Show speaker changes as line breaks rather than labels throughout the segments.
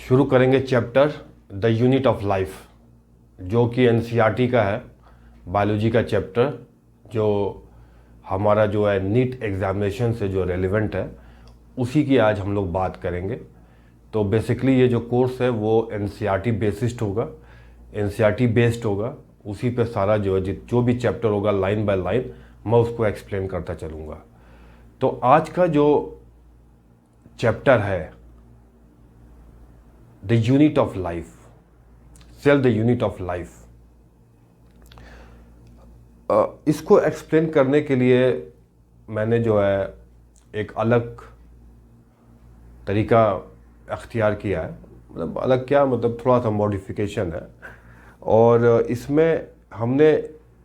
शुरू करेंगे chapter the unit of life, जो कि एनसीईआरटी का है, बायोलॉजी का चैप्टर, जो हमारा जो है नीट एग्जामिनेशन से जो रेलिवेंट है उसी की आज हम लोग बात करेंगे। तो बेसिकली ये जो कोर्स है वो एनसीईआरटी बेसिस्ड होगा, एनसीईआरटी बेस्ड होगा, उसी पे सारा जो है जो भी चैप्टर होगा लाइन बाय लाइन मैं उसको एक्सप्लेन करता चलूँगा। तो आज का जो चैप्टर है the unit of life, cell the unit of life, इसको एक्सप्लेन करने के लिए मैंने जो है एक अलग तरीका अख्तियार किया है। मतलब अलग क्या, मतलब थोड़ा सा मॉडिफिकेशन है। और इसमें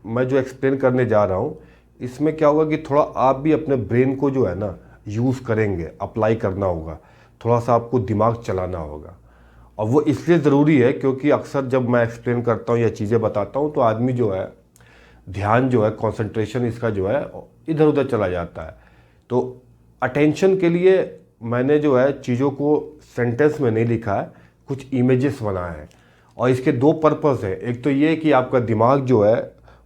मैं जो एक्सप्लेन करने जा रहा हूँ इसमें क्या होगा कि थोड़ा आप भी अपने ब्रेन को जो है ना यूज़ करेंगे, अप्लाई करना होगा, थोड़ा सा आपको दिमाग चलाना होगा। और वो इसलिए ज़रूरी है क्योंकि अक्सर जब मैं एक्सप्लेन करता हूँ या चीज़ें बताता हूँ तो आदमी जो है ध्यान जो है, कंसंट्रेशन इसका जो है इधर उधर चला जाता है। तो अटेंशन के लिए मैंने जो है चीज़ों को सेंटेंस में नहीं लिखा है, कुछ इमेजेस बनाए हैं। और इसके दो पर्पस है। एक तो ये कि आपका दिमाग जो है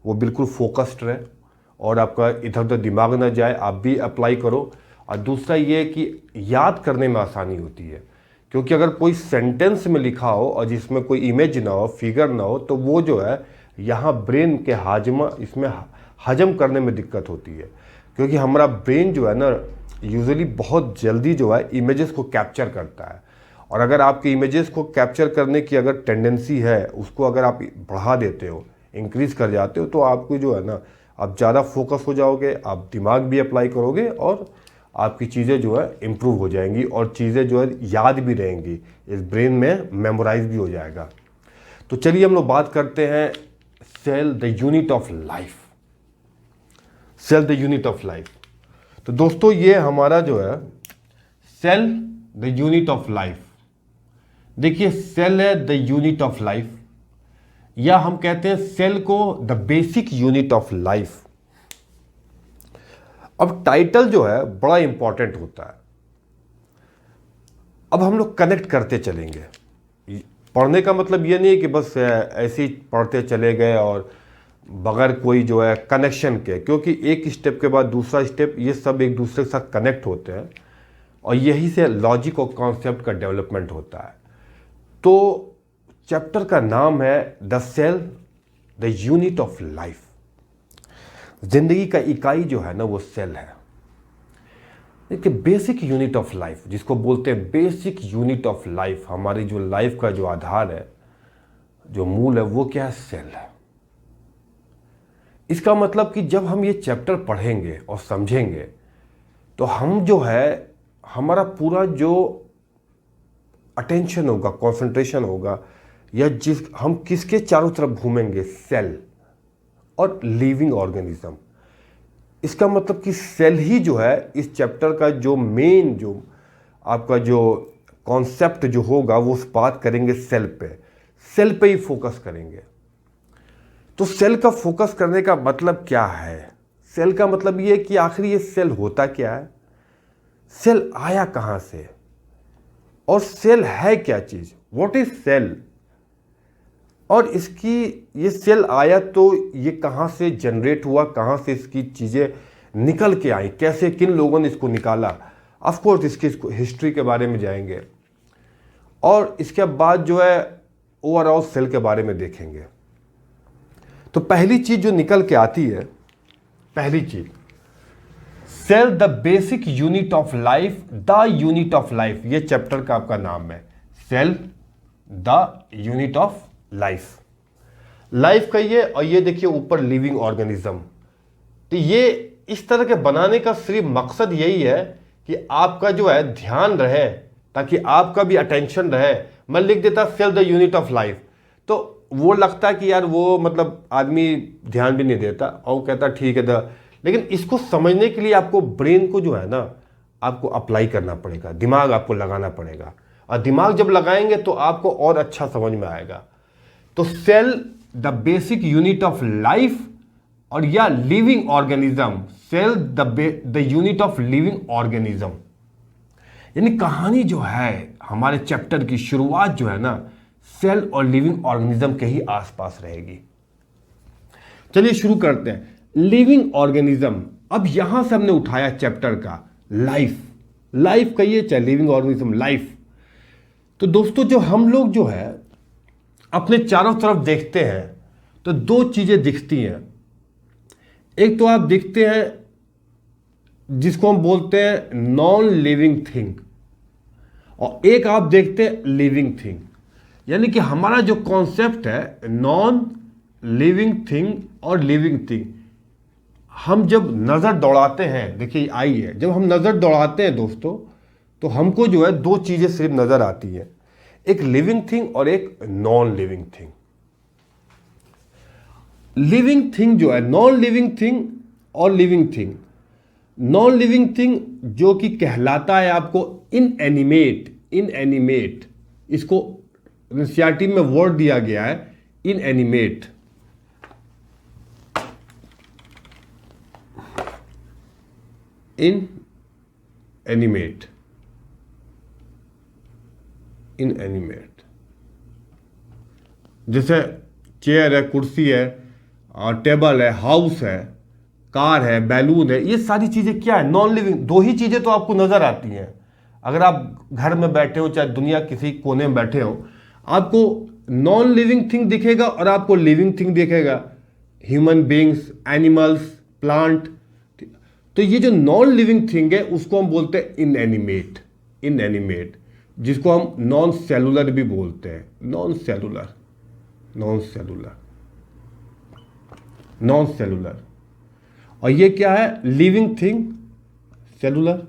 वो बिल्कुल फोकस्ड रहे और आपका इधर उधर दिमाग ना जाए, आप भी अप्लाई करो। और दूसरा ये कि याद करने में आसानी होती है, क्योंकि अगर कोई सेंटेंस में लिखा हो और जिसमें कोई इमेज ना हो, फिगर ना हो, तो वो जो है यहाँ ब्रेन के इसमें हजम करने में दिक्कत होती है। क्योंकि हमारा ब्रेन जो है ना यूजुअली बहुत जल्दी जो है इमेजेस को कैप्चर करता है। और अगर आपके इमेजेस को कैप्चर करने की अगर टेंडेंसी है, उसको अगर आप बढ़ा देते हो, इंक्रीज कर जाते हो, तो आपको जो है ना आप ज़्यादा फोकस हो जाओगे, आप दिमाग भी अप्लाई करोगे और आपकी चीज़ें जो है इम्प्रूव हो जाएंगी और चीज़ें जो है याद भी रहेंगी, इस ब्रेन में मेमोराइज भी हो जाएगा। तो चलिए हम लोग बात करते हैं cell the unit of life, cell the unit of life. तो दोस्तों ये हमारा जो है cell the unit of life, देखिए सेल है द यूनिट ऑफ लाइफ, या हम कहते हैं सेल को the basic unit of life. अब टाइटल जो है बड़ा इंपॉर्टेंट होता है। अब हम लोग कनेक्ट करते चलेंगे। पढ़ने का मतलब ये नहीं है कि बस ऐसे ही पढ़ते चले गए और बगैर कोई जो है कनेक्शन के, क्योंकि एक स्टेप के बाद दूसरा स्टेप, ये सब एक दूसरे के साथ कनेक्ट होते हैं और यही से लॉजिक और कॉन्सेप्ट का डेवलपमेंट होता है। तो चैप्टर का नाम है the cell the unit of life. जिंदगी का इकाई जो है ना वो सेल है। देखिए बेसिक यूनिट ऑफ लाइफ जिसको बोलते हैं, बेसिक यूनिट ऑफ लाइफ, हमारी जो लाइफ का जो आधार है, जो मूल है, वो क्या है? सेल है। इसका मतलब कि जब हम ये चैप्टर पढ़ेंगे और समझेंगे तो हम जो है हमारा पूरा जो अटेंशन होगा, कंसंट्रेशन होगा, या हम किसके चारों तरफ घूमेंगे? सेल और लिविंग ऑर्गेनिज्म। इसका मतलब कि सेल ही जो है इस चैप्टर का जो मेन जो आपका जो कॉन्सेप्ट जो होगा वो बात करेंगे सेल पे ही फोकस करेंगे। तो सेल का फोकस करने का मतलब क्या है? सेल का मतलब ये कि आखिर ये सेल होता क्या है, सेल आया कहाँ से, और सेल है क्या चीज़, व्हाट इज सेल, और इसकी ये सेल आया तो ये कहाँ से जनरेट हुआ, कहाँ से इसकी चीज़ें निकल के आई, कैसे, किन लोगों ने इसको निकाला। ऑफ कोर्स इसकी हिस्ट्री के बारे में जाएंगे और इसके बाद जो है ओवरऑल सेल के बारे में देखेंगे। तो पहली चीज़ जो निकल के आती है, पहली चीज़, cell the basic unit of life, the unit of life, ये चैप्टर का आपका नाम है, cell the unit of life का ये। और ये देखिए ऊपर लिविंग ऑर्गेनिज्म। तो ये इस तरह के बनाने का सिर्फ मकसद यही है कि आपका जो है ध्यान रहे, ताकि आपका भी अटेंशन रहे। मैं लिख देता cell the unit of life, तो वो लगता है कि यार वो मतलब आदमी ध्यान भी नहीं देता और कहता ठीक है लेकिन इसको समझने के लिए आपको ब्रेन को जो है ना आपको अप्लाई करना पड़ेगा, दिमाग आपको लगाना पड़ेगा। और दिमाग जब लगाएंगे तो आपको और अच्छा समझ में आएगा। तो cell the basic unit of life और या living organism, cell the unit of living organism. यानी कहानी जो है हमारे चैप्टर की शुरुआत जो है ना सेल और लिविंग ऑर्गेनिज्म के ही आसपास रहेगी। चलिए शुरू करते हैं। लिविंग ऑर्गेनिज्म, अब यहां से हमने उठाया चैप्टर का लाइफ, लाइफ कहिए चाहे लिविंग ऑर्गेनिज्म, लाइफ। तो दोस्तों जो हम लोग जो है अपने चारों तरफ देखते हैं तो दो चीजें दिखती हैं। एक तो आप देखते हैं जिसको हम बोलते हैं नॉन लिविंग थिंग, और एक आप देखते हैं लिविंग थिंग। यानी कि हमारा जो कॉन्सेप्ट है नॉन लिविंग थिंग और लिविंग थिंग, हम जब नज़र दौड़ाते हैं, देखिए आइए, जब हम नज़र दौड़ाते हैं दोस्तों तो हमको जो है दो चीज़ें सिर्फ नज़र आती है, एक लिविंग थिंग और एक non living thing. Living thing जो है, नॉन लिविंग थिंग और living thing. Non living thing जो कि कहलाता है आपको इनएनिमेट, इनएनिमेट, इसको एनसीईआरटी में वर्ड दिया गया है इनएनिमेट। इनएनिमेट, इनएनिमेट जैसे चेयर है, कुर्सी है, और टेबल है, हाउस है, कार है, बैलून है, ये सारी चीजें क्या है, नॉन लिविंग। दो ही चीजें तो आपको नजर आती हैं। अगर आप घर में बैठे हो चाहे दुनिया किसी कोने में बैठे हो, आपको नॉन लिविंग थिंग दिखेगा और आपको लिविंग थिंग दिखेगा, ह्यूमन बींग्स, एनिमल्स, प्लांट। तो ये जो नॉन लिविंग थिंग है उसको हम बोलते हैं इनएनिमेट, इनएनिमेट, जिसको हम नॉन सेलुलर भी बोलते हैं, non cellular, non cellular, non cellular. और ये क्या है, लिविंग थिंग, सेलुलर।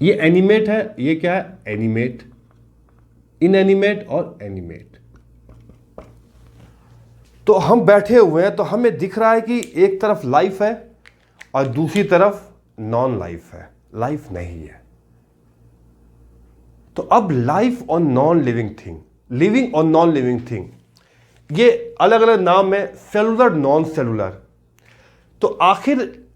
ये एनिमेट है, ये क्या है, एनिमेट, इनएनिमेट और एनिमेट। तो हम बैठे हुए हैं तो हमें दिख रहा है कि एक तरफ लाइफ है और दूसरी तरफ नॉन लाइफ है, लाइफ नहीं है। तो अब लाइफ और नॉन लिविंग थिंग, लिविंग और नॉन लिविंग थिंग, ये अलग अलग नाम है, सेलुलर, नॉन सेलुलर। तो आखिर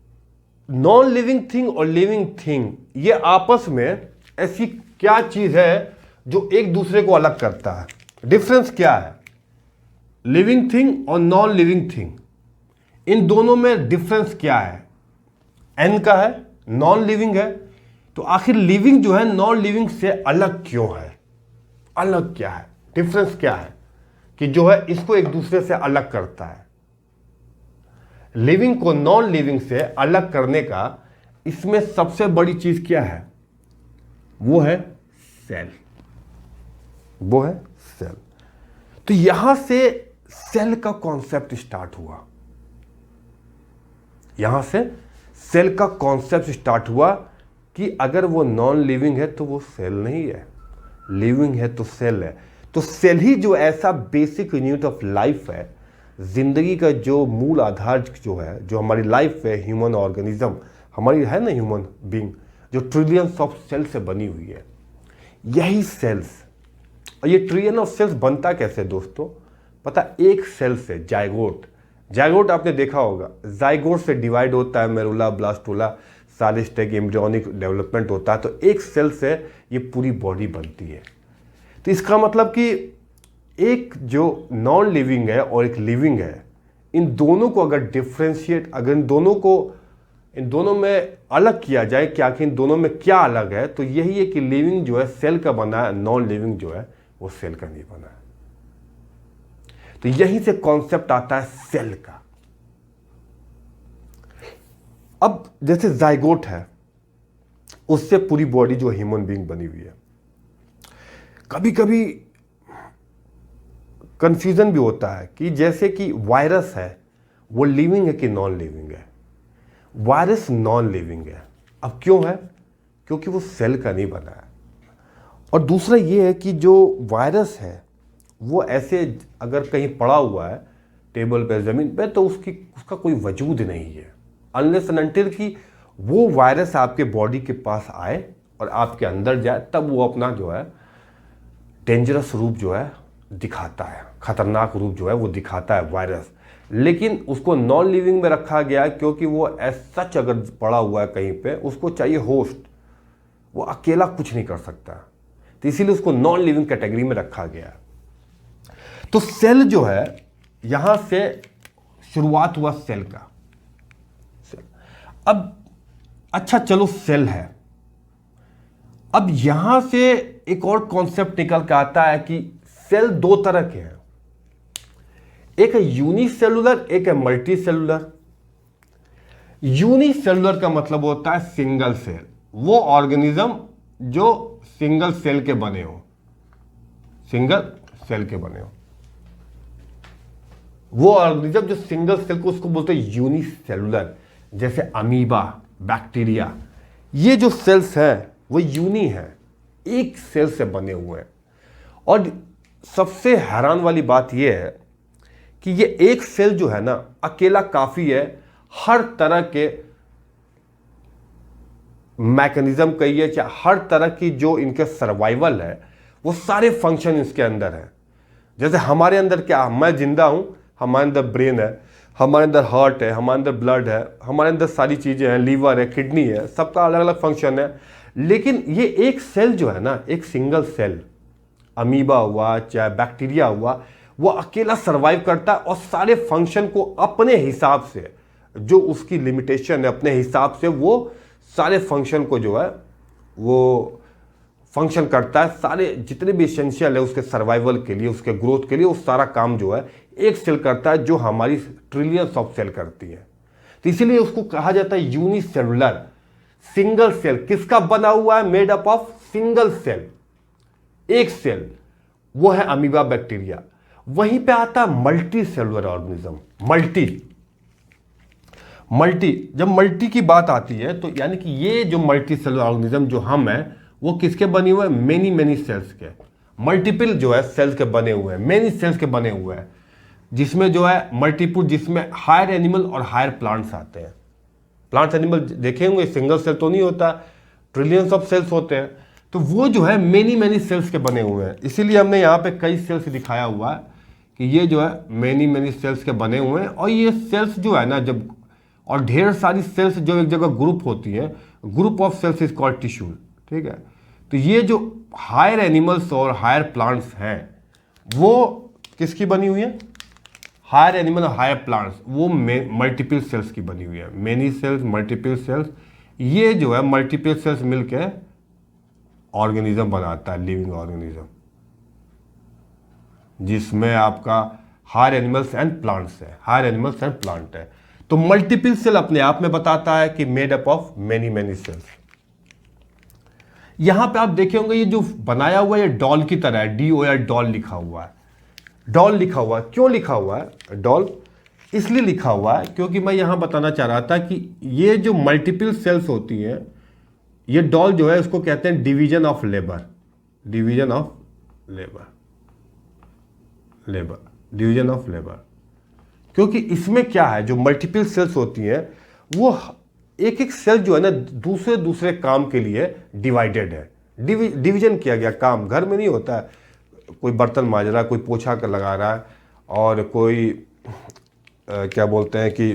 नॉन लिविंग थिंग और लिविंग थिंग ये आपस में ऐसी क्या चीज है जो एक दूसरे को अलग करता है? डिफरेंस क्या है लिविंग थिंग और नॉन लिविंग थिंग? इन दोनों में डिफरेंस क्या है? एन का है, नॉन लिविंग है। तो आखिर लिविंग जो है नॉन लिविंग से अलग क्यों है? अलग क्या है, डिफरेंस क्या है कि जो है इसको एक दूसरे से अलग करता है? लिविंग को नॉन लिविंग से अलग करने का इसमें सबसे बड़ी चीज क्या है? वो है सेल, वो है सेल। तो यहां से सेल का कॉन्सेप्ट स्टार्ट हुआ, यहां से सेल का कॉन्सेप्ट स्टार्ट हुआ कि अगर वो नॉन लिविंग है तो वो सेल नहीं है, लिविंग है तो सेल है। तो सेल ही जो ऐसा बेसिक यूनिट ऑफ लाइफ है, जिंदगी का जो मूल आधार जो है, जो हमारी लाइफ है, ह्यूमन ऑर्गेनिज्म हमारी है ना, ह्यूमन बीइंग जो ट्रिलियंस ऑफ सेल से बनी हुई है, यही सेल्स। और ये ट्रिलियन ऑफ सेल्स बनता कैसे दोस्तों? पता, एक सेल से, जायगोट, जायगोट आपने देखा होगा, जायगोट से डिवाइड होता है मेरुला, ब्लास्टोला, सारे स्टेज एम्ब्रियोनिक डेवलपमेंट होता है। तो एक सेल से ये पूरी बॉडी बनती है। तो इसका मतलब कि एक जो नॉन लिविंग है और एक लिविंग है, इन दोनों को अगर डिफ्रेंशिएट, अगर इन दोनों में अलग किया जाए कि आखिर इन दोनों में क्या अलग है, तो यही है कि लिविंग जो है सेल का बना है, नॉन लिविंग जो है वो सेल का नहीं बना है। तो यहीं से कॉन्सेप्ट आता है सेल का। अब जैसे जाइगोट है, उससे पूरी बॉडी जो ह्यूमन बीइंग बनी हुई है। कभी कभी कंफ्यूजन भी होता है कि जैसे कि वायरस है, वो लिविंग है कि नॉन लिविंग है? वायरस नॉन लिविंग है। अब क्यों है? क्योंकि वो सेल का नहीं बना है। और दूसरा ये है कि जो वायरस है वो ऐसे अगर कहीं पड़ा हुआ है टेबल पे, ज़मीन पे, तो उसका कोई वजूद नहीं है अनलेस एंड अनटिल कि वो वायरस आपके बॉडी के पास आए और आपके अंदर जाए, तब वो अपना जो है डेंजरस रूप जो है दिखाता है, खतरनाक रूप जो है वो दिखाता है वायरस। लेकिन उसको नॉन लिविंग में रखा गया क्योंकि वो एज सच अगर पड़ा हुआ है कहीं पे, उसको चाहिए होस्ट, वो अकेला कुछ नहीं कर सकता, तो इसीलिए उसको नॉन लिविंग कैटेगरी में रखा गया। तो सेल जो है, यहां से शुरुआत हुआ सेल का। अब अच्छा चलो सेल है, अब यहां से एक और कॉन्सेप्ट निकल के आता है कि सेल दो तरह के हैं, एक है यूनिसेलुलर, एक है मल्टी सेलुलर। यूनिसेलुलर का मतलब होता है सिंगल सेल, वो ऑर्गेनिज्म जो सिंगल सेल के बने हो, सिंगल सेल के बने हो, वो ऑर्गेनिज्म जो सिंगल सेल को, उसको बोलते हैं यूनिसेलुलर। जैसे अमीबा, बैक्टीरिया, ये जो सेल्स हैं वो यूनी है, एक सेल से बने हुए हैं। और सबसे हैरान वाली बात यह है कि ये एक सेल जो है ना, अकेला काफी है हर तरह के मैकेनिज्म कहिए, चाहे हर तरह की जो इनके सर्वाइवल है, वो सारे फंक्शन इसके अंदर है। जैसे हमारे अंदर क्या, मैं जिंदा हूं, हमारे अंदर ब्रेन है, हमारे अंदर हार्ट है, हमारे अंदर ब्लड है, हमारे अंदर सारी चीजें हैं, लीवर है, किडनी है, सबका अलग अलग फंक्शन है। लेकिन ये एक सेल जो है ना, एक सिंगल सेल, अमीबा हुआ चाहे बैक्टीरिया हुआ, वो अकेला सरवाइव करता है और सारे फंक्शन को अपने हिसाब से, जो उसकी लिमिटेशन है, अपने हिसाब से वो सारे फंक्शन को जो है वो फंक्शन करता है। सारे जितने भी एसेंशियल है उसके सर्वाइवल के लिए, उसके ग्रोथ के लिए, वो सारा काम जो है एक सेल करता है, जो हमारी ट्रिलियंस ऑफ सेल करती है। तो इसीलिए उसको कहा जाता है यूनिसेलुलर, सिंगल सेल। किसका बना हुआ है? Made up of single cell, एक सेल, वो है अमीबा, बैक्टीरिया। वहीं पे आता है मल्टी सेलुलर ऑर्गेनिज्म। मल्टी जब मल्टी की बात आती है तो यानी कि ये जो मल्टी सेलुलर ऑर्गेनिज्म जो हम हैं, वो किसके बने हुए हैं? मेनी सेल्स के, मल्टीपल जो है सेल्स के बने हुए हैं, मेनी सेल्स के बने हुए हैं, जिसमें जो है मल्टीपल, जिसमें हायर एनिमल और हायर प्लांट्स आते हैं। प्लांट्स एनिमल देखे होंगे, सिंगल सेल तो नहीं होता, ट्रिलियंस ऑफ सेल्स होते हैं। तो वो जो है मेनी सेल्स के बने हुए हैं। इसीलिए हमने यहाँ पे कई सेल्स दिखाया हुआ है कि ये जो है मेनी सेल्स के बने हुए हैं। और ये सेल्स जो है ना, जब और ढेर सारी सेल्स जो एक जगह ग्रुप होती है, group of cells is called tissue, ठीक है। तो ये जो हायर एनिमल्स और हायर प्लांट्स हैं, वो किसकी बनी हुई है? हायर एनिमल और हायर प्लांट्स, वो मल्टीपल सेल्स की बनी हुई है। मेनी सेल्स, मल्टीपल सेल्स, ये जो है मल्टीपल सेल्स मिलके ऑर्गेनिज्म बनाता है, लिविंग ऑर्गेनिज्म, जिसमें आपका हायर एनिमल्स एंड प्लांट्स है, हायर एनिमल्स एंड प्लांट है। तो मल्टीपल सेल अपने आप में बताता है कि made up of many cells. यहां पे आप देखे होंगे ये जो बनाया हुआ है, ये डॉल की तरह है, DOL, डॉल लिखा हुआ है। डॉल लिखा हुआ है, क्यों लिखा हुआ है डॉल? इसलिए लिखा हुआ है क्योंकि मैं यहां बताना चाह रहा था कि ये जो मल्टीपल सेल्स होती हैं, ये डॉल जो है इसको कहते हैं division of labour, division of labour, division of labour. क्योंकि इसमें क्या है, जो मल्टीपल सेल्स होती हैं, वो एक एक सेल जो है ना दूसरे काम के लिए डिवाइडेड है, डिवीजन किया गया काम। घर में नहीं होता है, कोई बर्तन मांज रहा है, कोई पोछा कर लगा रहा है, और कोई क्या बोलते हैं कि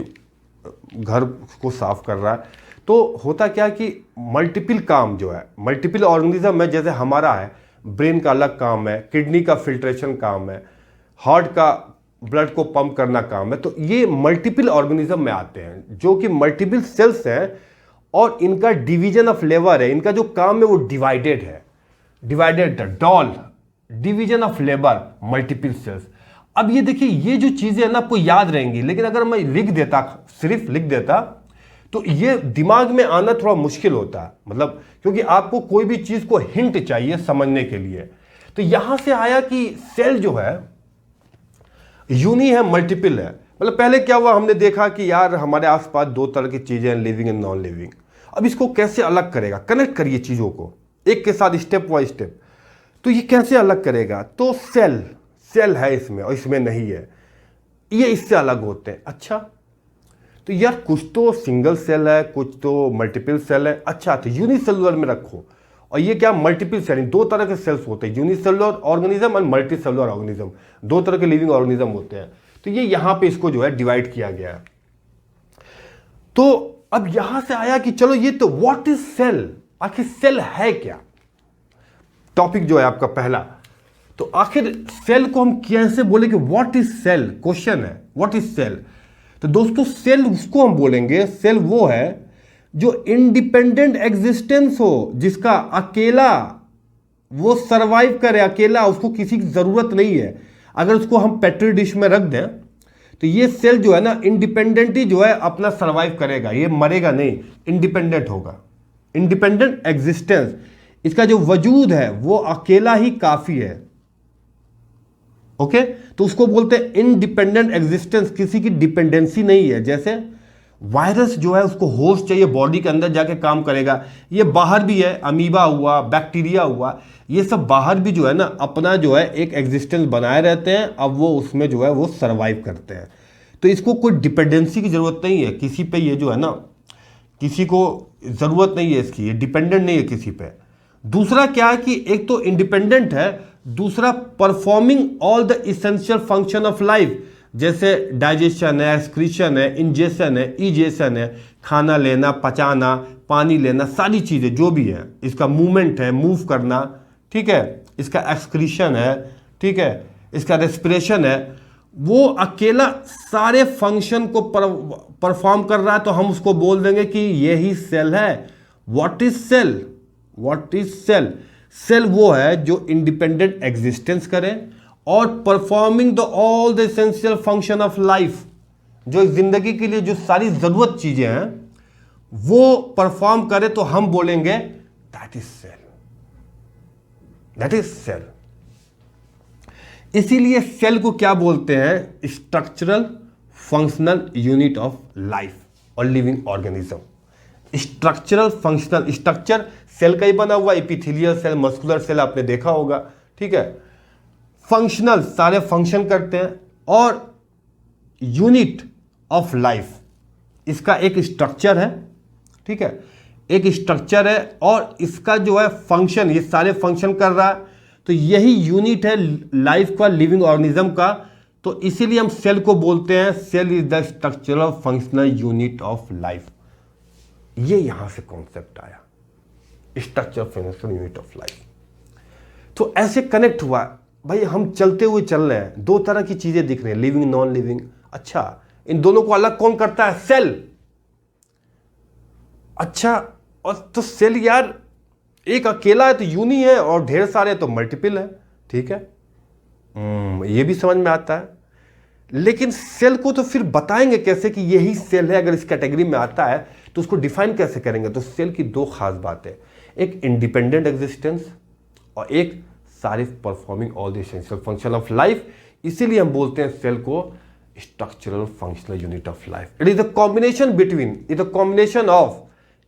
घर को साफ कर रहा है। तो होता क्या कि मल्टीपल काम जो है, मल्टीपल ऑर्गेनिज्म है, जैसे हमारा है, ब्रेन का अलग काम है, किडनी का फिल्ट्रेशन काम है, हार्ट का ब्लड को पंप करना काम है। तो ये मल्टीपल ऑर्गेनिज्म में आते हैं, जो कि मल्टीपल सेल्स हैं और इनका डिवीजन ऑफ लेबर है, इनका जो काम है वो डिवाइडेड है, divided doll, division of labour, multiple cells. अब ये देखिए, ये जो चीजें है ना आपको याद रहेंगी, लेकिन अगर मैं लिख देता, सिर्फ लिख देता, तो ये दिमाग में आना थोड़ा मुश्किल होता है, मतलब क्योंकि आपको कोई भी चीज को हिंट चाहिए समझने के लिए। तो यहां से आया कि सेल जो है यूनी है, मल्टीपल है। मतलब पहले क्या हुआ, हमने देखा कि यार हमारे आसपास दो तरह की चीजें हैं, लिविंग एंड नॉन लिविंग। अब इसको कैसे अलग करेगा? कनेक्ट करिए चीजों को एक के साथ, स्टेप बाय स्टेप। तो ये कैसे अलग करेगा? तो सेल है इसमें और इसमें नहीं है, ये इससे अलग होते हैं। अच्छा, तो यार कुछ तो सिंगल सेल है, कुछ तो मल्टीपल सेल है। अच्छा, तो यूनिसेलुलर में रखो। और ये क्या, मल्टीपल सेल, दो तरह के सेल्स होते हैं, यूनिसेलुलर ऑर्गेनिज्म और मल्टी सेलुलर ऑर्गेनिज्म, दो तरह के लिविंग ऑर्गेनिज्म होते हैं। तो ये यहां पे इसको जो है डिवाइड किया गया है। तो अब यहां से आया कि चलो ये तो व्हाट इज सेल, आखिर सेल है क्या, टॉपिक जो है आपका पहला। तो आखिर सेल को हम कैसे बोले कि व्हाट इज सेल, क्वेश्चन है व्हाट इज सेल। तो दोस्तों सेल उसको हम बोलेंगे, सेल वो है जो इंडिपेंडेंट एग्जिस्टेंस हो, जिसका अकेला वो सरवाइव करे, अकेला, उसको किसी की जरूरत नहीं है। अगर उसको हम पेट्री डिश में रख दें तो ये सेल जो है ना इंडिपेंडेंट ही जो है अपना सरवाइव करेगा, ये मरेगा नहीं, इंडिपेंडेंट होगा। इंडिपेंडेंट एग्जिस्टेंस, इसका जो वजूद है वो अकेला ही काफी है। ओके, तो उसको बोलते हैं इंडिपेंडेंट एग्जिस्टेंस, किसी की डिपेंडेंसी नहीं है। जैसे वायरस जो है उसको होस्ट चाहिए, बॉडी के अंदर जाके काम करेगा। ये बाहर भी है, अमीबा हुआ, बैक्टीरिया हुआ, ये सब बाहर भी जो है ना अपना जो है एक एग्जिस्टेंस बनाए रहते हैं। अब वो उसमें जो है वो सरवाइव करते हैं। तो इसको कोई डिपेंडेंसी की जरूरत नहीं है किसी पे, ये जो है ना किसी को जरूरत नहीं है इसकी, ये डिपेंडेंट नहीं है किसी पे। दूसरा क्या है कि एक तो इंडिपेंडेंट है, दूसरा performing all the essential function of life, जैसे डाइजेशन है, एक्सक्रीशन है, इंजेशन है, इजेशन है, खाना लेना, पचाना, पानी लेना, सारी चीजें जो भी है, इसका मूवमेंट है, मूव करना, ठीक है, इसका एक्सक्रीशन है, ठीक है, इसका रेस्पिरेशन है, वो अकेला सारे फंक्शन को परफॉर्म कर रहा है। तो हम उसको बोल देंगे कि यही सेल है। What is cell, what is cell, cell वो है जो इंडिपेंडेंट एग्जिस्टेंस करे और performing the all the essential function of life, जो जिंदगी के लिए जो सारी जरूरत चीजें हैं वो परफॉर्म करे, तो हम बोलेंगे that is cell, that is cell. इसीलिए सेल को क्या बोलते हैं, structural functional unit of life और living organism. Structural functional, structure cell का ही बना हुआ, एपिथेलियल सेल, मस्कुलर सेल आपने देखा होगा, ठीक है। फंक्शनल, सारे फंक्शन करते हैं, और यूनिट ऑफ लाइफ, इसका एक स्ट्रक्चर है, ठीक है, एक स्ट्रक्चर है, और इसका जो है फंक्शन, ये सारे फंक्शन कर रहा है। तो यही यूनिट है लाइफ का, लिविंग ऑर्गेनिज्म का। तो इसीलिए हम सेल को बोलते हैं cell is the structural functional unit of life. ये यहां से कॉन्सेप्ट आया, structural functional unit of life. तो ऐसे कनेक्ट हुआ भाई, हम चलते हुए चल रहे हैं, दो तरह की चीजें दिख रही हैं, लिविंग नॉन लिविंग। अच्छा, इन दोनों को अलग कौन करता है, सेल। अच्छा, और तो सेल यार एक अकेला है तो यूनी है, और ढेर सारे तो मल्टीपल है, ठीक है, ये भी समझ में आता है। लेकिन सेल को तो फिर बताएंगे कैसे कि यही सेल है, अगर इस कैटेगरी में आता है तो उसको डिफाइन कैसे करेंगे। तो सेल की दो खास बातें, एक इंडिपेंडेंट एग्जिस्टेंस और एक सारे performing all the essential function of life. इसीलिए हम बोलते हैं सेल को structural functional unit of life. It is the combination between, it is the combination of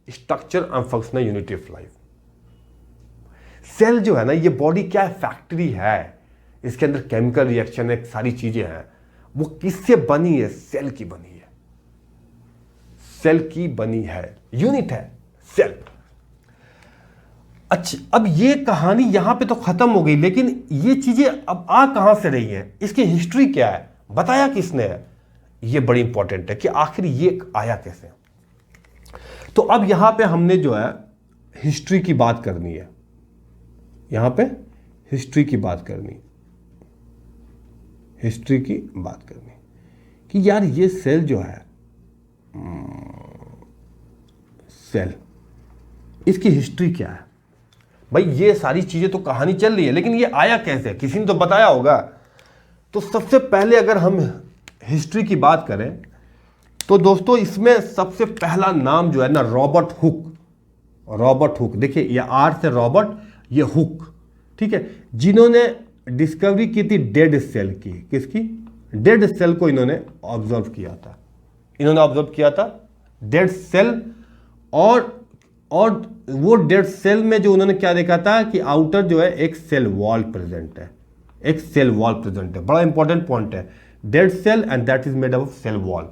structure and functional unit of life. Cell जो है ना, ये बॉडी क्या है, फैक्ट्री है, इसके अंदर केमिकल रिएक्शन है, सारी चीजें हैं। वो किससे बनी है, सेल की बनी है, सेल की बनी है, यूनिट है सेल। अच्छा, अब ये कहानी यहां पे तो खत्म हो गई, लेकिन ये चीजें अब आ कहां से रही हैं, इसकी हिस्ट्री क्या है, बताया किसने है, ये बड़ी इंपॉर्टेंट है कि आखिर ये आया कैसे। तो अब यहां पे हमने जो है हिस्ट्री की बात करनी है, यहां पे हिस्ट्री की बात करनी, हिस्ट्री की बात करनी कि यार ये सेल जो है, सेल, इसकी हिस्ट्री क्या है। भाई ये सारी चीजें तो कहानी चल रही है, लेकिन ये आया कैसे, किसी ने तो बताया होगा। तो सबसे पहले अगर हम हिस्ट्री की बात करें तो दोस्तों इसमें सबसे पहला नाम जो है ना, रॉबर्ट हुक। रॉबर्ट हुक, देखिए ये आर से रॉबर्ट, ये हुक, ठीक है, जिन्होंने डिस्कवरी की थी डेड सेल की। किसकी, डेड सेल को इन्होंने ऑब्जर्व किया था, इन्होंने ऑब्जर्व किया था डेड सेल। और वो डेड सेल में जो उन्होंने क्या देखा था कि आउटर जो है एक सेल वॉल प्रेजेंट है, एक सेल वॉल प्रेजेंट है, बड़ा इंपॉर्टेंट पॉइंट है, dead cell and that is made of cell wall.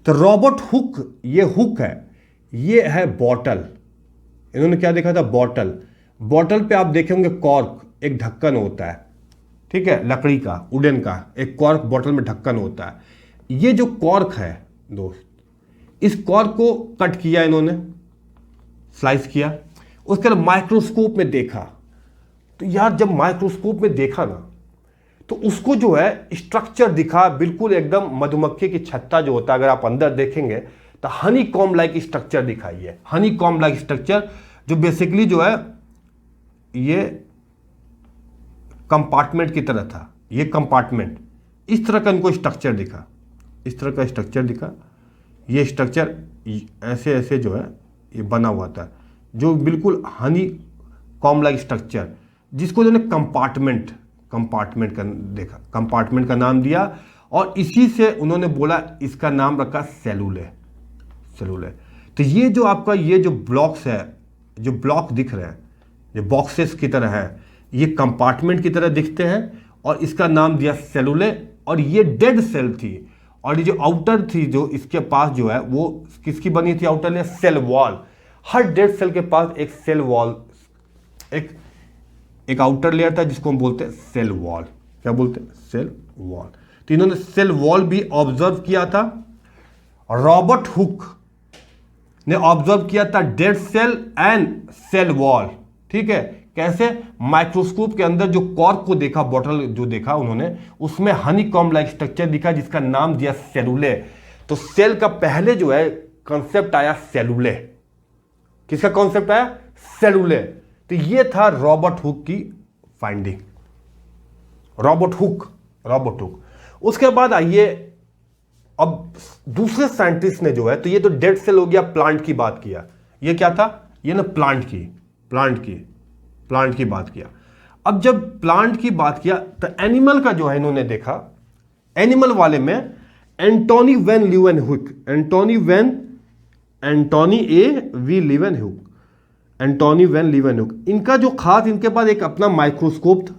तो रॉबर्ट हुक, ये हुक है, ये है बॉटल, इन्होंने क्या देखा था, बॉटल। बॉटल पे आप देखेंगे कॉर्क, एक ढक्कन होता है, ठीक है, लकड़ी का, वुडन का, एक कॉर्क बॉटल में ढक्कन होता है। ये जो कॉर्क है दोस्त, इस कॉर्क को कट किया इन्होंने, स्लाइस किया, उसके बाद माइक्रोस्कोप में देखा, तो यार जब माइक्रोस्कोप में देखा ना, तो उसको जो है स्ट्रक्चर दिखा बिल्कुल एकदम मधुमक्खी की छत्ता जो होता है, अगर आप अंदर देखेंगे तो हनी कॉम लाइक स्ट्रक्चर दिखाई है, हनी कॉम लाइक स्ट्रक्चर, जो बेसिकली जो है ये कंपार्टमेंट की तरह था, ये कंपार्टमेंट, इस तरह का इनको स्ट्रक्चर दिखा, इस तरह का स्ट्रक्चर दिखा, ये स्ट्रक्चर ऐसे ऐसे जो है ये बना हुआ था, जो बिल्कुल हनी कॉम लाइक स्ट्रक्चर, जिसको उन्होंने कंपार्टमेंट का देखा, कंपार्टमेंट का नाम दिया, और इसी से उन्होंने बोला, इसका नाम रखा सेलुले। तो ये जो आपका ये जो ब्लॉक्स है, जो ब्लॉक दिख रहे हैं, ये बॉक्सेस की तरह है, ये कंपार्टमेंट की तरह दिखते हैं, और इसका नाम दिया सेलुले। और ये डेड सेल थी, और ये जो आउटर थी जो इसके पास जो है वो किसकी बनी थी आउटर लेयर, सेल वॉल। हर डेड सेल के पास एक सेल वॉल, एक आउटर लेयर था जिसको हम बोलते हैं सेल वॉल। क्या बोलते हैं? Cell wall. तो इन्होंने सेल वॉल भी ऑब्जर्व किया था। रॉबर्ट हुक ने ऑब्जर्व किया था dead cell and cell wall. ठीक है, कैसे? माइक्रोस्कोप के अंदर जो कॉर्क को देखा, बॉटल जो देखा उन्होंने, उसमें हनी कॉम लाइक स्ट्रक्चर दिखा जिसका नाम दिया सेलुले। तो सेल का पहले जो है कॉन्सेप्ट आया सेलुले। किसका कॉन्सेप्ट आया? सेलुले। तो ये था रॉबर्ट हुक की फाइंडिंग, रॉबर्ट हुक। उसके बाद आइए, अब दूसरे साइंटिस्ट ने जो है, तो ये तो डेड सेल हो गया, प्लांट की बात किया। ये क्या था? ये ना प्लांट की बात किया। अब जब प्लांट की बात किया तो एनिमल का जो है इन्होंने देखा, एनिमल वाले में एंटोनी वैन लीeuwenhoek, इनका जो खास, इनके पास एक अपना माइक्रोस्कोप था,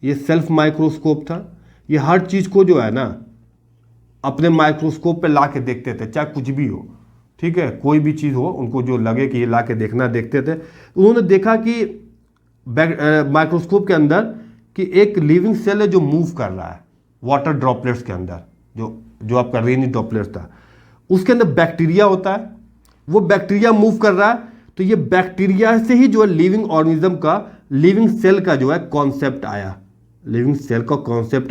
ये सेल्फ माइक्रोस्कोप था। ये हर चीज को जो है ना अपने माइक्रोस्कोप पे ला के देखते थे, चाहे कुछ भी हो। ठीक है, कोई भी चीज हो, उनको जो लगे कि ये ला के देखते थे। उन्होंने देखा कि माइक्रोस्कोप के अंदर कि एक लिविंग सेल है जो मूव कर रहा है वाटर ड्रॉपलेट्स के अंदर, जो आपका रेनी ड्रॉपलेट्स था, उसके अंदर बैक्टीरिया होता है, वो बैक्टीरिया मूव कर रहा है। तो ये बैक्टीरिया से ही जो है लिविंग ऑर्गेनिज्म का, लिविंग सेल का जो है कॉन्सेप्ट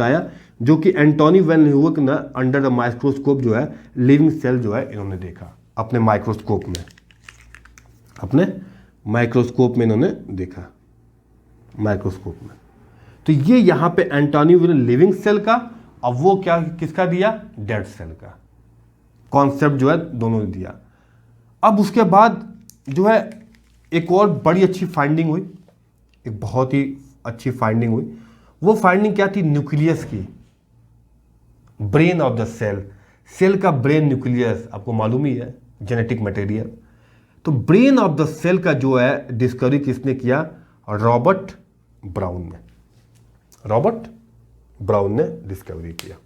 आया, जो कि एंटोनी वैन लीeuwenhoek ने अंडर द माइक्रोस्कोप जो है लिविंग सेल जो है इन्होंने देखा अपने माइक्रोस्कोप में इन्होंने देखा माइक्रोस्कोप में। तो ये यहां पे एंटोनी वैन लिविंग सेल का, अब वो क्या किसका दिया? डेड सेल का कॉन्सेप्ट जो है दोनों ने दिया। अब उसके बाद जो है एक और बड़ी अच्छी फाइंडिंग हुई, एक बहुत ही अच्छी फाइंडिंग हुई। वो फाइंडिंग क्या थी? न्यूक्लियस की, ब्रेन ऑफ द सेल का ब्रेन न्यूक्लियस, आपको मालूम ही है, जेनेटिक मटेरियल। तो ब्रेन ऑफ द सेल का जो है डिस्कवरी किसने किया? रॉबर्ट ब्राउन ने डिस्कवरी किया।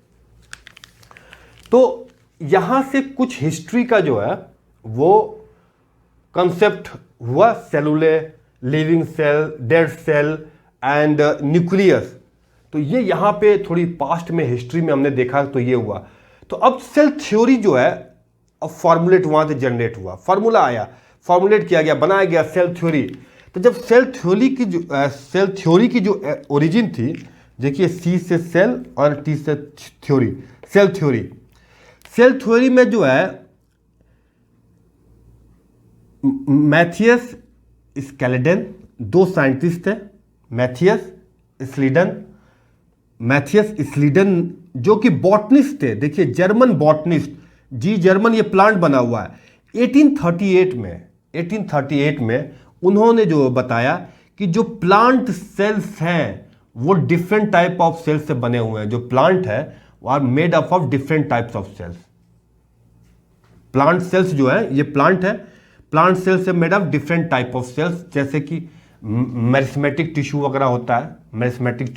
तो यहां से कुछ हिस्ट्री का जो है वो कंसेप्ट हुआ, सेलुले, living cell, dead cell and nucleus. तो ये यहां पे थोड़ी पास्ट में हिस्ट्री में हमने देखा, तो ये हुआ। तो अब सेल थ्योरी जो है अब फॉर्मुलेट वहां से जनरेट हुआ, फॉर्मूला आया, फॉर्मुलेट किया गया, बनाया गया सेल थ्योरी। तो जब सेल थ्योरी की जो ओरिजिन थी, देखिए सी से सेल और टी से थ्योरी, सेल थ्योरी में जो है मैथियस स्केलेडन, दो साइंटिस्ट थे, मैथियस स्लीडन जो कि बॉटनिस्ट थे। देखिए जर्मन बॉटनिस्ट, जर्मन, ये प्लांट बना हुआ है। 1838 में उन्होंने जो बताया कि जो प्लांट सेल्स हैं वो डिफरेंट टाइप ऑफ सेल्स से बने हुए हैं। जो प्लांट है वो are made up of different types of cells. Plant cells जो है, ये प्लांट है, प्लांट सेल्स से made of different type of cells, जैसे कि मेरिस्मेटिक टिश्यू वगैरह होता है, मेरिस्मेटिक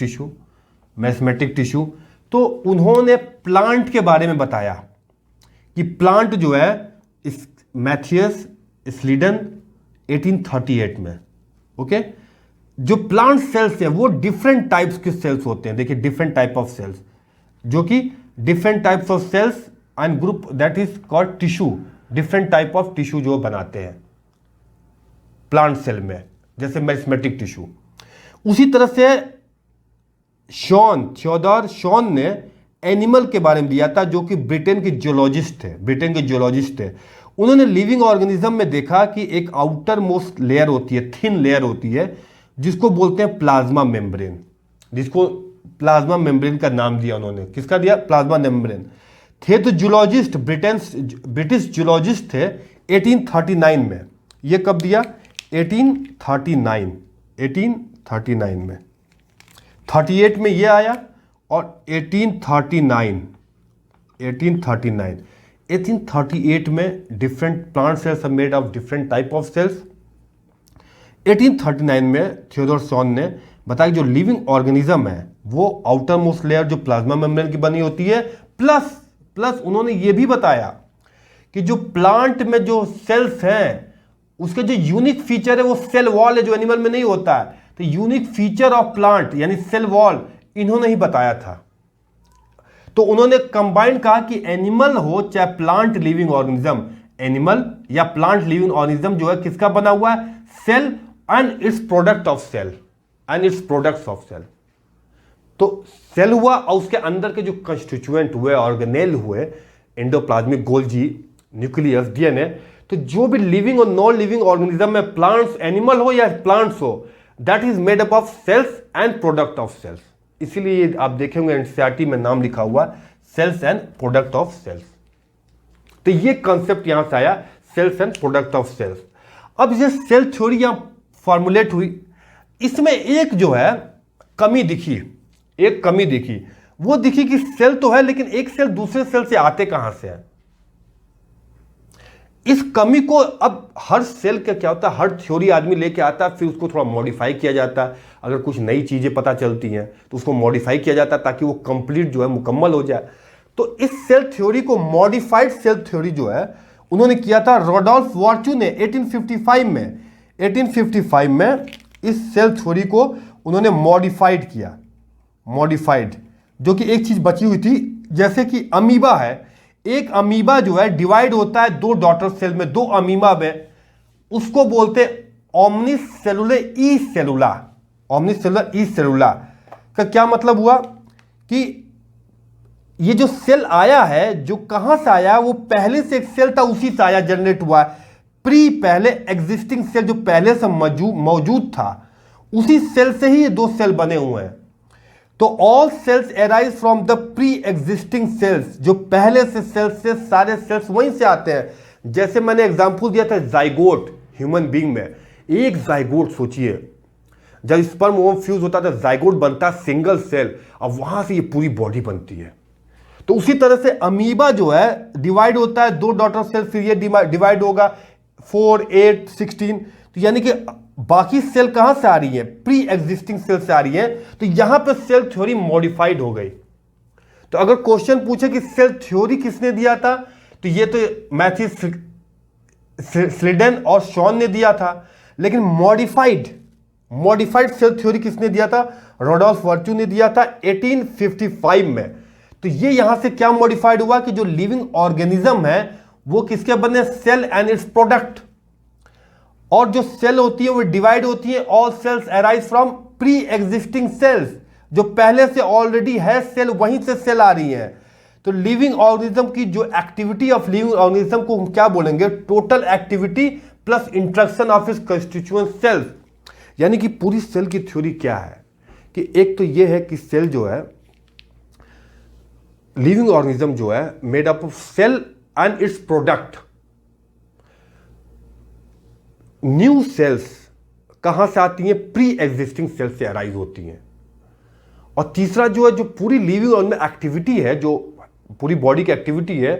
टिश्यू। तो उन्होंने प्लांट के बारे में बताया कि प्लांट जो है, इस मैथियस स्लीडन 1838 में, ओके, जो प्लांट सेल्स है वो डिफरेंट टाइप्स के सेल्स होते हैं। देखिए डिफरेंट टाइप ऑफ सेल्स, जो कि different types of cells and group that is called tissue, different type of tissue जो बनाते हैं। प्लांट सेल में, जैसे मेरिस्मेटिक टिश्यू। उसी तरह से थियोडोर शॉन ने एनिमल के बारे में दिया था, जो कि ब्रिटेन के जियोलॉजिस्ट थे। उन्होंने लिविंग ऑर्गेनिज्म में देखा कि एक आउटर मोस्ट लेयर होती है, थिन लेयर होती है, जिसको बोलते हैं प्लाज्मा मेम्ब्रेन, जिसको प्लाज्मा मेम्ब्रेन का नाम दिया उन्होंने। किसका दिया? Plasma membrane. थे तो जूलॉजिस्ट, ब्रिटिश जूलॉजिस्ट थे 1839 में। ये कब दिया? 1839 में। 38 में ये आया और 1838 में different plant cells are made of different type of cells. 1839 में थियोडोर शॉन ने बताया जो लिविंग ऑर्गेनिज्म है वो आउटर मोस्ट लेयर जो प्लाज्मा मेम्ब्रेन की बनी होती है, प्लस उन्होंने ये भी बताया कि जो प्लांट में जो सेल्स हैं उसके जो यूनिक फीचर है वो सेल वॉल है, जो एनिमल में नहीं होता है। तो यूनिक फीचर ऑफ प्लांट यानी सेल वॉल इन्होंने ही बताया था। तो उन्होंने कंबाइंड कहा कि एनिमल हो चाहे प्लांट लिविंग ऑर्गेनिज्म, एनिमल या प्लांट लिविंग ऑर्गेनिज्म जो है किसका बना हुआ है? Cell and its product of cell products of cell. तो सेल हुआ और उसके अंदर के जो कंस्टिट्यूएंट हुए, ऑर्गेनेल हुए, एंडोप्लाज्मिक गोल्जी, न्यूक्लियस, डीएनए। तो जो भी लिविंग और नॉन लिविंग ऑर्गेनिज्म में, प्लांट्स, एनिमल हो या प्लांट्स हो, that is made up of cells and product of cells. इसीलिए आप देखेंगे एनसीईआरटी में नाम लिखा हुआ cells and product of cells. तो ये कॉन्सेप्ट यहां से आया, cells and product of cells. अब ये सेल थ्योरी यहां फॉर्मुलेट हुई, इसमें एक जो है कमी दिखी, वो दिखी कि सेल तो है लेकिन एक सेल दूसरे सेल से आते कहां से हैं। इस कमी को अब हर सेल का क्या होता है, हर थ्योरी आदमी लेके आता है, फिर उसको थोड़ा मॉडिफाई किया जाता है। अगर कुछ नई चीजें पता चलती हैं तो उसको मॉडिफाई किया जाता है ताकि वो कंप्लीट जो है मुकम्मल हो जाए। तो इस सेल थ्योरी को, मॉडिफाइड सेल थ्योरी जो है उन्होंने किया था रोडोल्फ वार्चू ने 1855 में इस सेल थ्योरी को उन्होंने मॉडिफाइड किया। जो कि एक चीज बची हुई थी, जैसे कि अमीबा है, एक अमीबा जो है डिवाइड होता है दो डॉटर सेल में, दो अमीबा में, उसको बोलते ओमनीसेलुलर ई सेलुला। का क्या मतलब हुआ कि ये जो सेल आया है, जो कहां से आया, वो पहले से एक सेल था उसी से आया, जनरेट हुआ। पहले एग्जिस्टिंग सेल जो पहले से मौजूद था उसी सेल से ही ये दो सेल बने हुए हैं। तो all cells arise from the pre existing cells, जो पहले से सेल्स से सारे सेल्स वहीं से आते हैं। जैसे मैंने एग्जांपल दिया था जाइगोट, ह्यूमन बीइंग में एक जाइगोट, सोचिए जब स्पर्म ओवम फ्यूज होता है जाइगोट बनता है सिंगल सेल, अब वहां से ये पूरी बॉडी बनती है। तो उसी तरह से अमीबा जो है डिवाइड होता है दो डॉटर सेल, फिर ये डिवाइड होगा 4, 8, 16। तो यानी कि बाकी सेल कहां से आ रही है? प्री एग्जिस्टिंग सेल से आ रही है। तो यहां पर सेल थ्योरी मॉडिफाइड हो गई। तो अगर क्वेश्चन पूछे कि सेल थ्योरी किसने दिया था, तो ये तो मैथ्यू स्लीडन और शॉन ने दिया था। लेकिन मॉडिफाइड सेल थ्योरी किसने दिया था? रोडोल्फ वार्चू ने दिया था 1855 में। तो ये यहां से क्या मॉडिफाइड हुआ कि जो लिविंग ऑर्गेनिज्म है वो किसके बने? Cell and its product. और जो सेल होती है वो डिवाइड होती है, all cells arise from pre existing cells, जो पहले से ऑलरेडी है सेल, वहीं से सेल आ रही है। तो लिविंग ऑर्गेनिज्म की जो एक्टिविटी ऑफ लिविंग ऑर्गेनिज्म को हम क्या बोलेंगे? Total activity plus interaction of its constituent cells. यानी कि पूरी सेल की थ्योरी क्या है कि एक तो ये है कि सेल जो है, लिविंग ऑर्गेनिज्म जो है made up of cell and its product. New cells कहां से आती हैं? प्री एग्जिस्टिंग सेल से अराइज होती हैं। और तीसरा जो है, जो पूरी लिविंग ऑर्गेनिज्म एक्टिविटी है, जो पूरी बॉडी की एक्टिविटी है,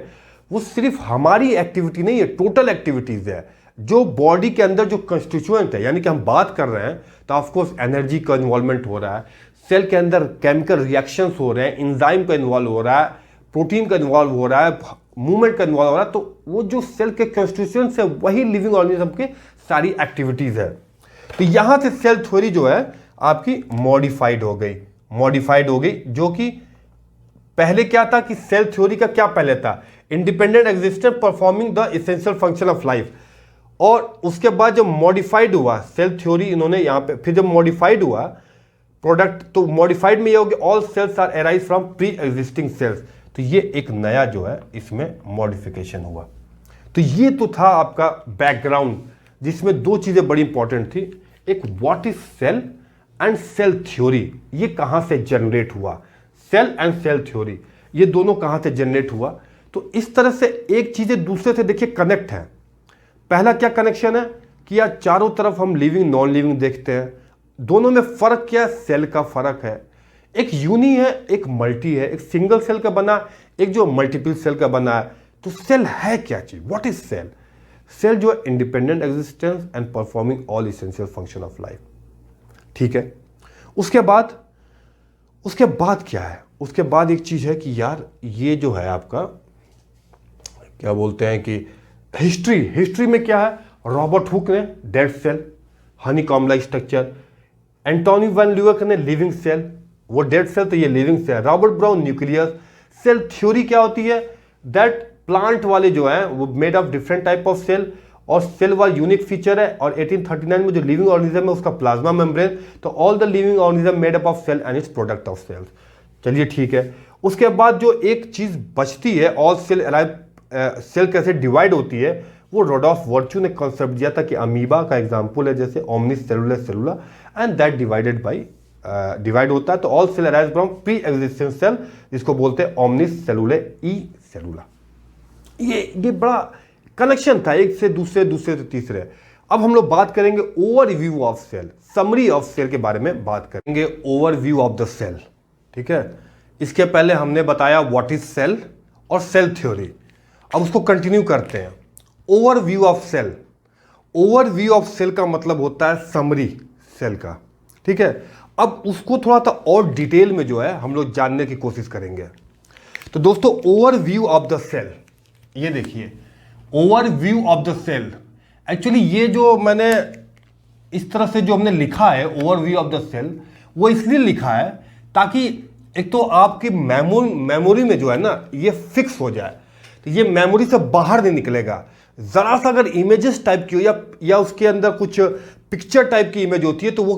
वो सिर्फ हमारी एक्टिविटी नहीं है, टोटल एक्टिविटीज है। जो बॉडी के अंदर जो कंस्टिट्यूएंट है, यानी कि हम बात कर रहे हैं तो ऑफकोर्स एनर्जी का इन्वॉल्वमेंट हो रहा है, सेल के अंदर केमिकल रिएक्शंस हो रहे हैं, इंजाइम का इन्वॉल्व हो रहा है, प्रोटीन का इन्वॉल्व हो रहा है, मूवमेंट का इन्वॉल्व हो रहा है। तो वो जो सेल के कंस्टिट्यूएंट्स है वही लिविंग ऑर्गेनिज्म की सारी एक्टिविटीज है। तो यहां से सेल थ्योरी जो है आपकी मॉडिफाइड हो गई, जो कि पहले क्या था कि सेल थ्योरी का क्या पहले था? Independent existence performing the essential function of life. और उसके बाद जब मॉडिफाइड हुआ सेल थ्योरी इन्होंने यहाँ पे, फिर जब मॉडिफाइड हुआ प्रोडक्ट, तो मॉडिफाइड में ये हो गया all cells are arise from pre existing cells, तो ये एक नया जो है इसमें मॉडिफिकेशन हुआ। तो ये तो था आपका बैकग्राउंड जिसमें दो चीजें बड़ी इंपॉर्टेंट थी, एक what is cell and cell theory, ये कहां से जनरेट हुआ, सेल एंड सेल थ्योरी ये दोनों कहां से जनरेट हुआ। तो इस तरह से एक चीजें दूसरे से देखिए कनेक्ट है। पहला क्या कनेक्शन है कि यार चारों तरफ हम लिविंग नॉन लिविंग देखते हैं, दोनों में फर्क क्या है, सेल का फर्क है। एक यूनी है एक मल्टी है, एक सिंगल सेल का बना एक जो मल्टीपल सेल का बना है। तो सेल है क्या चीज, व्हाट इज सेल? सेल जो है independent existence and performing all essential function of life. ठीक है, उसके बाद क्या है, उसके बाद एक चीज है कि यार ये जो है आपका क्या बोलते हैं कि हिस्ट्री में क्या है, रॉबर्ट हुक ने dead cell, honeycomb like structure, Antonie van Leeuwenhoek ने लिविंग सेल, वो डेड सेल तो ये living cell, Robert Brown nucleus. Cell theory क्या होती है, दैट प्लांट वाले जो है वो made of different type of cell, और सेल वाला यूनिक फीचर है। और 1839 में जो लिविंग ऑर्गेनिज्म है उसका प्लाज्मा मेम्ब्रेन, तो all the living organism made up of cell and its product of cells. चलिए ठीक है, उसके बाद जो एक चीज बचती है, ऑल सेल अराइव, सेल कैसे डिवाइड होती है, वो रोडॉल्फ वर्च्यू ने कॉन्सेप्ट दिया था कि अमीबा का एग्जांपल है जैसे omnis cellular cellula and that divide होता है। तो all cell arise from pre existing cell, जिसको बोलते हैं ओमनिस सेलुले ई सेलुला। ये बड़ा कनेक्शन था एक से दूसरे, दूसरे से तीसरे। अब हम लोग बात करेंगे overview of cell, summary of cell के बारे में बात करेंगे, ओवरव्यू ऑफ द सेल। ठीक है, इसके पहले हमने बताया व्हाट इज सेल और सेल थ्योरी। अब उसको कंटिन्यू करते हैं। Overview of cell, overview of cell का मतलब होता है समरी सेल का। ठीक है, अब उसको थोड़ा सा और डिटेल में जो है हम लोग जानने की कोशिश करेंगे। तो दोस्तों ओवरव्यू ऑफ द सेल, ये देखिए overview of the cell. Actually ये जो मैंने इस तरह से जो हमने लिखा है ओवरव्यू ऑफ द सेल, वो इसलिए लिखा है ताकि एक तो आपकी मेमोरी में जो है ना ये फिक्स हो जाए, तो ये मेमोरी से बाहर नहीं निकलेगा। जरा सा अगर इमेजेस टाइप की हो या उसके अंदर कुछ पिक्चर टाइप की इमेज होती है तो वो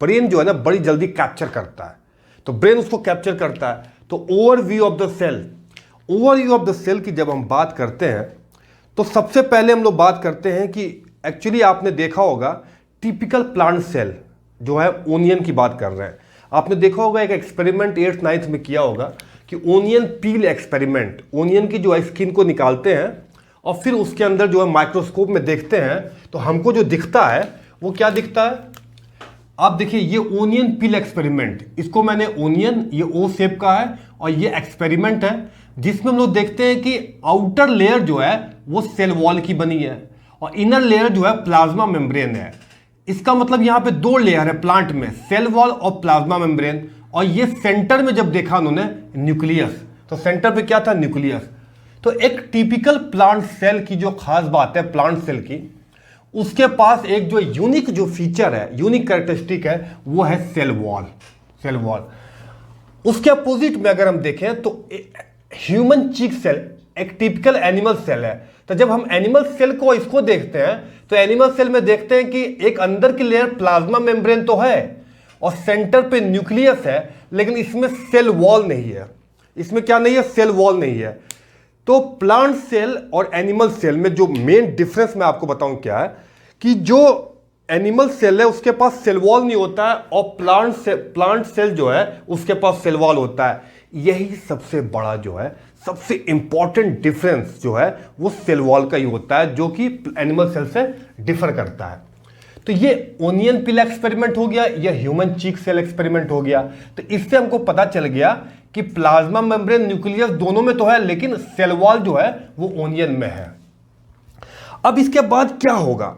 ब्रेन जो है ना बड़ी जल्दी कैप्चर करता है, तो ब्रेन उसको कैप्चर करता है। तो overview of the cell, overview of the cell की जब हम बात करते हैं तो सबसे पहले हम लोग बात करते हैं कि एक्चुअली आपने देखा होगा टिपिकल प्लांट सेल जो है, ओनियन की बात कर रहे हैं। आपने देखा होगा एक एक्सपेरिमेंट 8th 9th में किया होगा कि ओनियन पील एक्सपेरिमेंट, ओनियन की जो है स्किन को निकालते हैं और फिर उसके अंदर जो है माइक्रोस्कोप में देखते हैं, तो हमको जो दिखता है वो क्या दिखता है, आप देखिए ये ओनियन पील एक्सपेरिमेंट, इसको मैंने ओनियन, ये ओ शेप का है और ये एक्सपेरिमेंट है जिसमें हम लोग देखते हैं कि आउटर लेयर जो है वो सेल वॉल की बनी है और इनर लेयर जो है प्लाज्मा मेम्ब्रेन है। इसका मतलब यहां पे दो लेयर है प्लांट में, सेल वॉल और प्लाज्मा मेम्ब्रेन, और ये सेंटर में जब देखा उन्होंने न्यूक्लियस, तो सेंटर पे क्या था, न्यूक्लियस। तो एक टिपिकल प्लांट सेल की जो खास बात है प्लांट सेल की, उसके पास एक जो यूनिक जो फीचर है, यूनिक कैरेक्टरिस्टिक है, वो है सेल वॉल, सेल वॉल। उसके अपोजिट में अगर हम देखें तो ह्यूमन चीक सेल एक टिपिकल एनिमल सेल है। तो जब हम एनिमल सेल को इसको देखते हैं तो एनिमल सेल में देखते हैं कि एक अंदर की लेयर प्लाज्मा मेम्ब्रेन तो है और सेंटर पे न्यूक्लियस है, लेकिन इसमें सेल वॉल नहीं है। इसमें क्या नहीं है, सेल वॉल नहीं है। तो प्लांट सेल और एनिमल सेल में जो मेन डिफरेंस मैं आपको बताऊं क्या है कि जो एनिमल सेल है उसके पास सेल वॉल नहीं होता है और प्लांट सेल जो है उसके पास सेल वॉल होता है। यही सबसे बड़ा जो है, सबसे इंपॉर्टेंट डिफरेंस जो है वो सेल वॉल का ही होता है, जो कि एनिमल सेल से डिफर करता है। तो ये ओनियन पिल एक्सपेरिमेंट हो गया, या ह्यूमन चीक सेल एक्सपेरिमेंट हो गया। तो इससे हमको पता चल गया कि प्लाज्मा मेम्ब्रेन न्यूक्लियस दोनों में तो है, लेकिन सेल वॉल जो है वो ओनियन में है। अब इसके बाद क्या होगा,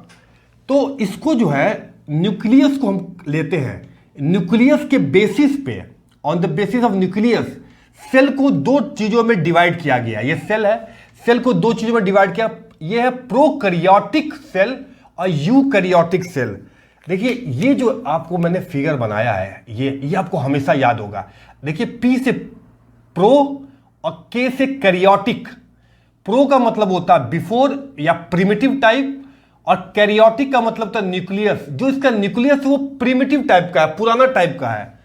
तो इसको जो है न्यूक्लियस को हम लेते हैं, न्यूक्लियस के बेसिस पे, on the basis of nucleus cell को दो चीजों में डिवाइड किया गया। ये सेल है, सेल को दो चीजों में डिवाइड किया, ये है प्रोकैरियोटिक सेल और यूकैरियोटिक सेल। देखिए ये जो आपको मैंने फिगर बनाया है, ये आपको हमेशा याद होगा। देखिए पी से प्रो और के से कैरियोटिक। प्रो का मतलब होता है बिफोर या प्रिमिटिव टाइप, और कैरियोटिक का मतलब था न्यूक्लियस। जो इसका न्यूक्लियस है वो प्रिमिटिव टाइप का है, पुराना टाइप का है।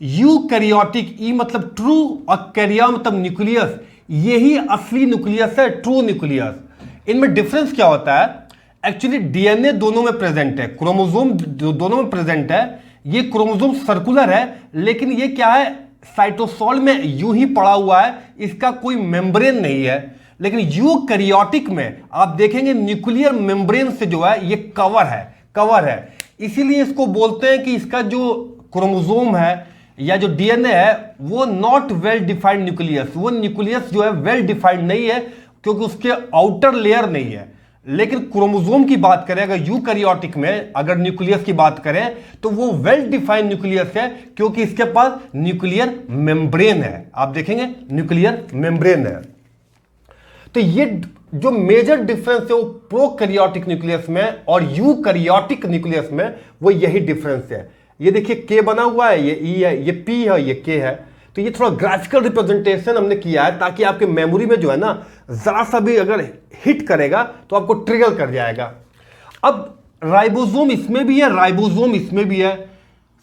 यूकैरियोटिक, ई मतलब ट्रू और कैरिया मतलब न्यूक्लियस, यही असली न्यूक्लियस है, ट्रू न्यूक्लियस। इनमें डिफरेंस क्या होता है? एक्चुअली डीएनए दोनों में प्रेजेंट है, क्रोमोसोम दोनों में प्रेजेंट है। ये क्रोमोसोम सर्कुलर है, लेकिन ये क्या है, साइटोसोल में यूं ही पड़ा हुआ है, इसका कोई मेम्ब्रेन नहीं है। लेकिन यूकैरियोटिक में आप देखेंगे न्यूक्लियर मेम्ब्रेन से जो है ये कवर है। इसीलिए इसको बोलते हैं कि इसका जो क्रोमोसोम है या जो डीएनए है वो नॉट वेल डिफाइंड न्यूक्लियस, वो न्यूक्लियस जो है वेल डिफाइंड नहीं है, क्योंकि उसके आउटर लेयर नहीं है। लेकिन क्रोमोसोम की बात करें, अगर यूकैरियोटिक में अगर न्यूक्लियस की बात करें तो वो वेल डिफाइंड न्यूक्लियस है, क्योंकि इसके पास न्यूक्लियर मेम्ब्रेन है। आप देखेंगे न्यूक्लियर मेम्ब्रेन है। तो ये जो मेजर डिफरेंस है वो प्रोकैरियोटिक न्यूक्लियस में और यूकैरियोटिक न्यूक्लियस में, वो यही डिफरेंस है। ये देखिए के बना हुआ है, ये ई है, ये पी है, ये के है। तो ये थोड़ा ग्राफिकल रिप्रेजेंटेशन हमने किया है ताकि आपके मेमोरी में जो है ना जरा सा भी अगर हिट करेगा तो आपको ट्रिगर कर जाएगा। अब राइबोसोम इसमें भी है, राइबोसोम इसमें भी है,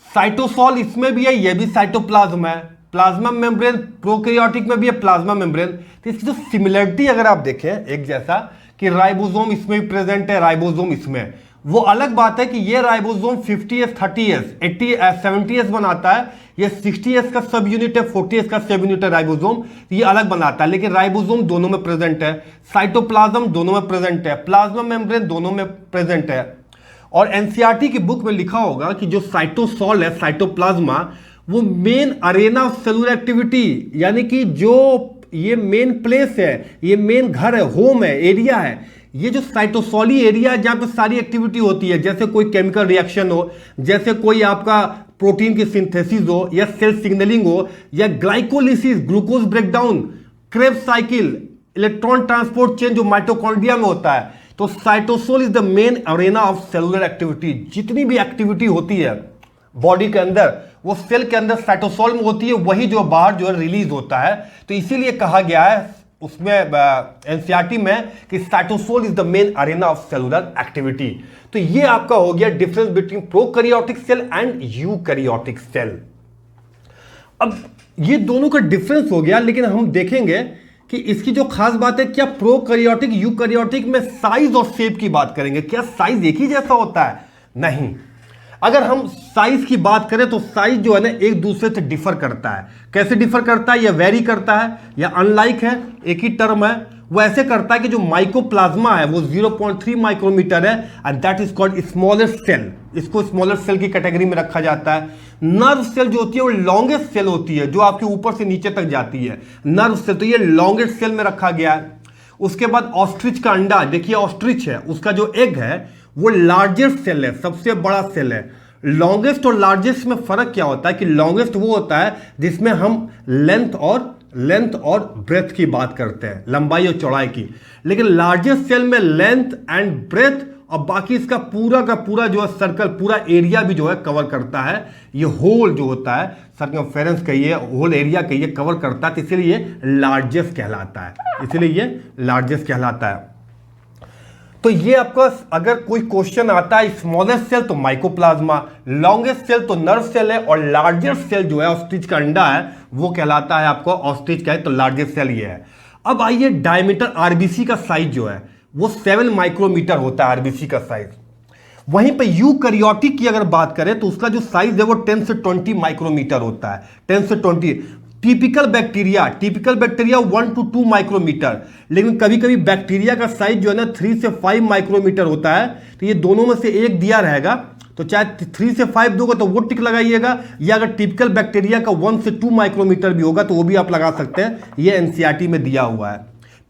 साइटोसोल इसमें भी है, ये भी साइटोप्लाज्म है, प्लाज्मा मेम्ब्रेन प्रोकैरियोटिक में भी है, प्लाज्मा मेम्ब्रेन। तो इसकी जो सिमिलरिटी अगर आप देखें एक जैसा कि राइबोसोम इसमें भी प्रेजेंट है, राइबोसोम इसमें, वो अलग बात है कि ये ribosome 50s 30s 80s 70s बनाता है, ये 60s का सब यूनिट है, 40s का सब यूनिट है राइबोसोम, ये अलग बनाता है। लेकिन राइबोसोम दोनों में प्रेजेंट है, साइटोप्लाज्म दोनों में प्रेजेंट है, प्लाज्मा मेम्ब्रेन दोनों में प्रेजेंट है। और एनसीईआरटी की बुक में लिखा होगा कि जो साइटोसोल है, साइटोप्लाज्मा, वो main arena of cellular activity, यानी कि जो ये मेन प्लेस है, ये मेन घर है, होम है, एरिया है। ये जो साइटोसोली एरिया है जहां पे सारी एक्टिविटी होती है, जैसे कोई केमिकल रिएक्शन हो, जैसे कोई आपका प्रोटीन की सिंथेसिस हो, या सेल सिग्नलिंग हो, या glycolysis, glucose breakdown, Krebs cycle, electron transport chain जो माइटोकॉन्ड्रिया में होता है। तो cytosol is the main arena of cellular activity. जितनी भी एक्टिविटी होती है बॉडी के अंदर, वो सेल के अंदर साइटोसोल में होती है, वही जो बाहर जो है रिलीज होता है। तो इसीलिए कहा गया है उसमें एनसीईआरटी में कि cytosol is the main arena of cellular activity. तो ये आपका हो गया difference between prokaryotic cell and eukaryotic cell. अब ये दोनों का डिफरेंस हो गया, लेकिन हम देखेंगे कि इसकी जो खास बात है, क्या प्रोकैरियोटिक यूकैरियोटिक में साइज और शेप की बात करेंगे, क्या साइज एक ही जैसा होता है? नहीं। अगर हम साइज की बात करें तो साइज जो है ना एक दूसरे से डिफर करता है। कैसे डिफर करता है? या वेरी करता है, या अनलाइक है, एक ही टर्म है। वो ऐसे करता है कि जो माइकोप्लाज्मा है वो 0.3 माइक्रोमीटर है, and that is called smallest cell. इसको स्मॉलेस्ट सेल की कैटेगरी में रखा जाता है। नर्व सेल जो होती है वो लॉन्गेस्ट सेल होती है, जो आपके ऊपर से नीचे तक जाती है, नर्व सेल। तो ये लॉन्गेस्ट सेल में रखा गया है। उसके बाद ऑस्ट्रिच का अंडा, देखिए ऑस्ट्रिच है, उसका जो एग है वो लार्जेस्ट सेल है, सबसे बड़ा सेल है। लॉन्गेस्ट और लार्जेस्ट में फर्क क्या होता है कि लॉन्गेस्ट वो होता है जिसमें हम लेंथ और ब्रेथ की बात करते हैं, लंबाई और चौड़ाई की। लेकिन लार्जेस्ट सेल में लेंथ एंड ब्रेथ और बाकी इसका पूरा का पूरा जो है सर्कल, पूरा एरिया भी जो है कवर करता है। ये होल जो होता है, सर्कमफेरेंस कहिए, होल एरिया कहिए, कवर करता है। तो इसीलिए ये लार्जेस्ट कहलाता है, इसीलिए ये लार्जेस्ट कहलाता है। तो ये आपका अगर कोई क्वेश्चन आता है, स्मॉलेस्ट सेल तो माइकोप्लाज्मा, लॉन्गेस्ट सेल तो नर्व सेल है, और लार्जेस्ट सेल जो है ऑस्ट्रिच का अंडा है वो कहलाता है आपको ऑस्ट्रिच का है, तो लार्जेस्ट सेल ये है। अब आइए डायमीटर आरबीसी का साइज जो है वो 7 माइक्रोमीटर होता है, आरबीसी का साइज। वहीं पे यूकैरियोटिक की अगर बात करें तो उसका जो साइज है वो 10 से 20 माइक्रोमीटर होता है, 10 से 20। टिपिकल बैक्टीरिया 1 to 2 माइक्रोमीटर, लेकिन कभी कभी बैक्टीरिया का साइज जो है ना 3 से 5 माइक्रोमीटर होता है। तो ये दोनों में से एक दिया रहेगा, तो चाहे 3 से 5 दोगे तो वो टिक लगाइएगा, या अगर टिपिकल बैक्टीरिया का 1 से 2 माइक्रोमीटर भी होगा तो वो भी आप लगा सकते हैं। ये एनसीईआरटी में दिया हुआ है।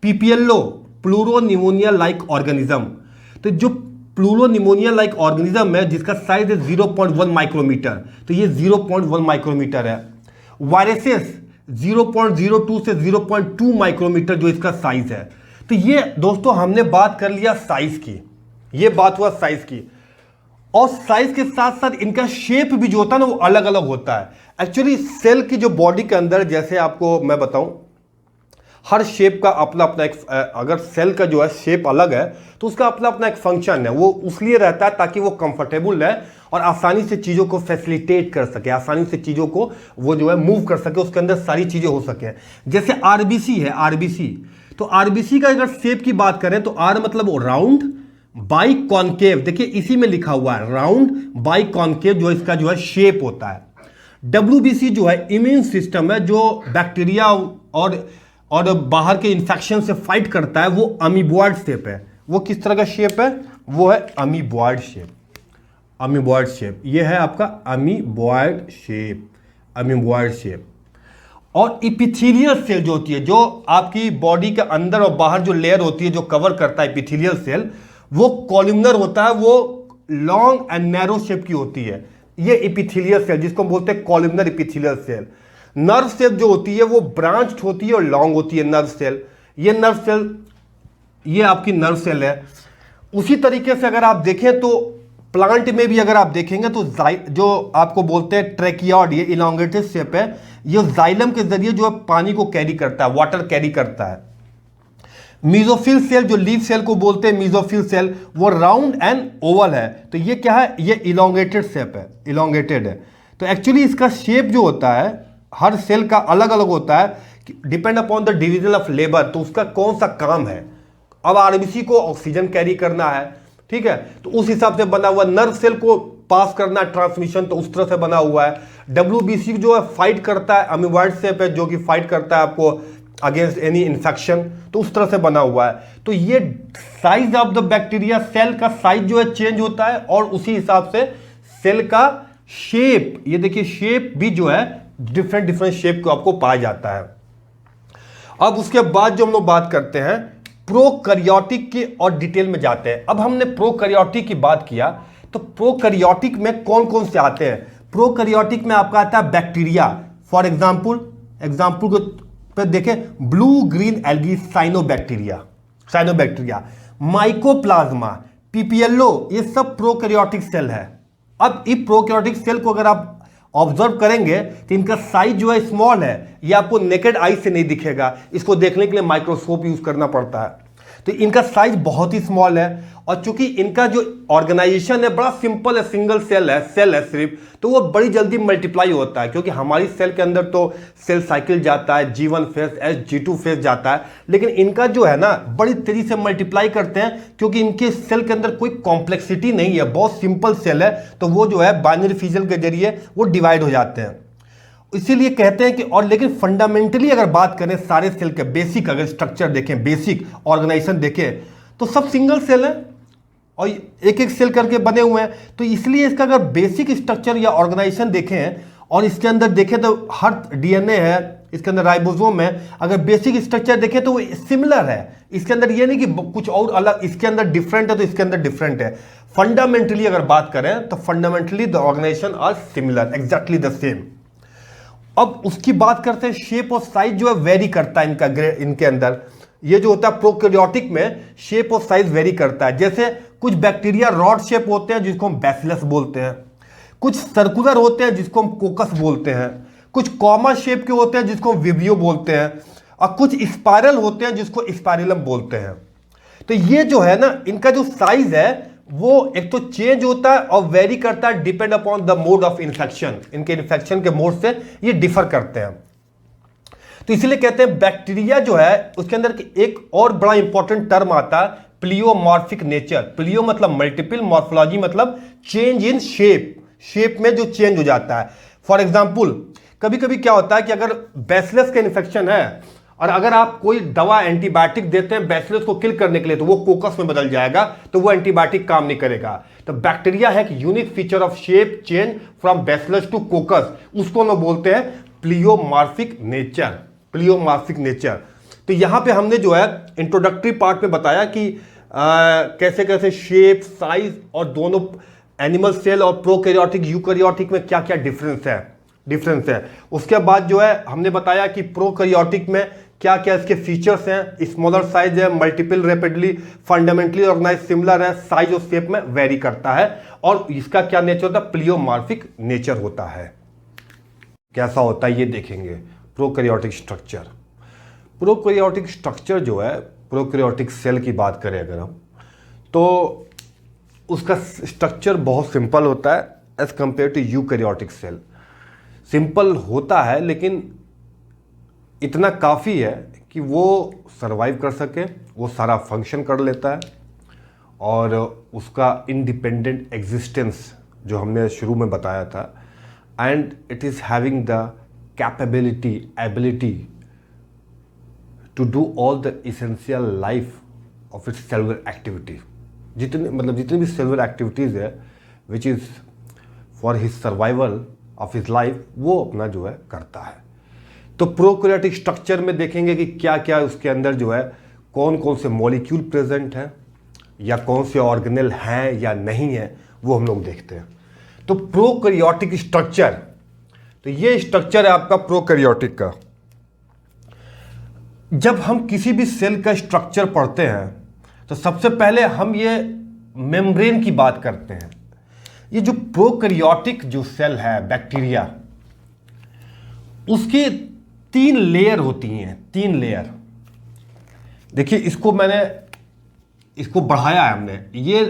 पीपीएलओ, प्लूरोनिमोनिया लाइक ऑर्गेनिज्म, तो जो प्लूरोनिमोनिया लाइक ऑर्गेनिज्म है जिसका साइज है 0.1 माइक्रोमीटर, तो ये 0.1 माइक्रोमीटर है। वायरसेस 0.02 से 0.2 माइक्रोमीटर जो इसका साइज है। तो ये दोस्तों हमने बात कर लिया साइज की, ये बात हुआ साइज की। और साइज के साथ साथ इनका शेप भी जो होता है ना वो अलग अलग होता है। एक्चुअली सेल की जो बॉडी के अंदर, जैसे आपको मैं बताऊं, हर शेप का अपना अपना एक, अगर सेल का जो है शेप अलग है तो उसका अपना अपना एक फंक्शन है। वो उसलिए रहता है ताकि वो कंफर्टेबल रहे और आसानी से चीज़ों को फैसिलिटेट कर सके, आसानी से चीज़ों को वो जो है मूव कर सके, उसके अंदर सारी चीज़ें हो सके। जैसे आरबीसी है, आरबीसी, तो आरबीसी का अगर शेप की बात करें तो आर मतलब राउंड बाई कॉनकेव, देखिए इसी में लिखा हुआ है राउंड बाई कॉनकेव, जो इसका जो है शेप होता है। डब्ल्यूबीसी जो है इम्यून सिस्टम है, जो बैक्टीरिया और बाहर के इन्फेक्शन से फाइट करता है, वो अमीबॉयड शेप है। वो किस तरह का शेप है? वो है अमीबॉयड शेप। अमीबॉयड शेप ये है आपका अमीबॉयड शेप, अमीबॉयड शेप। और इपिथेलियल सेल जो होती है, जो आपकी बॉडी के अंदर और बाहर जो लेयर होती है जो कवर करता है इपिथेलियल सेल, वो कॉलमनर होता है, वो लॉन्ग एंड नैरो शेप की होती है। ये इपिथेलियल सेल जिसको हम बोलते हैं columnar epithelial cell. Nerve cell जो होती है वो ब्रांच्ड होती है और लॉन्ग होती है नर्व सेल। ये नर्व सेल, ये आपकी नर्व सेल है। उसी तरीके से अगर आप देखें तो प्लांट में भी अगर आप देखेंगे तो जो आपको बोलते हैं ट्रेकियार्ड, ये इलॉन्गेटेड शेप है, ये जाइलम के जरिए जो है पानी को कैरी करता है, वाटर कैरी करता है। मीजोफिल सेल, जो लीफ सेल को बोलते हैं मीजोफिल सेल, वो राउंड एंड ओवल है। तो ये क्या है? ये इलॉन्गेटेड शेप है, इलॉन्गेटेड है। तो एक्चुअली इसका शेप जो होता है हर सेल का अलग अलग होता है, depend upon the division of labour, तो उसका कौन सा काम है। अब आरबीसी को ऑक्सीजन कैरी करना है, ठीक है, तो उस हिसाब से बना हुआ। नर्व सेल को पास करना ट्रांसमिशन, तो उस तरह से बना हुआ है। डब्ल्यूबीसी जो है फाइट करता है, अमीबॉयड शेप है जो कि फाइट करता है आपको अगेंस्ट एनी इन्फेक्शन, तो उस तरह से बना हुआ है। तो ये size of the bacteria, cell का साइज जो है चेंज होता है और उसी हिसाब से सेल का शेप, ये देखिए शेप भी जो है डिफरेंट डिफरेंट शेप को आपको पाया जाता है। अब उसके बाद जो हम लोग बात करते हैं प्रोकैरियोटिक की और डिटेल में जाते हैं। अब हमने प्रोकैरियोटिक की बात किया, तो प्रोकैरियोटिक में कौन कौन से आते हैं? प्रोकैरियोटिक में आपका आता है बैक्टीरिया। फॉर एग्जांपल को पे देखें, blue green algae cyanobacteria, mycoplasma, PPLO, ये सब प्रोकैरियोटिक सेल है। अब इस प्रोकैरियोटिक सेल को अगर आप ऑब्जर्व करेंगे तो इनका साइज जो है स्मॉल है, ये आपको नेकेड आई से नहीं दिखेगा, इसको देखने के लिए माइक्रोस्कोप यूज करना पड़ता है। तो इनका साइज बहुत ही स्मॉल है और चूंकि इनका जो ऑर्गेनाइजेशन है बड़ा सिंपल है, सिंगल सेल है सिर्फ, तो वो बड़ी जल्दी मल्टीप्लाई होता है। क्योंकि हमारी सेल के अंदर तो सेल साइकिल जाता है, G1 फेज, G2 फेज जाता है, लेकिन इनका जो है ना बड़ी तेजी से मल्टीप्लाई करते हैं क्योंकि इनके सेल के अंदर कोई कॉम्प्लेक्सिटी नहीं है, बहुत सिंपल सेल है। तो वो जो है बाइनरी फिजन के जरिए वो डिवाइड हो जाते हैं, इसीलिए कहते हैं कि। और लेकिन फंडामेंटली अगर बात करें सारे सेल के बेसिक अगर स्ट्रक्चर देखें, बेसिक ऑर्गेनाइजेशन देखें, तो सब सिंगल सेल है और एक एक सेल करके बने हुए हैं। तो इसलिए इसका अगर बेसिक स्ट्रक्चर या ऑर्गेनाइजेशन देखें और इसके अंदर देखें तो हर डीएनए है, इसके अंदर राइबोसोम है, अगर बेसिक स्ट्रक्चर देखें तो वो सिमिलर है। इसके अंदर ये नहीं कि कुछ और अलग इसके अंदर डिफरेंट है तो इसके अंदर डिफरेंट है। फंडामेंटली अगर बात करें तो fundamentally the organisation are similar, exactly the same. अब उसकी बात करते हैं, शेप और साइज जो है वेरी करता है इनके अंदर। ये जो होता है प्रोकैरियोटिक में शेप और साइज वेरी करता है। जैसे कुछ बैक्टीरिया रॉड शेप होते हैं जिसको हम बैसिलस बोलते हैं, कुछ सर्कुलर होते हैं जिसको हम कोकस बोलते हैं, कुछ कॉमा शेप के होते हैं जिसको हम विब्रियो बोलते हैं, और कुछ स्पाइरल होते हैं जिसको स्पाइरलम बोलते हैं। तो ये जो है ना इनका जो साइज है वो एक तो चेंज होता है और वेरी करता है depend upon the mode of infection. इनके इन्फेक्शन के मोड से ये डिफर करते हैं। तो इसलिए कहते हैं बैक्टीरिया जो है उसके अंदर एक और बड़ा इंपॉर्टेंट टर्म आता है प्लियोमॉर्फिक नेचर। प्लियो मतलब मल्टीपल, मॉर्फोलॉजी मतलब चेंज इन शेप में जो चेंज हो जाता है। फॉर एग्जाम्पल कभी कभी क्या होता है कि अगर बैसिलस का इन्फेक्शन है और अगर आप कोई दवा एंटीबायोटिक देते हैं बैसिलस को किल करने के लिए तो वो कोकस में बदल जाएगा, तो वो एंटीबायोटिक काम नहीं करेगा। तो बैक्टीरिया है एक unique feature of shape change from bacillus to coccus, उसको हम बोलते हैं प्लियोमॉर्फिक नेचर, प्लियोमॉर्फिक नेचर। तो यहां पे हमने जो है इंट्रोडक्टरी पार्ट में बताया कि कैसे कैसे शेप, साइज और दोनों एनिमल सेल और प्रोकैरियोटिक यूकैरियोटिक में क्या क्या डिफरेंस है। उसके बाद जो है हमने बताया कि प्रोकैरियोटिक में क्या क्या इसके फीचर्स हैं, स्मॉलर साइज है, multiple rapidly, fundamentally organise, similar है, साइज और शेप में वेरी करता है, और इसका क्या नेचर होता है, प्लियोमॉर्फिक नेचर होता है। कैसा होता है ये देखेंगे प्रोकैरियोटिक स्ट्रक्चर। प्रोकैरियोटिक स्ट्रक्चर जो है, प्रोकैरियोटिक सेल की बात करें अगर हम, तो उसका स्ट्रक्चर बहुत सिंपल होता है as compare to eukaryotic cell. Simple होता है लेकिन इतना काफ़ी है कि वो सरवाइव कर सके, वो सारा फंक्शन कर लेता है और उसका इंडिपेंडेंट एग्जिस्टेंस जो हमने शुरू में बताया था, and it is having the capability, ability to do all the essential life of its cellular activity. जितनी भी सेलुलर एक्टिविटीज़ है which is for his survival of his life, वो अपना जो है करता है। तो प्रोकैरियोटिक स्ट्रक्चर में देखेंगे कि क्या क्या उसके अंदर जो है कौन कौन से मॉलिक्यूल प्रेजेंट हैं या कौन से ऑर्गेनेल हैं या नहीं है, वो हम लोग देखते हैं। तो प्रोकैरियोटिक स्ट्रक्चर, तो ये स्ट्रक्चर है आपका प्रोकैरियोटिक का। जब हम किसी भी सेल का स्ट्रक्चर पढ़ते हैं तो सबसे पहले हम ये मेम्ब्रेन की बात करते हैं। ये जो प्रोकैरियोटिक जो सेल है, बैक्टीरिया, उसके 3 लेयर होती हैं, 3 लेयर। देखिए इसको बढ़ाया है हमने, ये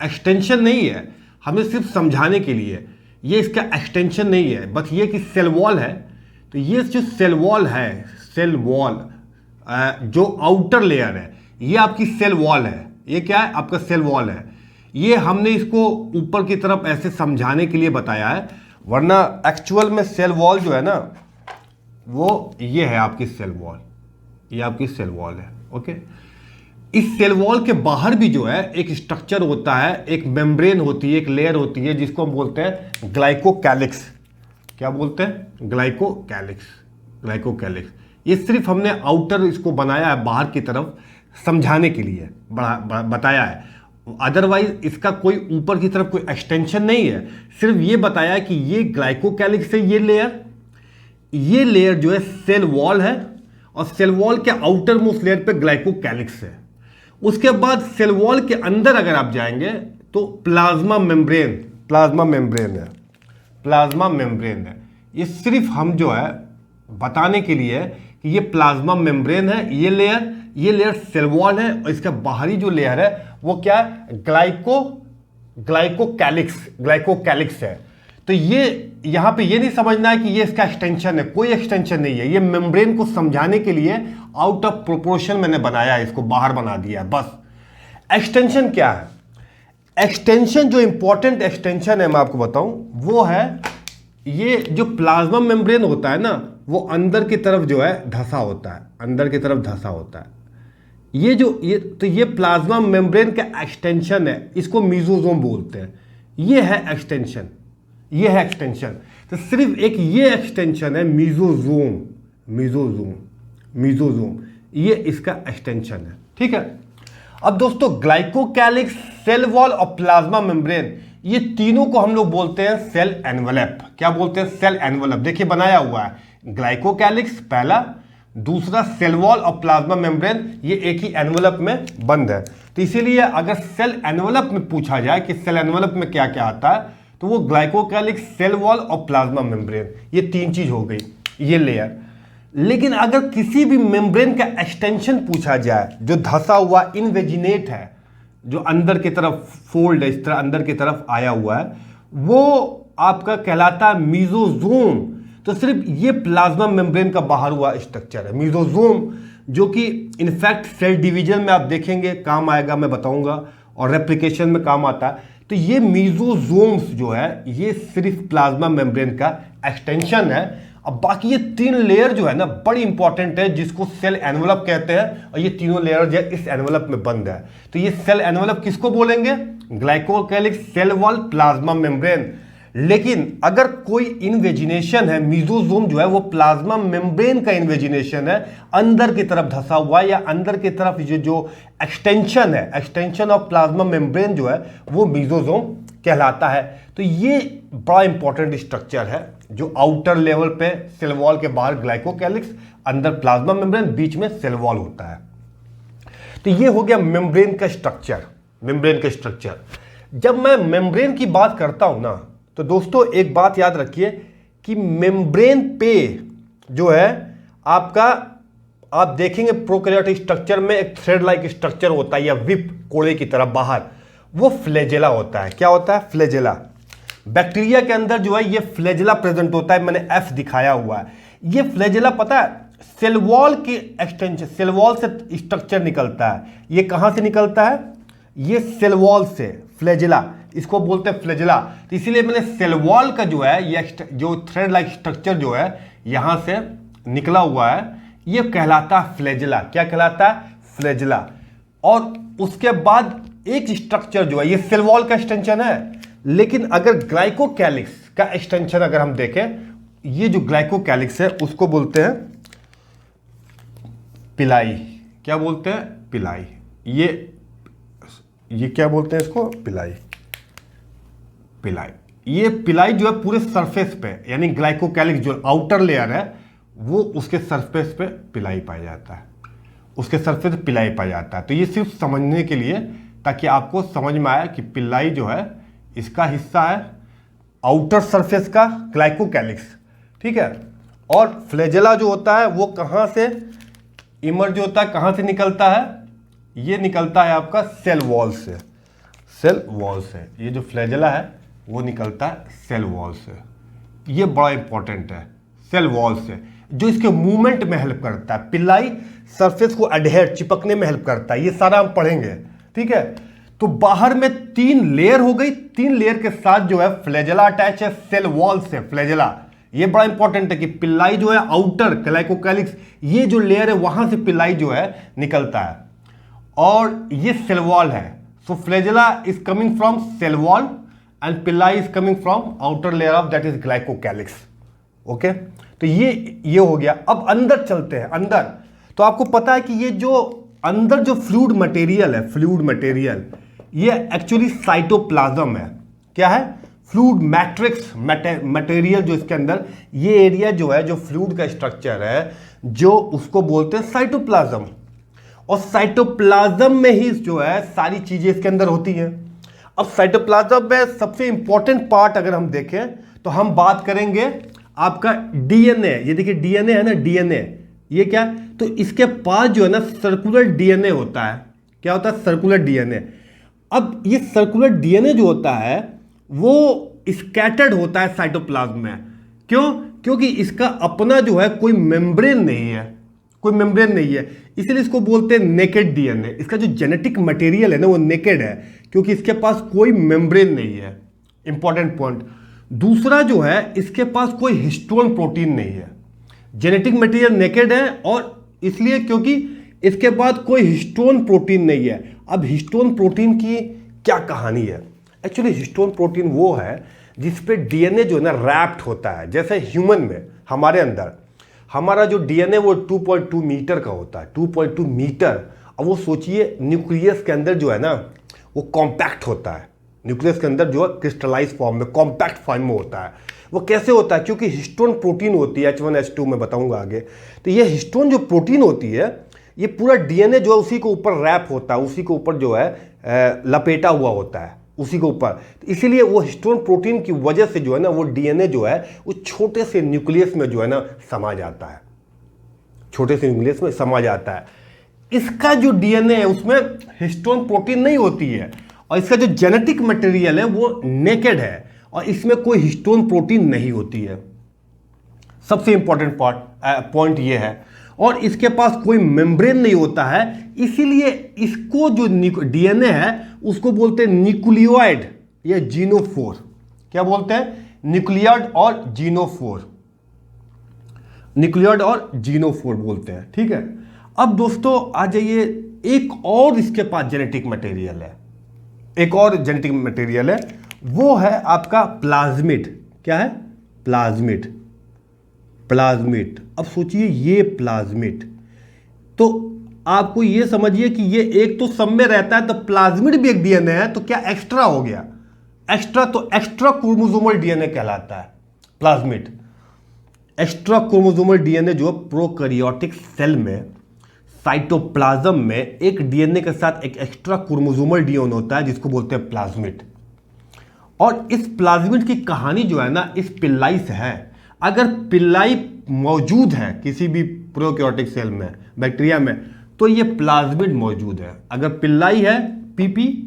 एक्सटेंशन नहीं है, हमें सिर्फ समझाने के लिए, ये इसका एक्सटेंशन नहीं है, बस ये कि सेल वॉल है। तो ये जो सेल वॉल है, सेल वॉल जो आउटर लेयर है, ये आपकी सेल वॉल है। ये क्या है? आपका सेल वॉल है। ये हमने इसको ऊपर की तरफ ऐसे समझाने के लिए बताया है, वरना एक्चुअल में सेल वॉल जो है ना, वो ये है आपकी सेल वॉल, ये आपकी सेल वॉल है। ओके, इस सेल वॉल के बाहर भी जो है एक स्ट्रक्चर होता है, एक मेम्ब्रेन होती है, एक लेयर होती है जिसको हम बोलते हैं ग्लाइकोकैलिक्स। क्या बोलते हैं? ग्लाइकोकैलिक्स। ग्लाइकोकैलिक्स ये सिर्फ हमने आउटर इसको बनाया है बाहर की तरफ समझाने के लिए बताया है, अदरवाइज इसका कोई ऊपर की तरफ कोई एक्सटेंशन नहीं है। सिर्फ ये बताया है कि ये ग्लाइकोकैलिक्स है, ये लेयर जो है सेल वॉल है, और सेल वॉल के आउटर मोस्ट लेयर पे ग्लाइकोकैलिक्स है। उसके बाद सेल वॉल के अंदर अगर आप जाएंगे तो प्लाज्मा मेम्ब्रेन है, प्लाज्मा मेम्ब्रेन है। ये सिर्फ हम जो है बताने के लिए कि ये प्लाज्मा मेम्ब्रेन है, ये लेयर सेल वॉल है, और इसका बाहरी जो लेयर है वो क्या है? ग्लाइकोकैलिक्स है। तो ये यहां पे ये नहीं समझना है कि ये इसका एक्सटेंशन है, कोई एक्सटेंशन नहीं है। ये मेम्ब्रेन को समझाने के लिए आउट ऑफ प्रोपोर्शन मैंने बनाया है, इसको बाहर बना दिया है बस। एक्सटेंशन क्या है? एक्सटेंशन, जो इंपॉर्टेंट एक्सटेंशन है मैं आपको बताऊं, वो है ये जो प्लाज्मा मेम्ब्रेन होता है ना, वो अंदर की तरफ जो है धंसा होता है, अंदर की तरफ धंसा होता है। ये प्लाज्मा मेम्ब्रेन का एक्सटेंशन है, इसको मीजोजोम बोलते हैं। ये है एक्सटेंशन, ये है एक्सटेंशन। तो सिर्फ एक ये एक्सटेंशन है मीजोजोम, ये इसका एक्सटेंशन है। ठीक है। अब दोस्तों ग्लाइकोकैलिक्स, सेल वॉल और प्लाज्मा मेम्ब्रेन, ये तीनों को हम लोग बोलते हैं सेल एनवेलप। क्या बोलते हैं? Cell envelope. देखिए बनाया हुआ है, ग्लाइकोकैलिक्स पहला, दूसरा सेल वॉल और प्लाज्मा मेम्ब्रेन, ये एक ही एनवेलप में बंद है। तो इसीलिए अगर सेल एनवेलप में पूछा जाए कि सेल एनवेलप में क्या क्या आता है, तो वो ग्लाइकोकैलिक्स, सेल वॉल और प्लाज्मा मेम्ब्रेन, ये 3 चीज हो गई, ये लेयर। लेकिन अगर किसी भी मेम्ब्रेन का एक्सटेंशन पूछा जाए जो धंसा हुआ इनवेजिनेट है, जो अंदर की तरफ फोल्ड है, इस तरह अंदर की तरफ आया हुआ है, वो आपका कहलाता है मीजोजोम। तो सिर्फ ये प्लाज्मा मेम्ब्रेन का बाहर हुआ स्ट्रक्चर है मीजोजोम, जो कि इनफैक्ट सेल डिवीजन में आप देखेंगे काम आएगा, मैं बताऊंगा, और रेप्लिकेशन में काम आता है। तो ये मीजोजोम्स जो है ये सिर्फ प्लाज्मा मेम्ब्रेन का एक्सटेंशन है। अब बाकी ये 3 लेयर जो है ना बड़ी इंपॉर्टेंट है, जिसको सेल एनवेलप कहते हैं, और ये तीनों लेयर जो है इस एनवेलप में बंद है। तो ये सेल एनवेलप किसको बोलेंगे? Glycocalyx, cell wall, plasma membrane. लेकिन अगर कोई इन्वेजिनेशन है, मीजोजोम जो है वो प्लाज्मा मेम्ब्रेन का इन्वेजिनेशन है, अंदर की तरफ धंसा हुआ, या अंदर की तरफ जो एक्सटेंशन है, एक्सटेंशन ऑफ प्लाज्मा मेम्ब्रेन जो है वो मीजोजोम कहलाता है। तो ये बड़ा इंपॉर्टेंट स्ट्रक्चर है, जो आउटर लेवल पे सेल वॉल के बाहर ग्लाइकोकैलिक्स, अंदर प्लाज्मा मेम्ब्रेन, बीच में सेल वॉल होता है। तो ये हो गया मेम्ब्रेन का स्ट्रक्चर। जब मैं मेम्ब्रेन की बात करता हूं ना, तो दोस्तों एक बात याद रखिए कि मेम्ब्रेन पे जो है आपका आप देखेंगे प्रोकैरियोटिक स्ट्रक्चर में एक थ्रेड लाइक स्ट्रक्चर होता है या विप कोड़े की तरह बाहर, वो फ्लैजेला होता है। क्या होता है? फ्लैजेला। बैक्टीरिया के अंदर जो है ये फ्लैजेला प्रेजेंट होता है, मैंने एफ दिखाया हुआ है। ये फ्लैजेला पता है सेल वॉल के एक्सटेंशन, सेल वॉल से स्ट्रक्चर निकलता है। ये कहां से निकलता है? ये सेल वॉल से, फ्लैजेला, इसको बोलते हैं फ्लैजेला। तो इसीलिए मैंने सेल वॉल का जो है ये जो थ्रेड लाइक स्ट्रक्चर जो है यहां से निकला हुआ है, ये कहलाता है फ्लैजेला। क्या कहलाता है? फ्लैजेला। और उसके बाद एक स्ट्रक्चर जो है ये सेल वॉल का एक्सटेंशन है, लेकिन अगर ग्लाइकोकैलिक्स का एक्सटेंशन अगर हम देखें, ये जो ग्लाइकोकैलिक्स है उसको बोलते हैं पिलाई। क्या बोलते हैं? पिलाई। ये क्या बोलते हैं इसको? पिलाई। पिलाई। ये पिलाई जो है पूरे सरफेस पे, यानी ग्लाइकोकैलिक्स जो आउटर लेयर है वो उसके सरफेस पे पिलाई पाया जाता है, उसके सरफेस पे पिलाई पाया जाता है। तो ये सिर्फ समझने के लिए, ताकि आपको समझ में आए कि पिलाई जो है इसका हिस्सा है आउटर सरफेस का ग्लाइकोकैलिक्स, ठीक है। और फ्लैजेला जो होता है वो कहाँ से इमर्ज होता है, कहाँ से निकलता है? ये निकलता है आपका सेल वॉल से, सेल वॉल से। ये जो फ्लैजेला है वो निकलता है सेल वॉल से। ये बड़ा इंपॉर्टेंट है, सेल वॉल से, जो इसके मूवमेंट में हेल्प करता है। पिलाई सरफेस को अडहेर, चिपकने में हेल्प करता है। ये सारा हम पढ़ेंगे, ठीक है। तो बाहर में 3 लेयर हो गई, 3 लेयर के साथ जो है फ्लैजेला अटैच है सेल वॉल से, फ्लैजेला। ये बड़ा इंपॉर्टेंट है कि पिलाई जो है आउटर ग्लाइकोकैलिक्स, ये जो लेयर है वहां से पिलाई जो है निकलता है, और ये सेल वॉल है। So flagella is coming from cell wall and pili is coming from outer layer of that is glycocalyx. Okay, तो ये हो गया। अब अंदर चलते हैं। अंदर तो आपको पता है कि ये जो अंदर जो फ्लूइड मटेरियल है, फ्लूइड मटेरियल, ये एक्चुअली साइटोप्लाज्म है। क्या है? फ्लूइड मैट्रिक्स मटेरियल जो इसके अंदर, ये एरिया जो है, जो फ्लूइड का स्ट्रक्चर है, जो उसको बोलते हैं साइटोप्लाज्म। और साइटोप्लाज्म में ही जो है सारी चीजें इसके अंदर होती हैं। अब साइटोप्लाज्म में सबसे इंपॉर्टेंट पार्ट अगर हम देखें तो हम बात करेंगे आपका डीएनए। ये देखिए डीएनए है ना, डीएनए, ये क्या? तो इसके पास जो है ना सर्कुलर डीएनए होता है। क्या होता है? Circular DNA. अब ये सर्कुलर डीएनए जो होता है वो स्कैटर्ड होता है साइटोप्लाज्म में। क्यों? क्योंकि इसका अपना जो है कोई मेम्ब्रेन नहीं है, कोई मेम्ब्रेन नहीं है, इसलिए इसको बोलते हैं नेकेड डीएनए। इसका जो जेनेटिक मटेरियल है ना वो नेकेड है, क्योंकि इसके पास कोई मेम्ब्रेन नहीं है। Important point. दूसरा जो है, इसके पास कोई हिस्टोन प्रोटीन नहीं है। जेनेटिक मटेरियल नेकेड है, और इसलिए क्योंकि इसके बाद कोई हिस्टोन प्रोटीन नहीं है। अब हिस्टोन प्रोटीन की क्या कहानी है? एक्चुअली हिस्टोन प्रोटीन वो है जिसपे डीएनए जो है ना रैप्ड होता है। जैसे ह्यूमन में, हमारे अंदर हमारा जो डीएनए वो 2.2 मीटर का होता है, 2.2 मीटर। अब वो सोचिए न्यूक्लियस के अंदर जो है ना वो कॉम्पैक्ट होता है। न्यूक्लियस के अंदर जो है क्रिस्टलाइज फॉर्म में, कॉम्पैक्ट फॉर्म में होता है। वो कैसे होता है? क्योंकि हिस्टोन प्रोटीन होती है, H1H2 में बताऊंगा आगे। तो ये हिस्टोन जो प्रोटीन होती है, ये पूरा डीएनए जो है उसी के ऊपर रैप होता है, उसी के ऊपर जो है लपेटा हुआ होता है, उसी के ऊपर। तो इसीलिए वो हिस्टोन प्रोटीन की वजह से जो है ना वो डीएनए जो है वो छोटे से न्यूक्लियस में जो है ना समा जाता है, छोटे से न्यूक्लियस में समा जाता है। इसका जो डीएनए है उसमें हिस्टोन प्रोटीन नहीं होती है, और इसका जो जेनेटिक मटेरियल है वो नेकेड है, और इसमें कोई हिस्टोन प्रोटीन नहीं होती है। सबसे इंपॉर्टेंट पॉइंट ये है। और इसके पास कोई मेम्ब्रेन नहीं होता है, इसीलिए इसको जो डीएनए है उसको बोलते हैं न्यूक्लियोइड या जीनोफोर। क्या बोलते हैं? न्यूक्लियोइड और जीनोफोर, न्यूक्लियोइड और जीनोफोर बोलते हैं, ठीक है। अब दोस्तों आ जाइए, एक और इसके पास जेनेटिक मटेरियल है, एक और जेनेटिक मटेरियल है, वो है आपका प्लाज्मिड। क्या है? प्लाज्मिड। प्लाज्मिड। अब सोचिए ये प्लाज्मिड, तो आपको ये समझिए कि ये एक तो सब में रहता है, तो प्लाज्मिड भी एक डीएनए है, तो क्या एक्स्ट्रा हो गया? एक्स्ट्रा, तो एक्स्ट्रा क्रोमोसोमल डीएनए कहलाता है प्लाज्मिड। एक्स्ट्रा क्रोमोसोमल डीएनए जो प्रोकैरियोटिक सेल में, साइटोप्लाज्म में एक डीएनए के साथ एक एक्स्ट्रा क्रोमोसोमल डीएनए होता है जिसको बोलते हैं प्लाज्मिड। और इस प्लाज्मिड की कहानी जो है ना इस पिल्लाई से है। अगर पिल्लाई मौजूद है किसी भी प्रोकैरियोटिक सेल में, बैक्टीरिया में, तो ये प्लाज्मिड मौजूद है। अगर पिल्लाई है, पीपी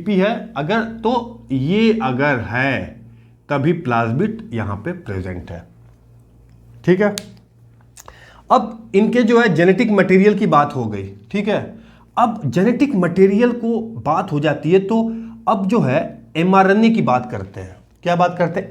है अगर, तो ये अगर है तभी प्लाज्मिड यहां पे प्रेजेंट है। ठीक है, अब इनके जो है जेनेटिक मटेरियल की बात हो गई। ठीक है, अब जेनेटिक मटेरियल को बात हो जाती है तो अब जो है एमआरएनए की बात करते हैं। क्या बात करते हैं?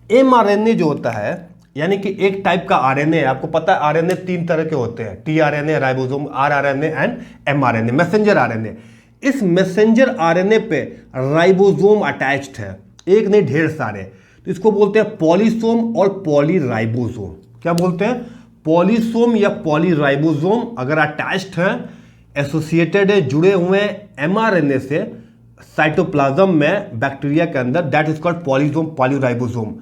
एमआरएनए जो होता है, यानी कि एक टाइप का आरएनए है। आपको पता है आरएनए 3 तरह के होते हैं, tRNA, ribosome, rRNA and mRNA, messenger RNA. इस मैसेंजर आरएनए पे राइबोसोम अटैच्ड है, एक नहीं ढेर सारे, तो इसको बोलते हैं पॉलीसोम और पॉलीराइबोसोम। क्या बोलते हैं? पॉलीसोम या पॉलीराइबोसोम अगर अटैच्ड है, एसोसिएटेड है, जुड़े हुए एमआरएनए से साइटोप्लाज्म में बैक्टीरिया के अंदर, that is called polysome, polyribosome.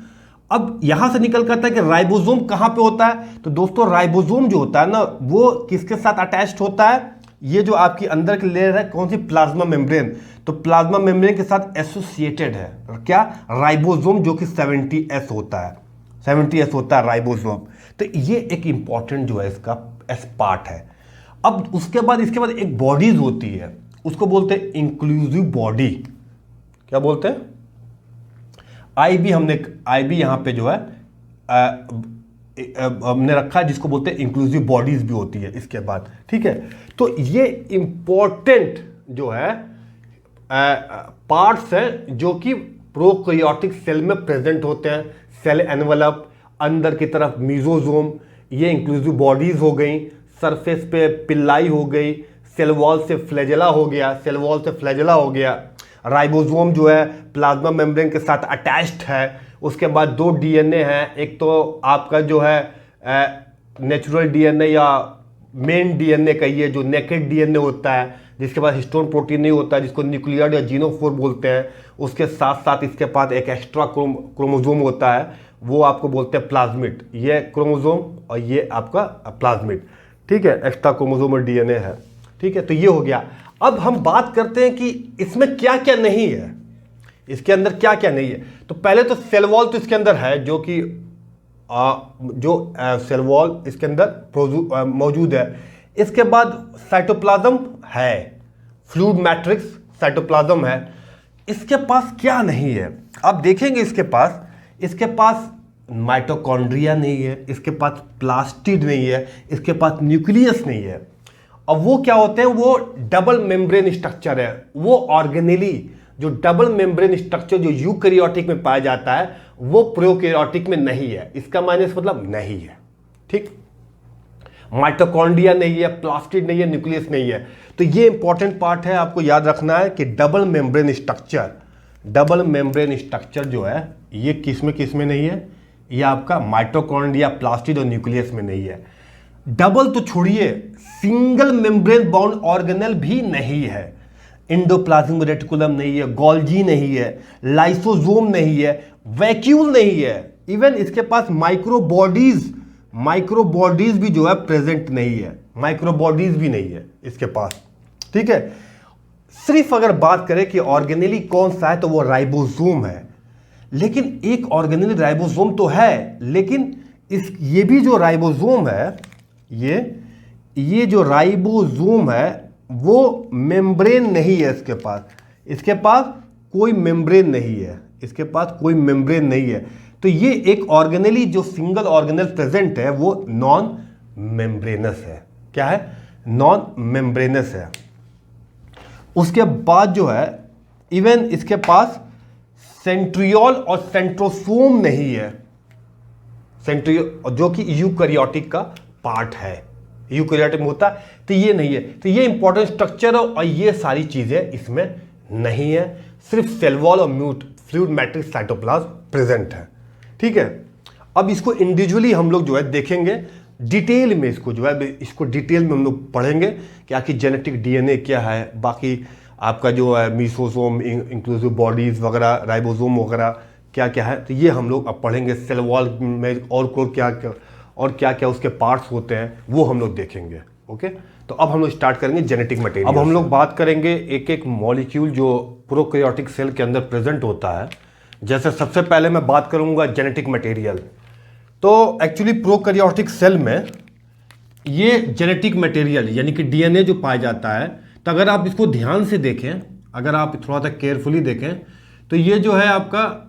अब यहां से निकल कर आता है कि राइबोसोम कहां पे होता है, तो दोस्तों राइबोसोम जो होता है ना, वो किसके साथ अटैच्ड होता है? ये जो आपकी अंदर की लेयर है, कौन सी? Plasma membrane. तो प्लाज्मा मेम्ब्रेन के साथ एसोसिएटेड है क्या? राइबोसोम, जो कि 70S होता है, 70S होता है राइबोसोम। तो ये एक इंपॉर्टेंट जो है इसका एस पार्ट है। अब उसके बाद इसके बाद एक बॉडीज होती है, उसको बोलते हैं इंक्लूसिव बॉडी। क्या बोलते हैं? आईबी यहां पे जो है हमने रखा है, जिसको बोलते हैं इंक्लूसिव बॉडीज भी होती है इसके बाद। ठीक है, तो ये इंपॉर्टेंट जो है पार्ट्स हैं जो कि प्रोकैरियोटिक सेल में प्रेजेंट होते हैं। सेल एनवलप, अंदर की तरफ मीजोजोम, ये इंक्लूसिव बॉडीज हो गई, सरफेस पे पिल्लाई हो गई, सेल वॉल से फ्लैजेला हो गया, राइबोसोम जो है प्लाज्मा मेम्ब्रेन के साथ अटैच्ड है। उसके बाद 2 डीएनए हैं, एक तो आपका जो है नेचुरल डीएनए या मेन डीएनए कहिए, जो नेकेड डीएनए होता है, जिसके पास हिस्टोन प्रोटीन नहीं होता है, जिसको न्यूक्लियड या जीनोफोर बोलते हैं। उसके साथ साथ इसके पास एक एक्स्ट्रा क्रोमोसोम होता है, वो आपको बोलते हैं प्लाज्मिड। ये क्रोमोसोम और ये आपका प्लाज्मिड। ठीक है, एक्स्ट्रा क्रोमोसोम और डीएनए है। ठीक है, तो ये हो गया। अब हम बात करते हैं कि इसमें क्या क्या नहीं है, इसके अंदर क्या क्या नहीं है। तो पहले तो सेल वॉल तो इसके अंदर है, जो कि सेल वॉल इसके अंदर मौजूद है। इसके बाद साइटोप्लाज्म है, फ्लूइड मैट्रिक्स साइटोप्लाज्म है। इसके पास क्या नहीं है आप देखेंगे, इसके पास माइटोकॉन्ड्रिया नहीं है, इसके पास प्लास्टिड नहीं है, इसके पास न्यूक्लियस नहीं है। अब वो क्या होते हैं? वो डबल मेम्ब्रेन स्ट्रक्चर है। वो ऑर्गेनेली जो डबल मेम्ब्रेन स्ट्रक्चर जो यूकैरियोटिक में पाया जाता है, वो प्रोकैरियोटिक में नहीं है। इसका माइनस मतलब नहीं है। ठीक, माइटोकॉन्ड्रिया नहीं है, प्लास्टिड नहीं है, न्यूक्लियस नहीं है। तो ये इंपॉर्टेंट पार्ट है, आपको याद रखना है कि डबल मेम्ब्रेन स्ट्रक्चर जो है ये किस में नहीं है? ये आपका माइटोकॉन्ड्रिया, प्लास्टिड और न्यूक्लियस में नहीं है। डबल तो छोड़िए, सिंगल मेम्ब्रेन बाउंड ऑर्गेनेल भी नहीं है। एंडोप्लाज्मिक रेटिकुलम नहीं है, गोल्जी नहीं है, लाइसोसोम नहीं है, वैक्यूल नहीं है। इवन इसके पास माइक्रोबॉडीज भी जो है प्रेजेंट नहीं है, माइक्रोबॉडीज भी नहीं है इसके पास। ठीक है, सिर्फ अगर बात करें कि ऑर्गेनेली कौन सा है, तो वो राइबोसोम है। लेकिन एक ऑर्गेनेली राइबोसोम तो है, लेकिन ये भी जो राइबोसोम है, ये जो राइबोसोम है, वो मेम्ब्रेन नहीं है इसके पास कोई मेम्ब्रेन नहीं है। तो ये एक ऑर्गेनेली जो सिंगल ऑर्गेनल प्रेजेंट है, वो नॉन मेम्ब्रेनस है। क्या है? नॉन मेम्ब्रेनस है। उसके बाद जो है, इवन इसके पास सेंट्रियोल और सेंट्रोसोम नहीं है, जो कि यूकैरियोटिक का पार्ट है, यूकैरियोटिक में होता है, तो ये नहीं है। तो ये इंपॉर्टेंट स्ट्रक्चर है और ये सारी चीजें इसमें नहीं है। सिर्फ सेल वॉल और फ्लूइड मैट्रिक्स साइटोप्लाज्म प्रेजेंट है। ठीक है, अब इसको इंडिविजुअली हम लोग जो है देखेंगे डिटेल में, इसको डिटेल में हम लोग पढ़ेंगे कि आखिर जेनेटिक डीएनए क्या है, बाकी आपका जो है मीसोसोम, इंक्लूसिव बॉडीज वगैरह, राइबोसोम वगैरह क्या क्या है, तो ये हम लोग अब पढ़ेंगे। सेल वॉल में और क्या क्या उसके पार्ट्स होते हैं, वो हम लोग देखेंगे। ओके, तो अब हम लोग स्टार्ट करेंगे जेनेटिक मटेरियल। अब हम लोग बात करेंगे एक एक मॉलिक्यूल जो प्रोकैरियोटिक सेल के अंदर प्रेजेंट होता है। जैसे सबसे पहले मैं बात करूंगा जेनेटिक मटेरियल। तो एक्चुअली प्रोकैरियोटिक सेल में ये जेनेटिक मटेरियल यानी कि डीएनए जो पाया जाता है, तो अगर आप इसको ध्यान से देखें, अगर आप थोड़ा सा केयरफुली देखें, तो ये जो है आपका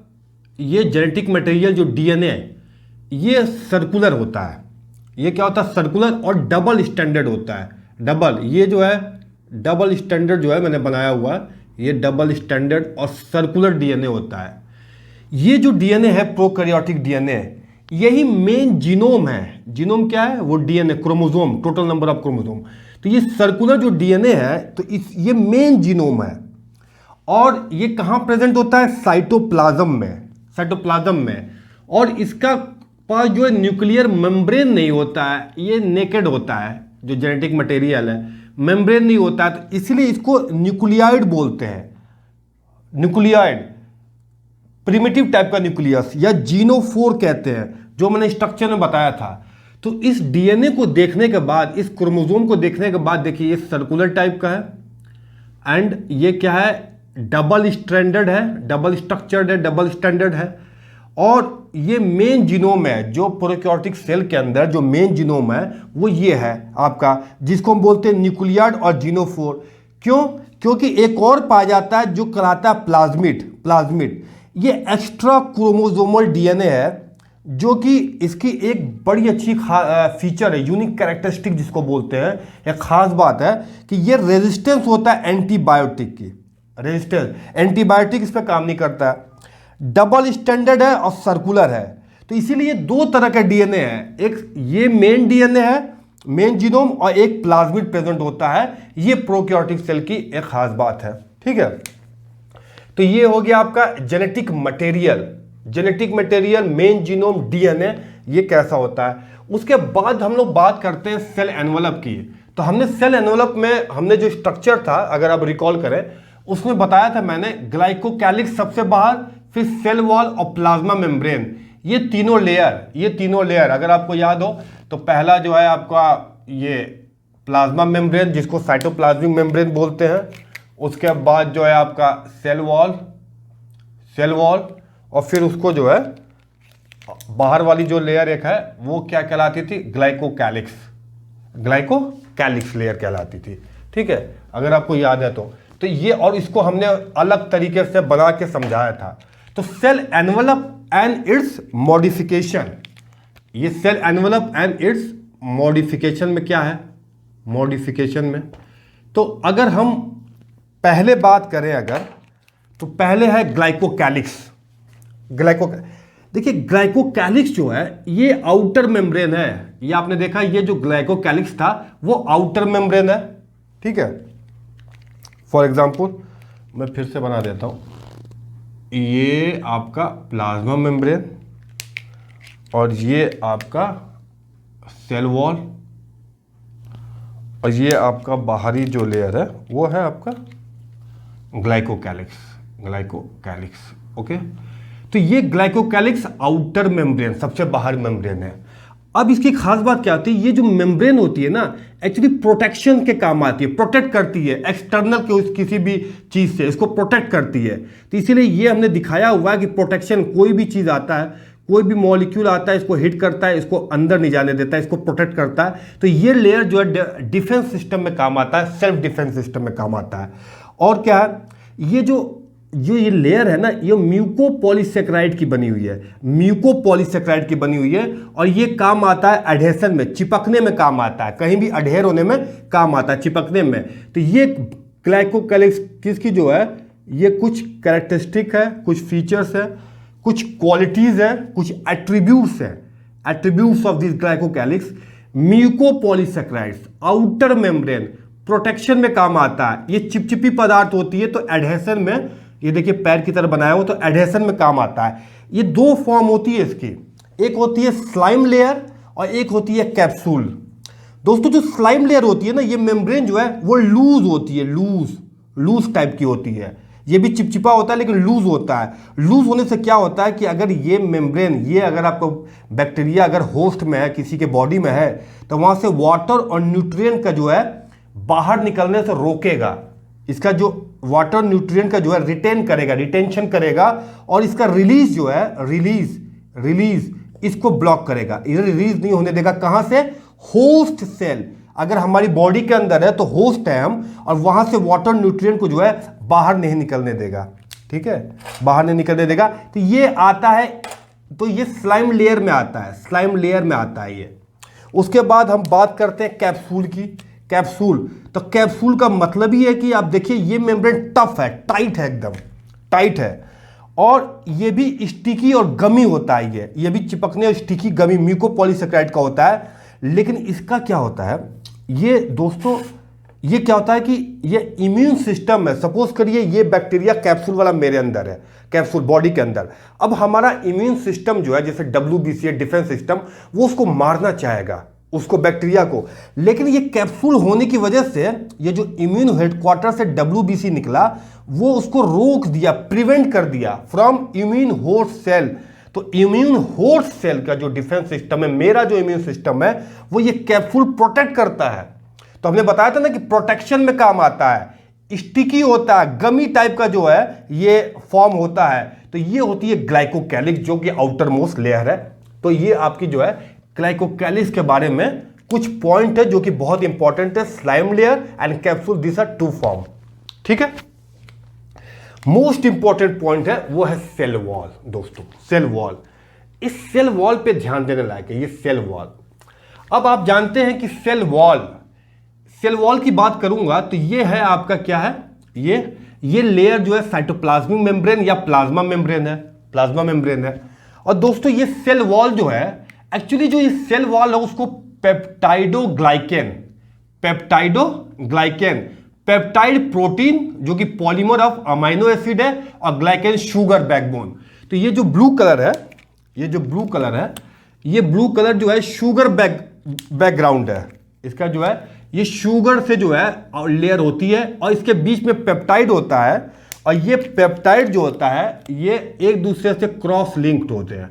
ये जेनेटिक मटेरियल जो डीएनए है, ये सर्कुलर होता है। ये क्या होता है? सर्कुलर और डबल स्टैंडर्ड होता है। डबल, ये जो है डबल स्टैंडर्ड जो है मैंने बनाया हुआ, ये डबल स्टैंडर्ड और सर्कुलर डीएनए होता है। ये जो डीएनए है प्रोकैरियोटिक डीएनए, यही मेन जीनोम है। जीनोम क्या है? वो DNA, chromosome, total number of chromosome. तो ये सर्कुलर जो डीएनए है, तो ये मेन जीनोम है। और ये कहाँ प्रेजेंट होता है? साइटोप्लाज्म में, साइटोप्लाज्म में। और इसका पास जो है न्यूक्लियर मेम्ब्रेन नहीं होता है, ये नेकेड होता है। जो जेनेटिक मटेरियल है, मेम्ब्रेन नहीं होता है, तो इसलिए इसको न्यूक्लियाइड बोलते हैं। न्यूक्लियाइड, प्रिमिटिव टाइप का न्यूक्लियस या जीनोफोर कहते हैं, जो मैंने स्ट्रक्चर में बताया था। तो इस डीएनए को देखने के बाद, इस क्रोमोसोम को देखने के बाद देखिए ये सर्कुलर टाइप का है एंड ये क्या है? डबल स्ट्रैंडेड है, डबल स्ट्रक्चर्ड है, डबल स्टैंडर्ड है। और ये मेन जीनोम है जो प्रोकैरियोटिक सेल के अंदर जो मेन जीनोम है वो ये है आपका, जिसको हम बोलते हैं न्यूक्लियाइड और जीनोफोर। क्यों? क्योंकि एक और पाया जाता है जो कहलाता है प्लाज्मिड। प्लाज्मिड ये एक्स्ट्रा क्रोमोसोमल डीएनए है, जो कि इसकी एक बड़ी अच्छी फीचर है, यूनिक कैरेक्टरिस्टिक जिसको बोलते हैं। एक खास बात है कि ये रेजिस्टेंस होता है एंटीबायोटिक की। रेजिस्टेंस, एंटीबायोटिक इस पर काम नहीं करता है। डबल स्टैंडर्ड है और सर्कुलर है। तो इसीलिए दो तरह के डीएनए है, एक ये मेन डीएनए है, मेन जीनोम, और एक प्लाज्मिड प्रेजेंट होता है। ये प्रोकैरियोटिक सेल की एक खास बात है। ठीक है, तो ये हो गया आपका genetic material. Genetic material, main genome, DNA, ये कैसा होता है। उसके बाद हम लोग बात करते हैं सेल एनवलप की। तो हमने सेल एनवलप में हमने जो स्ट्रक्चर था, अगर आप रिकॉल करें, उसमें बताया था मैंने ग्लाइकोकैलिक्स सबसे बाहर, फिर सेल वॉल और प्लाज्मा मेम्ब्रेन, ये तीनों लेयर अगर आपको याद हो तो पहला जो है आपका ये प्लाज्मा मेम्ब्रेन, जिसको साइटोप्लाज्मिक मेम्ब्रेन बोलते हैं। उसके बाद जो है आपका सेल वॉल, और फिर उसको जो है बाहर वाली जो लेयर एक है वो क्या कहलाती थी? ग्लाइकोकैलिक्स लेयर कहलाती थी। ठीक है, अगर आपको याद है तो ये, और इसको हमने अलग तरीके से बना के समझाया था। तो cell envelope and its modification, ये cell envelope and its modification में क्या है? मॉडिफिकेशन में, तो अगर हम पहले बात करें अगर, तो पहले है ग्लाइकोकैलिक्स। देखिए ग्लाइकोकैलिक्स जो है ये आउटर मेम्ब्रेन है। ये आपने देखा, ये जो ग्लाइकोकैलिक्स था वो आउटर मेम्ब्रेन है। ठीक है, फॉर एग्जांपल मैं फिर से बना देता हूं, ये आपका प्लाज्मा मेम्ब्रेन और ये आपका सेल वॉल, और ये आपका बाहरी जो लेयर है वो है आपका ग्लाइकोकैलिक्स। ओके, तो ये ग्लाइकोकैलिक्स आउटर मेम्ब्रेन, सबसे बाहर मेम्ब्रेन है। अब इसकी खास बात क्या होती है? ये जो मेम्ब्रेन होती है ना, एक्चुअली प्रोटेक्शन के काम आती है, प्रोटेक्ट करती है एक्सटर्नल किसी भी चीज से, इसको प्रोटेक्ट करती है। तो इसीलिए ये हमने दिखाया हुआ है कि प्रोटेक्शन, कोई भी चीज आता है, कोई भी मॉलिक्यूल आता है, इसको हिट करता है, इसको अंदर नहीं जाने देता है, इसको प्रोटेक्ट करता है। तो ये लेयर जो है डिफेंस सिस्टम में काम आता है, सेल्फ डिफेंस सिस्टम में काम आता है। और क्या है, ये लेयर है ना, ये म्यूकोपॉलीसेकेराइड की बनी हुई है, म्यूकोपॉलीसेकेराइड की बनी हुई है। और ये काम आता है एडहेशन में, चिपकने में काम आता है, कहीं भी अडहेर होने में काम आता है, चिपकने में। तो ये ग्लाइकोकैलिक्स किसकी जो है, ये कुछ कैरेक्टरिस्टिक है, कुछ फीचर्स है, कुछ क्वालिटीज है, कुछ एट्रीब्यूट्स है, attributes of this glycocalyx. Mucopolysaccharides, outer membrane, protection में काम आता है। ये चिपचिपी पदार्थ होती है, तो एडहेशन में, ये देखिए पैर की तरह बनाया हो, तो एडहेशन में काम आता है। ये दो फॉर्म होती है इसकी, एक होती है स्लाइम लेयर और एक होती है कैप्सूल। दोस्तों जो स्लाइम लेयर होती है ना, ये मेम्ब्रेन जो है वो लूज होती है, लूज टाइप की होती है। ये भी चिपचिपा होता है लेकिन लूज होता है। लूज होने से क्या होता है कि अगर ये मेम्ब्रेन, ये अगर आपको बैक्टीरिया अगर होस्ट में है, किसी के बॉडी में है, तो वहां से वाटर और न्यूट्रिएंट का जो है बाहर निकलने से रोकेगा। इसका जो वाटर न्यूट्रिएंट का जो है रिटेंशन करेगा, और इसका रिलीज जो है, रिलीज इसको ब्लॉक करेगा। ये रिलीज नहीं होने देगा, कहां से?
होस्ट सेल अगर हमारी बॉडी के अंदर है तो होस्ट है हम, और वहां से वाटर न्यूट्रिएंट को जो है बाहर नहीं निकलने देगा, ठीक है, बाहर नहीं निकलने देगा। तो ये आता है, तो ये स्लाइम लेयर में आता है, स्लाइम लेयर में आता है ये। उसके बाद हम बात करते हैं कैप्सूल की। कैप्सूल, तो कैप्सूल का मतलब ही है कि आप देखिए ये मेम्ब्रेन टफ है, टाइट है, एकदम टाइट है, और ये भी स्टिकी और गमी होता है। ये भी चिपकने और स्टिकी गमी म्यूकोपॉलीसेकेराइड का होता है। लेकिन इसका क्या होता है ये दोस्तों, ये क्या होता है कि ये इम्यून सिस्टम है। सपोज करिए ये बैक्टीरिया कैप्सूल वाला मेरे अंदर है, कैप्सूल बॉडी के अंदर। अब हमारा इम्यून सिस्टम जो है, जैसे WBC है डिफेंस सिस्टम, वो उसको मारना चाहेगा, उसको बैक्टीरिया को। लेकिन ये कैप्सूल होने की वजह से ये जो इम्यून हेडक्वार्टर से WBC निकला वो उसको रोक दिया, प्रिवेंट कर दिया फ्रॉम इम्यून होस्ट सेल। तो इम्यून होस्ट सेल का जो डिफेंस सिस्टम है, मेरा जो इम्यून सिस्टम है, वो ये कैप्सूल प्रोटेक्ट करता है। तो हमने बताया था ना कि प्रोटेक्शन में काम आता है। स्टिकी होता है, गमी टाइप का जो है ये फॉर्म होता है। तो ये होती है ग्लाइकोकैलिक्स, जो कि आउटर मोस्ट लेयर है। तो ये आपकी जो है ग्लाइकोकैलिक्स के बारे में कुछ पॉइंट है जो कि बहुत इंपॉर्टेंट है। Slime layer and capsule, this are two form, ठीक है। मोस्ट इंपॉर्टेंट पॉइंट है वो है सेल वॉल दोस्तों, सेल वॉल। इस सेल वॉल पे ध्यान देने लायक है ये सेल वॉल। अब आप जानते हैं कि सेल वॉल की बात करूंगा तो ये है आपका क्या है, ये लेयर जो है साइटोप्लाज्मिक मेम्ब्रेन या प्लाज्मा मेम्ब्रेन है, प्लाज्मा मेम्ब्रेन है। और दोस्तों ये सेल वॉल जो है, एक्चुअली जो ये सेल वॉल है उसको पेप्टाइड प्रोटीन जो कि पॉलीमर ऑफ अमाइनो एसिड है, और ग्लाइकेन शुगर बैकबोन। तो ये जो ब्लू कलर है, ये ब्लू कलर जो है शुगर बैकग्राउंड है। इसका जो है ये शुगर से जो है लेयर होती है, और इसके बीच में पेप्टाइड होता है, और ये पेप्टाइड जो होता है ये एक दूसरे से क्रॉस लिंक्ड होते हैं।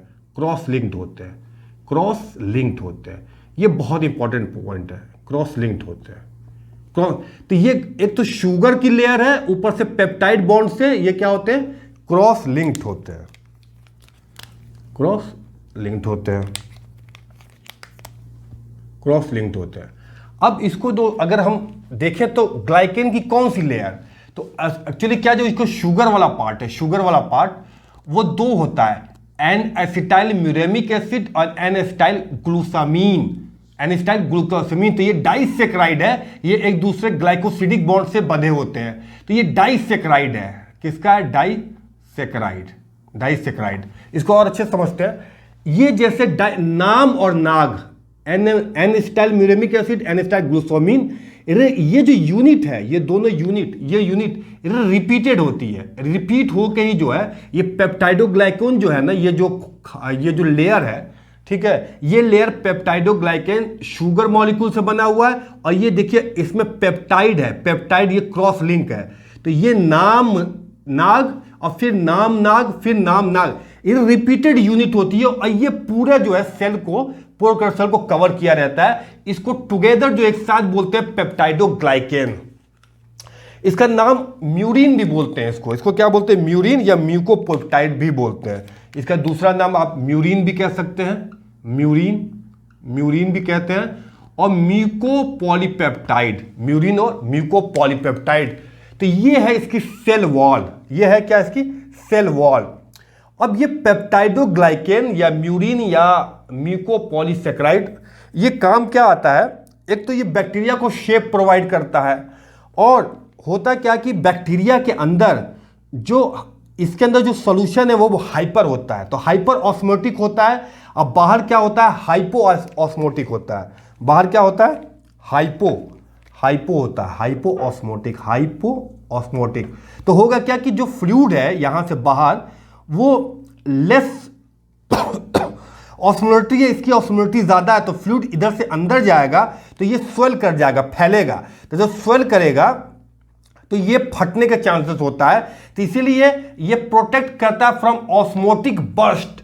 ये बहुत इंपॉर्टेंट पॉइंट है, क्रॉस लिंक्ड होते हैं। तो ये एक तो शुगर की लेयर है, ऊपर से पेप्टाइड बॉन्ड से ये क्या होते हैं, क्रॉस लिंक्ड होते हैं। अब इसको दो अगर हम देखें तो ग्लाइकेन की कौन सी लेयर, तो एक्चुअली क्या जो इसको शुगर वाला पार्ट वो दो होता है, एन एसिटाइल म्यूरेमिक एसिड और एन एसिटाइल ग्लूकोसामीन। तो ये डाइसेक्राइड है, ये एक दूसरे ग्लाइकोसिडिक बॉन्ड से बंधे होते हैं। तो ये डाइसेक्राइड है, किसका है, डाइसेक्राइड। इसको और अच्छे समझते हैं। ये जैसे नाम और NAG, N acetyl muramic acid, N acetyl glucosamine, ये जो यूनिट है, ये दोनों यूनिट रिपीटेड होती है। रिपीट होके ही जो है ये पेप्टाइडोग्लाइकेन जो है ना, ये जो लेयर है, ठीक है, ये लेयर पेप्टाइडोग्लाइकेन शुगर मॉलिक्यूल से बना हुआ है। और ये देखिए इसमें पेप्टाइड है, पेप्टाइड ये क्रॉस लिंक है। तो ये नाम नाग और फिर नाम नाग, फिर नाम नाग, ये रिपीटेड यूनिट होती है। और ये पूरा जो है सेल को कवर किया रहता है। इसको टुगेदर जो एक साथ बोलते हैं पेप्टाइडोग्लाइकेन। इसका नाम म्यूरिन भी बोलते हैं, इसको क्या बोलते हैं, म्यूरिन या म्यूकोपेप्टाइड भी बोलते हैं। इसका दूसरा नाम आप म्यूरिन भी कह सकते हैं, म्यूरिन भी कहते हैं, और म्यूकोपॉलीपेप्टाइड, म्यूरिन और म्यूकोपॉलीपेप्टाइड। तो ये है इसकी सेल वॉल, ये है क्या इसकी सेल वॉल। अब ये पेप्टाइडोग्लाइकेन या म्यूरिन या म्यूकोपॉलीसेकेराइड, ये काम क्या आता है, एक तो ये बैक्टीरिया को शेप प्रोवाइड करता है, और होता क्या कि बैक्टीरिया के अंदर जो इसके अंदर जो सॉल्यूशन है वो हाइपर होता है, तो हाइपर ऑस्मोटिक होता है। अब बाहर क्या होता है, हाइपो ऑस्मोटिक होता है। बाहर क्या होता है, हाइपो होता है, हाइपो ऑस्मोटिक। तो होगा क्या कि जो फ्लूइड है यहां से बाहर वो लेस ऑस्मोलिटी है, इसकी ऑस्मोलिटी ज्यादा है, तो फ्लूइड इधर से अंदर जाएगा तो ये स्वेल कर जाएगा, फैलेगा। तो जब स्वेल करेगा तो ये फटने के चांसेस होता है। तो इसीलिए ये प्रोटेक्ट करता है फ्रॉम ऑस्मोटिक बर्स्ट,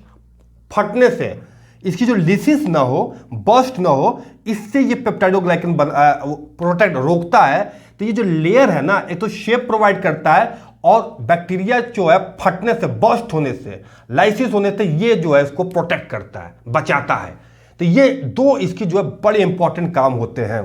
फटने से, इसकी जो लिसिस ना हो, बर्स्ट ना हो, इससे ये पेप्टाइडोग्लाइकेन प्रोटेक्ट रोकता है। तो ये जो लेयर है ना, एक तो शेप प्रोवाइड करता है, और बैक्टीरिया जो है फटने से, बर्स्ट होने से, लाइसिस होने से ये जो है इसको प्रोटेक्ट करता है, बचाता है। तो ये दो इसकी जो है बड़े इंपॉर्टेंट काम होते हैं।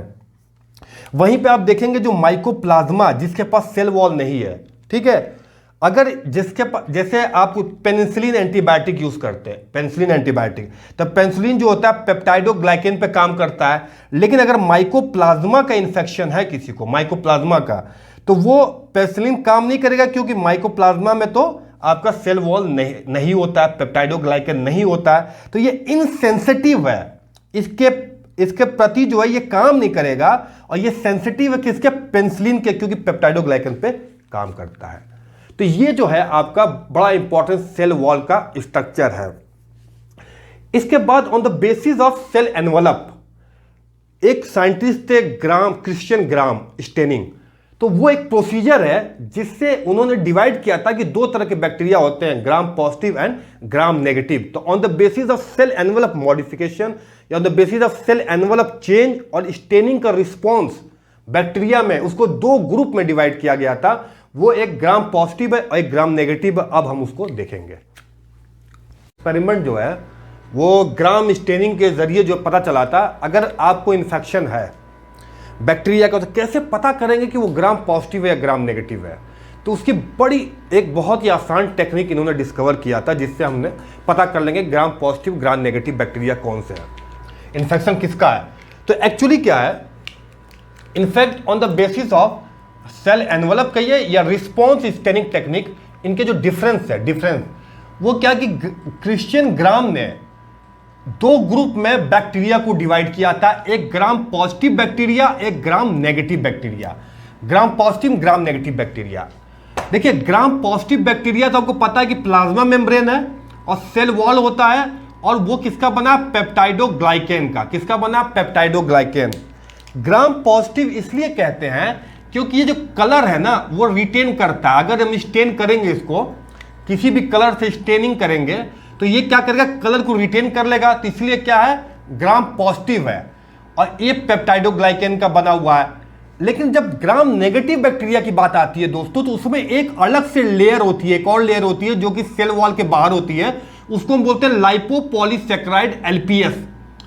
वहीं पे आप देखेंगे जो माइकोप्लाज्मा जिसके पास सेल वॉल नहीं है, ठीक है, अगर जिसके पास, जैसे आप पेनिसिलिन एंटीबायोटिक यूज करते हैं, पेनिसिलिन एंटीबायोटिक, तो पेनिसिलिन जो होता है पेप्टाइडोग्लाइकेन पे काम करता है, लेकिन अगर माइकोप्लाज्मा का इन्फेक्शन है किसी को, माइकोप्लाज्मा का, तो वो पेनिसिलिन काम नहीं करेगा, क्योंकि माइकोप्लाज्मा में तो आपका सेल वॉल नहीं होता है, पेप्टाइडोग्लाइकेन नहीं होता है, तो ये इनसेंसिटिव है, इसके प्रति जो है ये काम नहीं करेगा, और ये सेंसिटिव है किसके, पेनिसिलिन के, क्योंकि पेप्टाइडोग्लाइकेन पे काम करता है। तो ये जो है आपका बड़ा इंपॉर्टेंट सेल वॉल का स्ट्रक्चर है। इसके बाद on the basis of cell envelope, एक साइंटिस्ट थे क्रिश्चियन ग्राम स्टेनिंग, तो वो एक प्रोसीजर है जिससे उन्होंने डिवाइड किया था कि दो तरह के बैक्टीरिया होते हैं, gram positive and gram negative. तो on the basis of cell envelope modification या on the basis of cell envelope change और स्टेनिंग का रिस्पॉन्स बैक्टीरिया में, उसको दो ग्रुप में डिवाइड किया गया था। वो एक ग्राम पॉजिटिव है और एक ग्राम नेगेटिव है। अब हम उसको देखेंगे। एक्सपेरिमेंट जो है वो ग्राम स्टेनिंग के जरिए जो पता चला था, अगर आपको इन्फेक्शन है बैक्टीरिया का, तो कैसे पता करेंगे कि वो ग्राम पॉजिटिव है या ग्राम नेगेटिव है। तो उसकी एक बहुत ही आसान टेक्निक इन्होंने डिस्कवर किया था, जिससे हमने पता कर लेंगे gram positive gram negative bacteria कौन से है, इन्फेक्शन किसका है। तो एक्चुअली क्या है, in fact on the basis of cell envelope कहिए या रिस्पॉन्स स्टेनिंग टेक्निक, इनके जो डिफरेंस वो क्या कि क्रिश्चियन ग्राम ने दो ग्रुप में बैक्टीरिया को डिवाइड किया था, एक ग्राम पॉजिटिव बैक्टीरिया, एक gram negative bacteria. Gram positive gram negative bacteria, देखिए ग्राम पॉजिटिव बैक्टीरिया तो आपको पता है कि प्लाज्मा मेम्ब्रेन है और सेल वॉल होता है, और वो किसका बना, पेप्टाइडोग्लाइकेन का। किसका बना, पेप्टाइडोग्लाइकेन। ग्राम पॉजिटिव इसलिए कहते हैं क्योंकि ये जो कलर है ना वो रिटेन करता है। अगर हम स्टेन करेंगे, इसको किसी भी कलर से स्टेनिंग करेंगे तो ये क्या करेगा, कलर को रिटेन कर लेगा। तो इसलिए क्या है, ग्राम पॉजिटिव है और ये पेप्टाइडोग्लाइकेन का बना हुआ है। लेकिन जब ग्राम नेगेटिव बैक्टीरिया की बात आती है दोस्तों, तो उसमें एक अलग से लेयर होती है, एक और लेयर होती है जो कि सेल वॉल के बाहर होती है। उसको हम बोलते हैं लाइपोपॉलीसैकेराइड, LPS,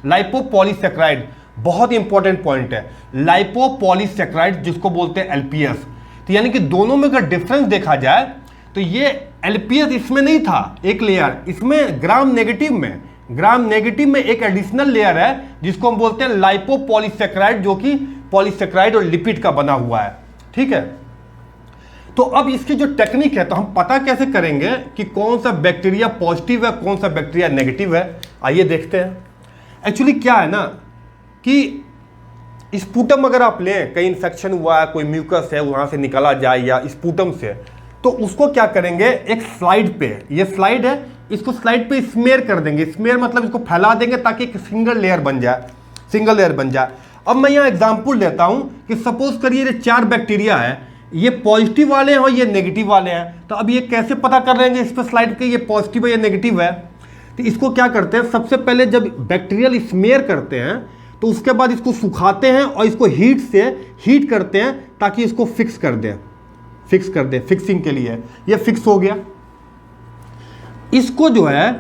लाइपोपॉलीसैकेराइड। बहुत इंपॉर्टेंट पॉइंट है, लाइपोपॉलीसैकेराइड जिसको बोलते हैं LPS। तो यानी कि दोनों में अगर डिफरेंस देखा जाए तो ये LPS इसमें नहीं था एक लेयर, इसमें ग्राम नेगेटिव में एक एडिशनल लेयर है जिसको हम बोलते हैं लाइपोपॉलीसैकेराइड, जो कि पॉलीसैकेराइड और लिपिड का बना हुआ है। ठीक है, तो अब इसकी जो टेक्निक है, तो हम पता कैसे करेंगे कि कौन सा बैक्टीरिया पॉजिटिव है, कौन सा बैक्टीरिया नेगेटिव है। आइए देखते हैं। एक्चुअली क्या है ना कि स्पूटम अगर आप लें, कहीं इन्फेक्शन हुआ है, कोई म्यूकस है वहां से निकाला जाए या स्पूटम से, तो उसको क्या करेंगे, एक स्लाइड पे, ये स्लाइड है, इसको स्लाइड पे स्मेयर कर देंगे। स्मेयर मतलब इसको फैला देंगे ताकि एक सिंगल लेयर बन जाए। अब मैं यहाँ एग्जांपल देता हूं कि सपोज करिए ये 4 बैक्टीरिया है, ये पॉजिटिव वाले हैं और ये नेगेटिव वाले हैं। तो अब ये कैसे पता कर लेंगे इस पर स्लाइड पे ये पॉजिटिव है या नेगेटिव है। तो इसको क्या करते हैं, सबसे पहले जब बैक्टीरियल स्मेयर करते हैं तो उसके बाद इसको सुखाते हैं और इसको हीट करते हैं ताकि इसको फिक्स कर दें। फिक्सिंग के लिए ये फिक्स हो गया। इसको जो है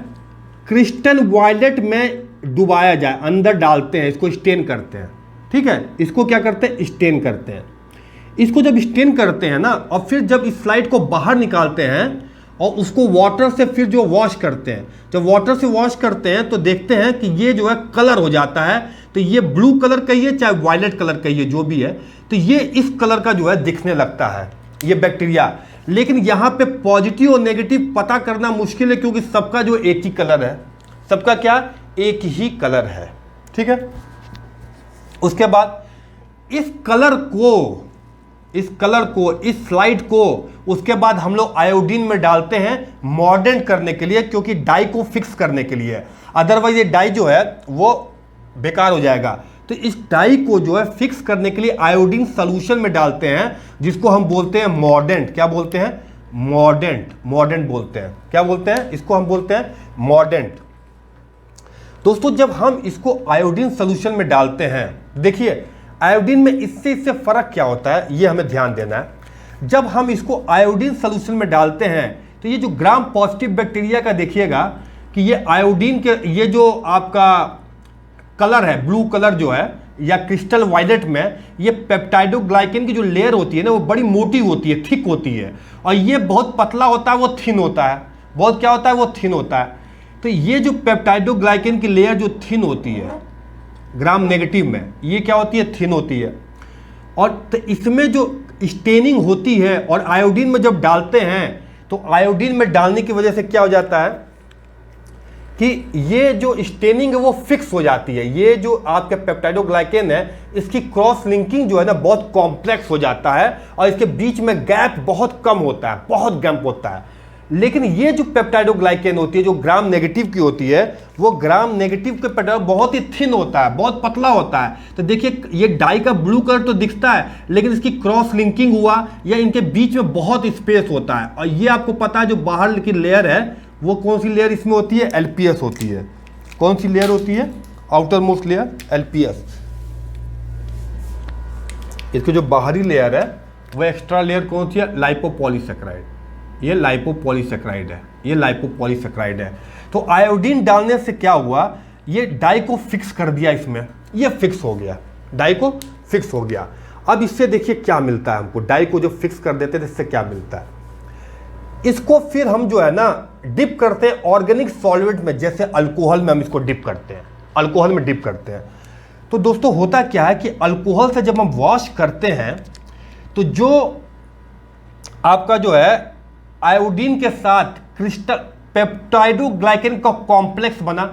क्रिस्टल वायलेट में डुबाया जाए, अंदर डालते हैं, इसको स्टेन करते हैं। ठीक है, इसको क्या करते हैं, स्टेन करते हैं। इसको जब स्टेन करते हैं ना, और फिर जब इस स्लाइड को बाहर निकालते हैं और उसको वाटर से फिर जो वॉश करते हैं, जब वाटर से वॉश करते हैं तो देखते हैं कि ये जो है कलर हो जाता है। तो ये ब्लू कलर कहिए चाहे वायलेट कलर कहिए, जो भी है, तो ये इस कलर का जो है दिखने लगता है ये बैक्टीरिया। लेकिन यहाँ पे पॉजिटिव और नेगेटिव पता करना मुश्किल है, क्योंकि सबका जो एक ही कलर है, सबका क्या एक ही कलर है। ठीक है, उसके बाद इस स्लाइड को उसके बाद हम लोग आयोडीन में डालते हैं मॉर्डेंट करने के लिए, क्योंकि डाई को फिक्स करने के लिए। अदरवाइज ये डाई जो है वो बेकार हो जाएगा। तो इस डाई को जो है फिक्स करने के लिए आयोडीन सॉल्यूशन में डालते हैं, जिसको हम बोलते हैं मॉर्डेंट। क्या बोलते हैं, मॉर्डेंट बोलते हैं। क्या बोलते हैं, इसको हम बोलते हैं मॉर्डेंट। दोस्तों जब हम इसको आयोडीन सॉल्यूशन में डालते हैं, देखिए आयोडीन में इससे फर्क क्या होता है, ये हमें ध्यान देना है। जब हम इसको आयोडीन सॉल्यूशन में डालते हैं तो ये जो ग्राम पॉजिटिव बैक्टीरिया का देखिएगा कि ये आयोडीन के, ये जो आपका कलर है, ब्लू कलर जो है या क्रिस्टल वायलेट में, ये पेप्टाइडोग्लाइकेन की जो लेयर होती है ना वो बड़ी मोटी होती है, थिक होती है, और ये बहुत पतला होता है, वो थिन होता है, बहुत क्या होता है, वो थिन होता है। तो ये जो पेप्टाइडोग्लाइकेन की लेयर जो थिन होती है ग्राम नेगेटिव में, ये क्या होती है, थिन होती है। और तो इसमें जो स्टेनिंग होती है और आयोडीन में जब डालते हैं तो आयोडीन में डालने की वजह से क्या हो जाता है कि ये जो स्टेनिंग है वो फिक्स हो जाती है। ये जो आपके पेप्टाइडोग्लाइकेन है इसकी क्रॉस लिंकिंग जो है ना बहुत कॉम्प्लेक्स हो जाता है और इसके बीच में गैप बहुत कम होता है, बहुत गैप होता है। लेकिन ये जो पेप्टाइडोग्लाइकेन होती है जो ग्राम नेगेटिव की होती है, वो ग्राम नेगेटिव के पेप्टाइड बहुत ही थिन होता है, बहुत पतला होता है। तो देखिए ये डाई का ब्लू कलर तो दिखता है, लेकिन इसकी क्रॉस लिंकिंग हुआ या इनके बीच में बहुत स्पेस होता है। और ये आपको पता है जो बाहर की लेयर है वो कौन सी लेयर इसमें होती है, एलपीएस होती है। कौन सी लेयर होती है, आउटर मोस्ट लेयर, एलपीएस। इसकी जो बाहरी लेयर है वो एक्स्ट्रा लेयर कौन सी है, लाइपोपॉलीसेकेराइड। ये लाइपोपॉलीसेकेराइड है, ये लाइपोपॉलीसेकेराइड है। तो आयोडीन डालने से क्या हुआ, ये डाई को फिक्स कर दिया इसमें, ये फिक्स हो गया, डाई को फिक्स हो गया। अब इससे देखिए क्या मिलता है हमको, डाई को जो फिक्स कर देते हैं इससे क्या मिलता है। इसको फिर हम जो है ना डिप करते हैं ऑर्गेनिक सॉल्वेंट में, जैसे अल्कोहल में हम इसको डिप करते हैं, अल्कोहल में डिप करते हैं। तो दोस्तों होता क्या है कि अल्कोहल से जब हम वॉश करते हैं तो जो आपका जो है आयोडीन के साथ क्रिस्टल पेप्टाइडोग्लाइकेन का कॉम्प्लेक्स बना,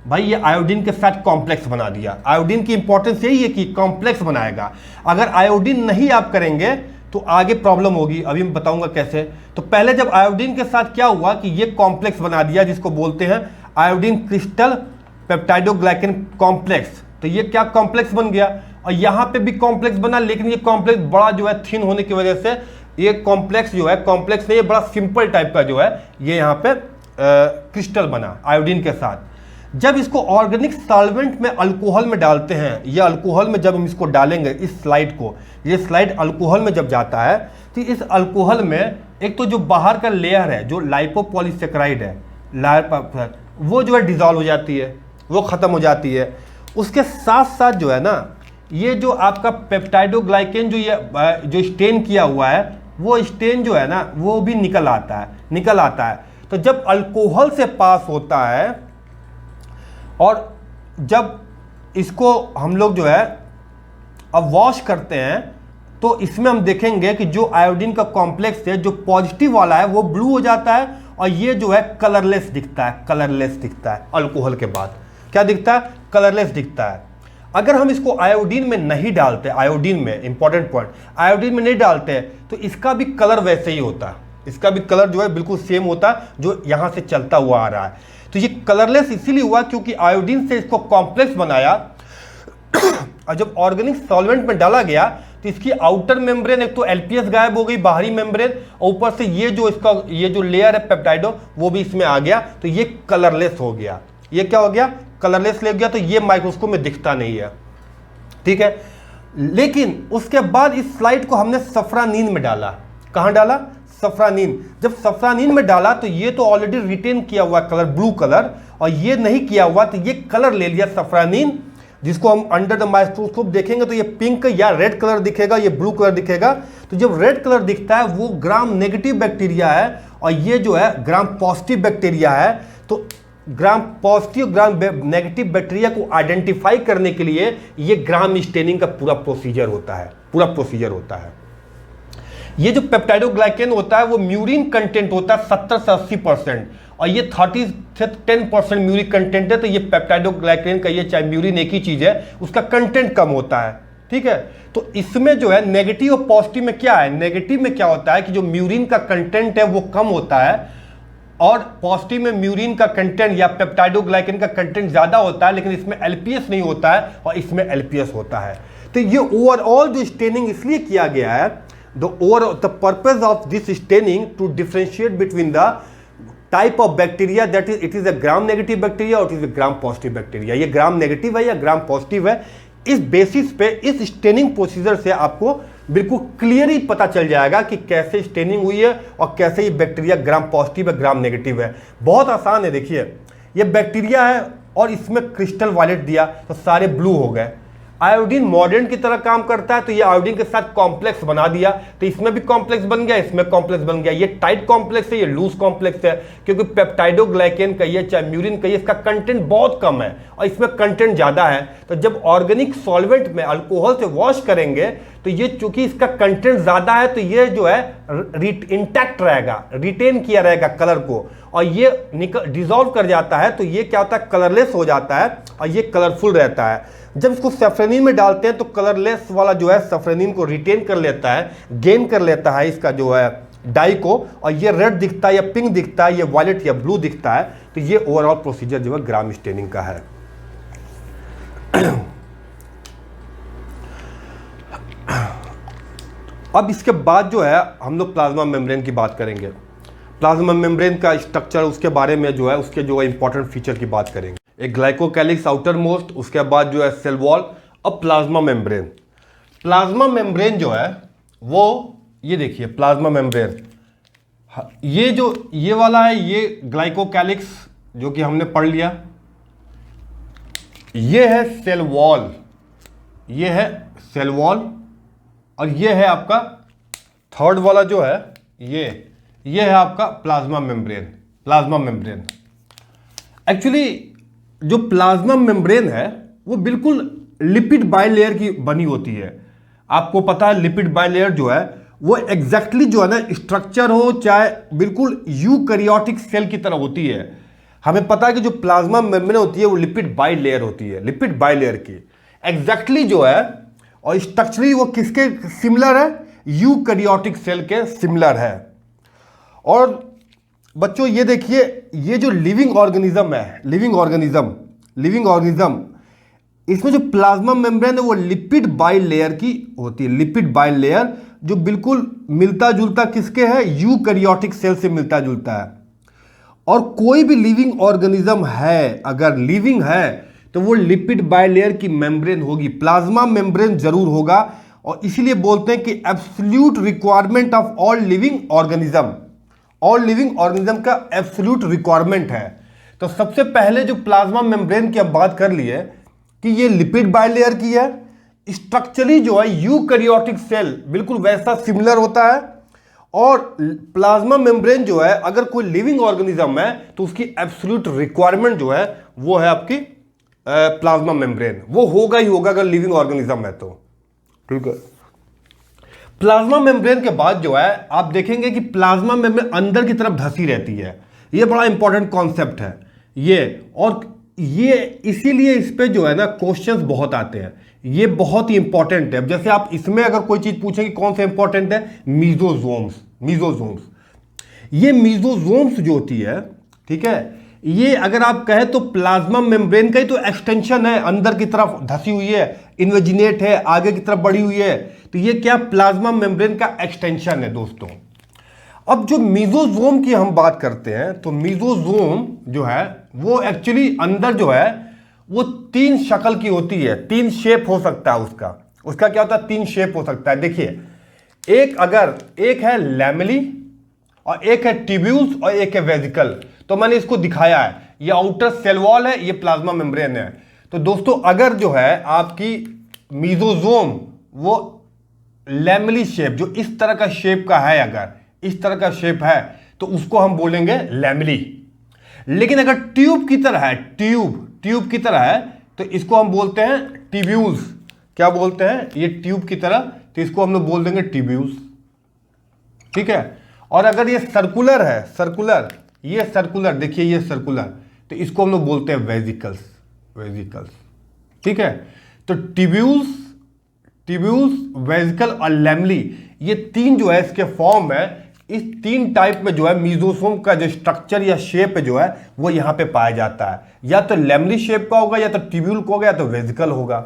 भाई ये आयोडीन के साथ कॉम्प्लेक्स बना दिया। आयोडीन की इंपॉर्टेंस यही है कि कॉम्प्लेक्स बनाएगा। अगर आयोडीन नहीं आप करेंगे तो आगे प्रॉब्लम होगी, अभी मैं बताऊंगा कैसे। तो पहले जब आयोडीन के साथ क्या हुआ कि ये कॉम्प्लेक्स बना दिया जिसको बोलते हैं आयोडीन क्रिस्टल पेप्टाइडोग्लाइकेन कॉम्प्लेक्स। तो ये क्या कॉम्प्लेक्स बन गया, और यहाँ पे भी कॉम्प्लेक्स बना, लेकिन ये कॉम्प्लेक्स बड़ा जो है थिन होने की वजह से ये कॉम्प्लेक्स जो है, कॉम्प्लेक्स नहीं, ये बड़ा सिंपल टाइप का जो है ये यहाँ पे क्रिस्टल बना आयोडीन के साथ। जब इसको ऑर्गेनिक सॉल्वेंट में अल्कोहल में डालते हैं, ये अल्कोहल में जब हम इसको डालेंगे, इस स्लाइड को, ये स्लाइड अल्कोहल में जब जाता है तो इस अल्कोहल में एक तो जो बाहर का लेयर है जो लाइपोपॉलीसेकेराइड है, वो जो है डिजॉल्व हो जाती है, वो ख़त्म हो जाती है। उसके साथ साथ जो है ना ये जो आपका पेप्टाइडोग्लाइकेन जो ये जो स्टेन किया हुआ है वो स्टेन जो है ना वो भी निकल आता है। तो जब अल्कोहल से पास होता है और जब इसको हम लोग जो है अब वॉश करते हैं तो इसमें हम देखेंगे कि जो आयोडीन का कॉम्प्लेक्स है जो पॉजिटिव वाला है वो ब्लू हो जाता है और ये जो है कलरलेस दिखता है अल्कोहल के बाद। क्या दिखता है, कलरलेस दिखता है। अगर हम इसको आयोडीन में नहीं डालते, आयोडीन में इंपॉर्टेंट पॉइंट, आयोडीन में नहीं डालते तो इसका भी कलर वैसे ही होता है, इसका भी कलर जो है बिल्कुल सेम होता है जो यहाँ से चलता हुआ आ रहा है। तो ये कलरलेस इसीलिए हुआ क्योंकि आयोडीन से इसको कॉम्प्लेक्स बनाया और जब ऑर्गेनिक सॉल्वेंट में डाला गया तो इसकी आउटर मेम्ब्रेन एक तो एलपीएस गायब हो गई, बाहरी मेम्ब्रेन, और ऊपर से ये जो इसका ये जो लेयर है पेप्टाइडो वो भी इसमें आ गया, तो ये कलरलेस हो गया। ये क्या हो गया, कलरलेस ले गया, तो ये माइक्रोस्कोप में दिखता नहीं है, ठीक है। लेकिन उसके बाद इस स्लाइड को हमने सफ्रानीन में डाला। कहाँ डाला, सफ्रानीन। जब सफ्रानीन में डाला तो ये तो ऑलरेडी रिटेन किया हुआ कलर ब्लू कलर, और ये नहीं किया हुआ तो ये कलर ले लिया सफ्रानीन, जिसको हम अंडर द माइक्रोस्कोप देखेंगे तो ये पिंक या रेड कलर दिखेगा, ये ब्लू कलर दिखेगा। तो जब रेड कलर दिखता है वो ग्राम नेगेटिव बैक्टीरिया है और ये जो है ग्राम पॉजिटिव बैक्टीरिया है। तो gram positive gram negative bacteria को आइडेंटिफाई करने के लिए ये ग्राम स्टेनिंग का पूरा प्रोसीजर होता है। ये जो पेप्टाइडोग्लाइकेन होता है वो म्यूरिन कंटेंट होता है 70 से 80%, और ये 30 से 10% म्यूरिक कंटेंट है। तो ये पेप्टाइडोग्लाइकेन का ये चाहे म्यूरिन एक ही चीज़ है, उसका कंटेंट कम होता है, ठीक है। तो इसमें जो है नेगेटिव और पॉजिटिव में क्या है, नेगेटिव में क्या होता है कि जो म्यूरिन का कंटेंट है वो कम होता है, और पॉजिटिव में म्यूरिन का कंटेंट या पेप्टाइडोग्लाइकेन का कंटेंट ज़्यादा होता है, लेकिन इसमें एलपीएस नहीं होता है और इसमें एलपीएस होता है। तो ये ओवरऑल जो स्टेनिंग इसलिए किया गया है, the purpose of this staining to differentiate between the type of bacteria, that is it is a gram negative bacteria or it is a gram positive bacteria। ये ग्राम नेगेटिव है या gram positive है, इस basis पे इस staining procedure से आपको बिल्कुल क्लियरली पता चल जाएगा कि कैसे स्टेनिंग हुई है और कैसे ये बैक्टीरिया ग्राम पॉजिटिव है ग्राम नेगेटिव है। बहुत आसान है, देखिए ये बैक्टीरिया है और इसमें क्रिस्टल वायलेट दिया तो सारे ब्लू हो गए। आयोडीन मॉडर्न की तरह काम करता है, तो ये आयोडीन के साथ कॉम्प्लेक्स बना दिया, तो इसमें भी कॉम्प्लेक्स बन गया, इसमें कॉम्प्लेक्स बन गया। ये टाइट कॉम्प्लेक्स है, ये लूज कॉम्प्लेक्स है, क्योंकि पेप्टाइडोग्लाइकेन कहिए चाहे म्यूरिन कहिए, इसका कंटेंट बहुत कम है और इसमें कंटेंट ज्यादा है। तो जब ऑर्गेनिक सॉल्वेंट में अल्कोहल से वॉश करेंगे तो ये चूंकि इसका कंटेंट ज्यादा है, तो ये जो है इंटैक्ट रहेगा, रिटेन किया रहेगा कलर को, और ये डिसॉल्व कर जाता है, तो ये क्या होता है, कलरलेस हो जाता है और ये कलरफुल रहता है। जब इसको सैफरनिन में डालते हैं तो कलरलेस वाला जो है सैफरनिन को रिटेन कर लेता है, गेन कर लेता है इसका जो है डाई को, और ये रेड दिखता है या पिंक दिखता है, ये वायलेट या ब्लू दिखता है। तो ये ओवरऑल प्रोसीजर जो है ग्राम स्टेनिंग का है। अब इसके बाद जो है हम लोग प्लाज्मा मेम्ब्रेन की बात करेंगे। प्लाज्मा मेम्ब्रेन का स्ट्रक्चर, उसके बारे में जो है उसके जो इंपॉर्टेंट फीचर की बात करेंगे। एक ग्लाइकोकैलिक्स आउटर मोस्ट, उसके बाद जो है सेल वॉल, अब प्लाज्मा मेम्ब्रेन। प्लाज्मा मेम्ब्रेन जो है वो ये देखिए प्लाज्मा मेम्ब्रेन, ये जो ये वाला है ये ग्लाइकोकैलिक्स जो कि हमने पढ़ लिया, ये है सेल वॉल, ये है सेल वॉल, और ये है आपका थर्ड वाला जो है ये है आपका plasma membrane. Plasma membrane actually जो प्लाज्मा मेम्ब्रेन है वो बिल्कुल लिपिड बाइलेयर की बनी होती है। आपको पता है लिपिड बाइलेयर जो है वो एग्जैक्टली जो है ना स्ट्रक्चर हो चाहे बिल्कुल यूकैरियोटिक सेल की तरह होती है। हमें पता है कि जो प्लाज्मा मेम्ब्रेन होती है वो लिपिड बाइलेयर होती है, लिपिड बाइलेयर की एग्जैक्टली जो है, और स्ट्रक्चरली वो किसके सिमिलर है, यूकैरियोटिक सेल के सिमिलर है। और बच्चों ये देखिए ये जो लिविंग ऑर्गेनिज्म है, लिविंग ऑर्गेनिज्म इसमें जो प्लाज्मा मेम्ब्रेन है वो लिपिड बाइलेयर की होती है, लिपिड बाइलेयर जो बिल्कुल मिलता जुलता किसके है, यूकैरियोटिक सेल से मिलता जुलता है। और कोई भी लिविंग ऑर्गेनिज्म है अगर लिविंग है तो वो लिपिड बाइलेयर की मेम्ब्रेन होगी, प्लाज्मा मेम्ब्रेन जरूर होगा। और इसीलिए बोलते हैं कि absolute requirement of all living organism, all living organism का एब्सोल्यूट रिक्वायरमेंट है। तो सबसे पहले जो प्लाज्मा मेम्ब्रेन की हम बात कर लिए कि ये लिपिड बाइलेयर की है, स्ट्रक्चरली जो है यूकैरियोटिक सेल बिल्कुल वैसा सिमिलर होता है। और प्लाज्मा मेम्ब्रेन जो है अगर कोई लिविंग ऑर्गेनिज्म है तो उसकी एब्सोल्यूट रिक्वायरमेंट जो है वो है आपकी प्लाज्मा मेम्ब्रेन, वो होगा ही होगा अगर लिविंग ऑर्गेनिज्म है तो, ठीक है। प्लाज्मा मेम्ब्रेन के बाद जो है आप देखेंगे कि प्लाज्मा मेम्ब्रेन अंदर की तरफ धसी रहती है, ये बड़ा इंपॉर्टेंट कॉन्सेप्ट है ये, और ये इसीलिए इस पे जो है ना क्वेश्चंस बहुत आते हैं, ये बहुत ही इंपॉर्टेंट है। जैसे आप इसमें अगर कोई चीज पूछेंगे कौन सा इंपॉर्टेंट है, मीजोजोम्स, ये मीजोजोम्स जो होती है, ठीक है, ये अगर आप कहें तो प्लाज्मा मेम्ब्रेन का ही तो एक्सटेंशन है, अंदर की तरफ धसी हुई है, इन्वेजिनेट है, आगे की तरफ बढ़ी हुई है, तो ये क्या प्लाज्मा मेम्ब्रेन का एक्सटेंशन है दोस्तों। अब जो मीजोजोम की हम बात करते हैं तो मीजोजोम जो है वो एक्चुअली अंदर जो है वो 3 शक्ल की होती है, 3 शेप हो सकता है उसका क्या होता है, 3 शेप हो सकता है। देखिए एक है लैमेली और एक है ट्यूब्यूल्स और एक है वेजिकल, तो मैंने इसको दिखाया है, ये आउटर सेल वॉल है, ये प्लाज्मा मेम्ब्रेन है। तो दोस्तों अगर जो है आपकी मीजोजोम वो लैमेली शेप जो इस तरह का शेप का है, अगर इस तरह का शेप है तो उसको हम बोलेंगे लैमेली। लेकिन अगर ट्यूब की तरह है, ट्यूब की तरह है तो इसको हम बोलते हैं ट्यूब्यूल्स। क्या बोलते हैं, ये ट्यूब की तरह, तो इसको हम लोग बोल देंगे ट्यूब्यूल्स, ठीक है। और अगर ये सर्कुलर है, ये सर्कुलर देखिए ये सर्कुलर, तो इसको हम लोग बोलते हैं वेजिकल्स, ठीक है। तो ट्यूब्यूल्स, वेजिकल और लैमेली, ये 3 जो है इसके फॉर्म है। इस 3 टाइप में जो है मीजोसोम का जो स्ट्रक्चर या शेप जो है वो यहां पे पाया जाता है, या तो लैमेली शेप का होगा, या तो ट्यूब्यूल का होगा, या तो वेजिकल होगा।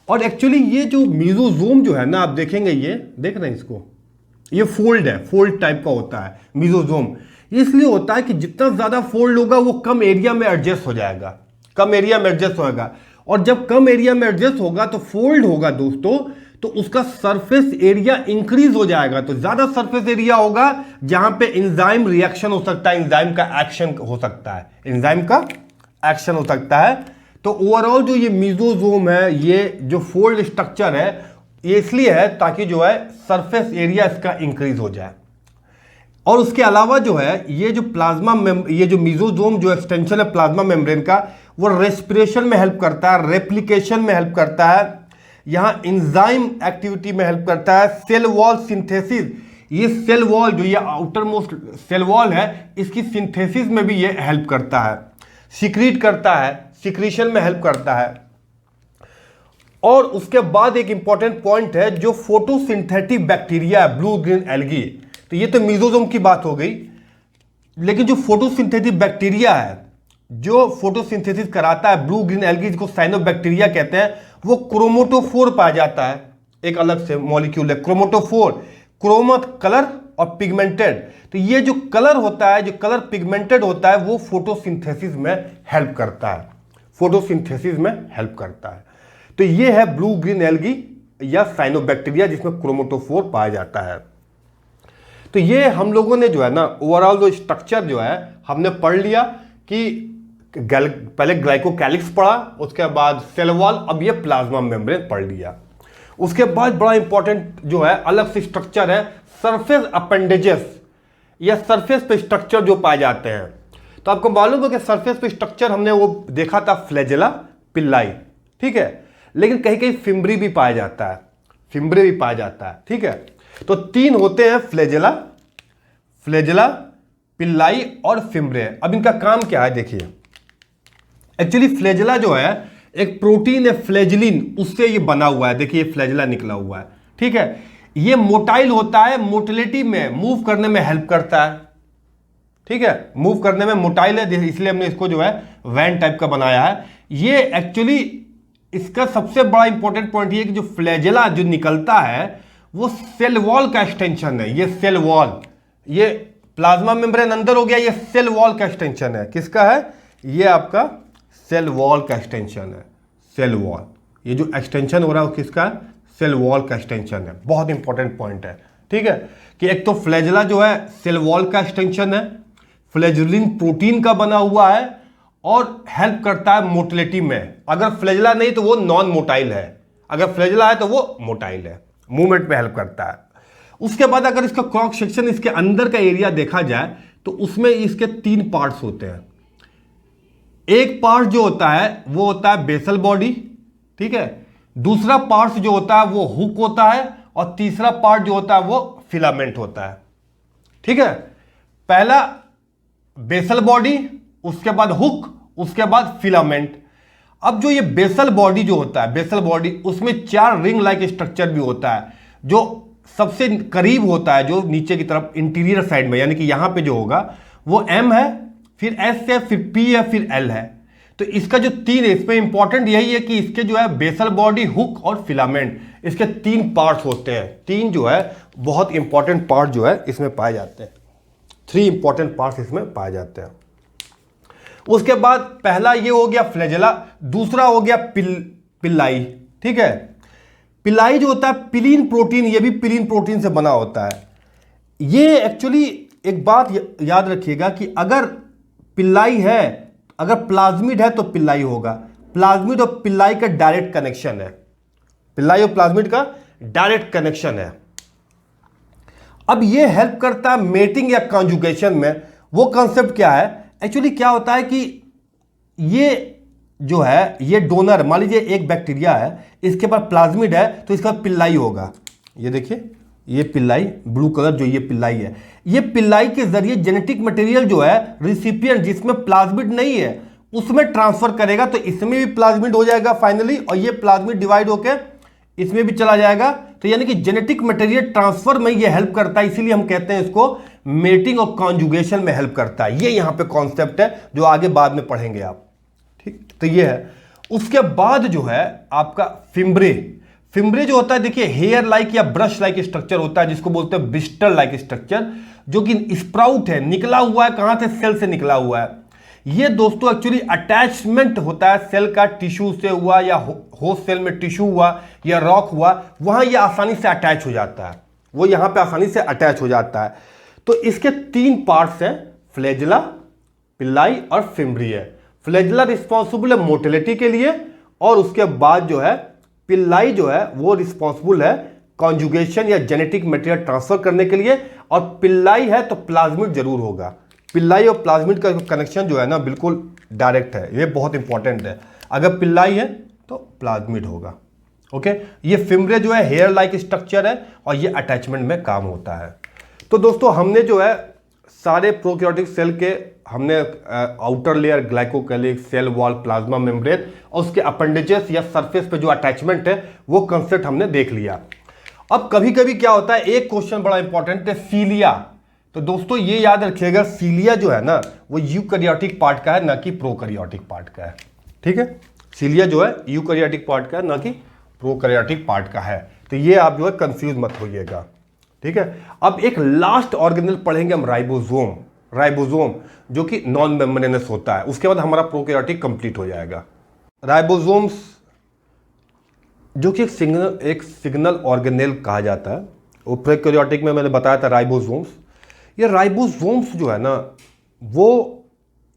और एक्चुअली ये जो मीजोजोम जो है ना, आप देखेंगे ये देख रहे हैं इसको, ये फोल्ड है, फोल्ड टाइप का होता है मीजोजोम। इसलिए होता है कि जितना ज्यादा फोल्ड होगा वो कम एरिया में एडजस्ट हो जाएगा, कम एरिया में एडजस्ट होगा। और जब कम एरिया में एडजस्ट होगा तो फोल्ड होगा दोस्तों, तो उसका सरफेस एरिया इंक्रीज हो जाएगा। तो ज्यादा सरफेस एरिया होगा जहां पे एंजाइम रिएक्शन हो सकता है, एंजाइम का एक्शन हो सकता है, एंजाइम का एक्शन हो सकता है। तो ओवरऑल जो ये मीजोजोम है, ये जो फोल्ड स्ट्रक्चर है, ये इसलिए है ताकि जो है सरफेस एरिया इसका इंक्रीज हो जाए। और उसके अलावा जो है ये जो ये जो मीजोजोम जो एक्सटेंशन है प्लाज्मा मेम्ब्रेन का, वो रेस्पिरेशन में हेल्प करता है, रेप्लिकेशन में हेल्प करता है, यहां एंजाइम एक्टिविटी में हेल्प करता है, सेल वॉल सिंथेसिस, ये सेल वॉल जो ये आउटर मोस्ट सेल वॉल है इसकी सिंथेसिस में भी ये हेल्प करता है, सिक्रीट करता है, सिक्रीशन में हेल्प करता है। और उसके बाद एक इंपॉर्टेंट पॉइंट है जो फोटोसिंथेटिक बैक्टीरिया है, ब्लू ग्रीन एल्गी। तो ये तो मीजोजोम की बात हो गई, लेकिन जो फोटोसिंथेटिक बैक्टीरिया है जो फोटोसिंथेसिस कराता है, ब्लू ग्रीन एल्गी जिसको साइनोबैक्टीरिया कहते हैं, वो क्रोमोटोफोर पाया जाता है, एक अलग से मॉलिक्यूल है क्रोमोटोफोर, क्रोमत कलर और पिगमेंटेड। तो ये जो कलर होता है, जो कलर पिगमेंटेड होता है, वो फोटोसिंथेसिस में हेल्प करता है, फोटोसिंथेसिस में हेल्प करता है। तो ये है ब्लू ग्रीन एल्गी या साइनोबैक्टीरिया जिसमें क्रोमोटोफोर पाया जाता है। तो ये हम लोगों ने जो है ना ओवरऑल जो स्ट्रक्चर जो है हमने पढ़ लिया कि पहले ग्लाइकोकैलिक्स पढ़ा, उसके बाद सेल वॉल, अब ये प्लाज्मा मेम्ब्रेन पढ़ लिया। उसके बाद बड़ा इंपॉर्टेंट जो है अलग से स्ट्रक्चर है सरफेस अपेंडेजेस या सरफेस पे स्ट्रक्चर जो पाए जाते हैं। तो आपको मालूम है कि सरफेस पे स्ट्रक्चर हमने वो देखा था फ्लैजेला, पिल्लाई, ठीक है, लेकिन कहीं कहीं फिम्ब्री भी पाया जाता है, फिम्ब्रे भी पाया जाता है, ठीक है। तो तीन होते हैं फ्लैजेला, फ्लैजेला, पिल्लाई और फिम्ब्रे। अब इनका काम क्या है देखिए। एक्चुअली फ्लैजेला जो है एक प्रोटीन है फ्लैजलिन, उससे ये बना हुआ है, देखिए फ्लैजेला निकला हुआ है, ठीक है। ये मोटाइल होता है, मोटिलिटी में मूव करने में हेल्प करता है, ठीक है, मूव करने में मोटाइल है, इसलिए हमने इसको जो है वैन टाइप का बनाया है। ये एक्चुअली इसका सबसे बड़ा इंपॉर्टेंट पॉइंट ये कि जो फ्लैजेला जो निकलता है वो सेल वॉल का एक्सटेंशन है। ये सेल वॉल, ये प्लाज्मा मेम्ब्रेन अंदर हो गया, ये सेल वॉल का एक्सटेंशन है। किसका है? ये आपका सेल वॉल का एक्सटेंशन है, सेल वॉल। ये जो एक्सटेंशन हो रहा है वो किसका है? सेल वॉल का एक्सटेंशन है। बहुत इंपॉर्टेंट पॉइंट है, ठीक है, कि एक तो फ्लैजेला जो है सेल वॉल का एक्सटेंशन है, फ्लैजुलिन प्रोटीन का बना हुआ है और हेल्प करता है मोटिलिटी में। अगर फ्लैजेला नहीं तो वो नॉन मोटाइल है, अगर फ्लैजेला है तो वो मोटाइल है, मूवमेंट में हेल्प करता है। उसके बाद अगर इसका क्रॉस सेक्शन, इसके अंदर का एरिया देखा जाए तो उसमें इसके तीन पार्ट्स होते हैं। एक पार्ट जो होता है वो होता है बेसल बॉडी, ठीक है, दूसरा पार्ट जो होता है वो हुक होता है और तीसरा पार्ट जो होता है वो फिलामेंट होता है, ठीक है। पहला बेसल बॉडी, उसके बाद हुक, उसके बाद फिलामेंट। अब जो ये बेसल बॉडी जो होता है, बेसल बॉडी, उसमें 4 रिंग लाइक स्ट्रक्चर भी होता है जो सबसे करीब होता है, जो नीचे की तरफ इंटीरियर साइड में, यानी कि यहां पे जो होगा वो M है, फिर S है, फिर P है, फिर L है। तो इसका जो 3 है, इसमें इंपॉर्टेंट यही है कि इसके जो है बेसल बॉडी, हुक और फिलामेंट, इसके 3 पार्ट्स होते हैं। 3 जो है बहुत इंपॉर्टेंट पार्ट जो है इसमें पाए जाते हैं, 3 इंपॉर्टेंट पार्ट्स इसमें पाए जाते हैं। उसके बाद पहला ये हो गया फ्लैजेला, दूसरा हो गया पिल्लाई, ठीक है। पिल्लाई जो होता है पिलीन प्रोटीन, ये भी पिलीन प्रोटीन से बना होता है। ये एक्चुअली एक बात याद रखिएगा कि अगर पिल्लाई है, अगर प्लाज्मिड है तो पिल्लाई होगा। प्लाज्मिड और पिल्लाई का डायरेक्ट कनेक्शन है, पिल्लाई और प्लाज्मिड का डायरेक्ट कनेक्शन है। अब ये हेल्प करता है मेटिंग या कॉन्जुगेशन में। वो कॉन्सेप्ट क्या है? एक्चुअली क्या होता है कि ये जो है ये डोनर, मान लीजिए एक बैक्टीरिया है, इसके पास प्लाज्मिड है तो इसका पिल्लाई होगा। ये देखिए ये पिल्लाई, ब्लू कलर जो ये पिल्लाई है, ये पिल्लाई के जरिए जेनेटिक मटेरियल जो है रिसिपिएंट जिसमें प्लाज्मिड नहीं है उसमें ट्रांसफर करेगा, तो इसमें भी प्लाज्मिड हो जाएगा फाइनली, और ये प्लाज्मिड डिवाइड होकर इसमें भी चला जाएगा। तो यानी कि जेनेटिक मटेरियल ट्रांसफर में ये हेल्प करता है, इसीलिए हम कहते हैं इसको मेटिंग और कॉन्जुगेशन में हेल्प करता है। ये यहां पे कॉन्सेप्ट है जो आगे बाद में पढ़ेंगे आप, ठीक। तो ये है। उसके बाद जो है आपका फिम्ब्रे। फिम्ब्रे जो होता है देखिए हेयर लाइक या ब्रश लाइक स्ट्रक्चर होता है, जिसको बोलते हैं ब्रिस्टल लाइक स्ट्रक्चर, जो कि स्प्राउट है, निकला हुआ है, कहां से? सेल से निकला हुआ है। ये दोस्तों एक्चुअली अटैचमेंट होता है सेल का, टिश्यू से हुआ या होस्ट सेल में टिश्यू हुआ या रॉक हुआ, वहां ये आसानी से अटैच हो जाता है, वो यहां पे आसानी से अटैच हो जाता है। तो इसके 3 पार्ट्स हैं, फ्लैजेला, पिल्लाई और फिम्ब्री है। फ्लैजेला रिस्पॉन्सिबल है मोटिलिटी के लिए, और उसके बाद जो है पिल्लाई जो है वो रिस्पॉन्सिबल है कॉन्जुगेशन या जेनेटिक मटेरियल ट्रांसफर करने के लिए। और पिल्लाई है तो प्लाज्मिड जरूर होगा। पिल्लाई और प्लाज्मिड का कनेक्शन जो है ना बिल्कुल डायरेक्ट है, ये बहुत इंपॉर्टेंट है। अगर पिल्लाई है तो प्लाज्मिड होगा। ओके, ये फिमरे जो है हेयर लाइक स्ट्रक्चर है और ये अटैचमेंट में काम होता है। तो दोस्तों हमने जो है सारे प्रोकैरियोटिक सेल के हमने outer layer glycocalyx, cell wall, plasma membrane और उसके अपेंडेजेस या सरफेस पे जो अटैचमेंट है वो कंसेप्ट हमने देख लिया। अब कभी कभी क्या होता है, एक क्वेश्चन बड़ा इंपॉर्टेंट है, सीलिया। तो दोस्तों ये याद रखिएगा, सीलिया जो है ना वो यूकैरियोटिक पार्ट का है, ना कि प्रोकैरियोटिक पार्ट का है। ठीक है, सीलिया जो है यूकैरियोटिक पार्ट का है, ना कि प्रोकैरियोटिक पार्ट का है। तो ये आप जो है कंफ्यूज मत होइएगा। ठीक है, अब एक लास्ट ऑर्गेनेल पढ़ेंगे हम, राइबोसोम। राइबोसोम जो कि नॉन मेम्ब्रेनस होता है, उसके बाद हमारा प्रोकैरियोटिक कंप्लीट हो जाएगा। राइबोसोम्स जो कि एक सिग्नल ऑर्गेनेल कहा जाता है, वो प्रोकैरियोटिक में मैंने बताया था राइबोसोम्स। ये राइबोसोम्स जो है ना वो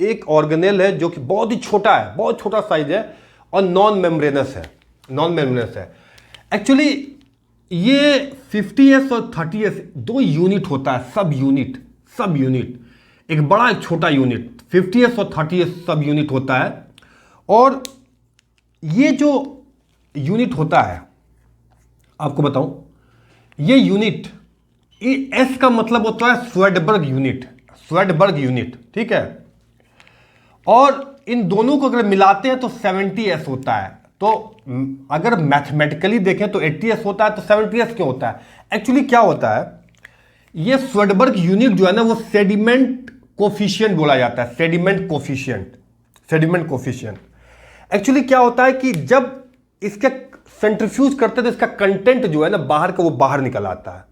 एक ऑर्गेनेल है जो कि बहुत ही छोटा है, बहुत छोटा साइज है और नॉन मेम्ब्रेनस है। नॉन मेम्ब्रेनस है एक्चुअली। ये 50s और 30s दो यूनिट होता है, सब यूनिट, एक बड़ा एक छोटा यूनिट, 50s और 30s सब यूनिट होता है। और ये जो यूनिट होता है आपको बताऊं, ये यूनिट, एस का मतलब होता है स्वेडबर्ग यूनिट। ठीक है, और इन दोनों को अगर मिलाते हैं तो 70s होता है। तो अगर मैथमेटिकली देखें तो 80s होता है, तो 70s क्यों होता है? एक्चुअली क्या होता है, ये स्वेडबर्ग यूनिट जो है ना वो सेडिमेंट कोफिशिएंट बोला जाता है। सेडिमेंट कोफिशिएंट एक्चुअली क्या होता है कि जब इसके सेंट्रीफ्यूज करते हैं तो इसका कंटेंट जो है ना बाहर का वो बाहर निकल आता है।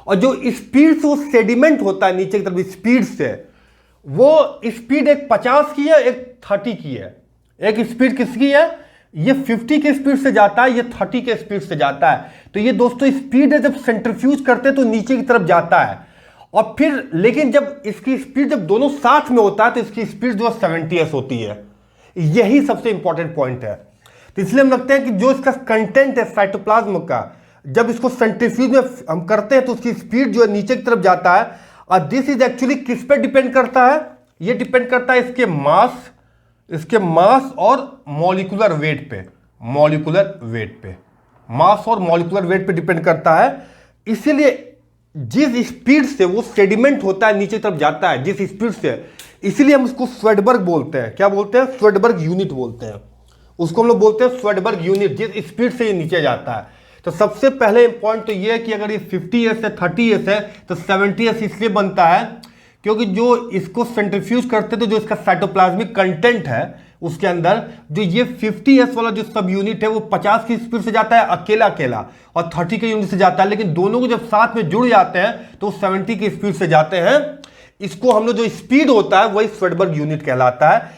और जो स्पीड से वो सेडिमेंट होता है नीचे की तरफ स्पीड से, वो स्पीड एक 50 की है, एक 30 की है। एक स्पीड किसकी है? ये 50 के स्पीड से जाता है, ये 30 के स्पीड से जाता है। तो ये दोस्तों स्पीड है, जब सेंट्रीफ्यूज करते हैं तो नीचे की तरफ जाता है। और फिर लेकिन जब इसकी स्पीड जब दोनों साथ में होता है तो इसकी स्पीड जो 70s होती है। यही सबसे इंपॉर्टेंट पॉइंट है। तो इसलिए हम लगते हैं कि जो इसका कंटेंट है साइटोप्लाज्म का, जब इसको सेंट्रीफ्यूज में हम करते हैं तो उसकी स्पीड जो है नीचे की तरफ जाता है। और दिस इज एक्चुअली किस पे डिपेंड करता है? ये डिपेंड करता है इसके मास और मॉलिक्यूलर वेट पे। मास और मॉलिक्यूलर वेट पे डिपेंड करता है। इसीलिए जिस स्पीड से वो सेडिमेंट होता है नीचे तरफ जाता है, जिस स्पीड से, इसीलिए हम उसको स्वेडबर्ग बोलते हैं। क्या बोलते हैं? स्वेडबर्ग यूनिट बोलते हैं। उसको हम लोग बोलते हैं स्वेडबर्ग यूनिट, जिस स्पीड से ये नीचे जाता है। तो सबसे पहले पॉइंट तो ये है कि अगर ये 50s है, 30s है, तो 70s इसलिए बनता है क्योंकि जो इसको सेंट्रीफ्यूज करते थे, जो इसका साइटोप्लाज्मिक कंटेंट है उसके अंदर, जो ये 50s वाला जो सब यूनिट है वो 50 की स्पीड से जाता है अकेला, और 30 के यूनिट से जाता है। लेकिन दोनों को जब साथ में जुड़ जाते हैं तो 70 की स्पीड से जाते हैं। इसको हम लोग जो स्पीड होता है वही स्वेडबर्ग यूनिट कहलाता है।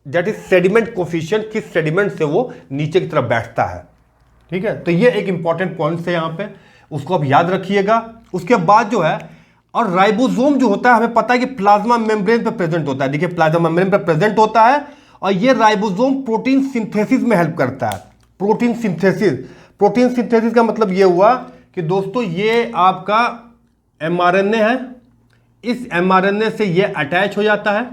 दैट इज सेडिमेंट कोफिशिएंट, किस सेडिमेंट से वो नीचे की तरफ बैठता है। ठीक है, तो ये एक इंपॉर्टेंट पॉइंट है यहाँ पे, उसको आप याद रखिएगा। उसके बाद जो है, और राइबोसोम जो होता है हमें पता है कि प्लाज्मा मेम्ब्रेन पे प्रेजेंट होता है। देखिए प्लाज्मा मेम्ब्रेन पे प्रेजेंट होता है, और ये राइबोसोम प्रोटीन सिंथेसिस में हेल्प करता है। प्रोटीन सिंथेसिस का मतलब ये हुआ कि दोस्तों ये आपका mRNA है, इस mRNA से ये अटैच हो जाता है,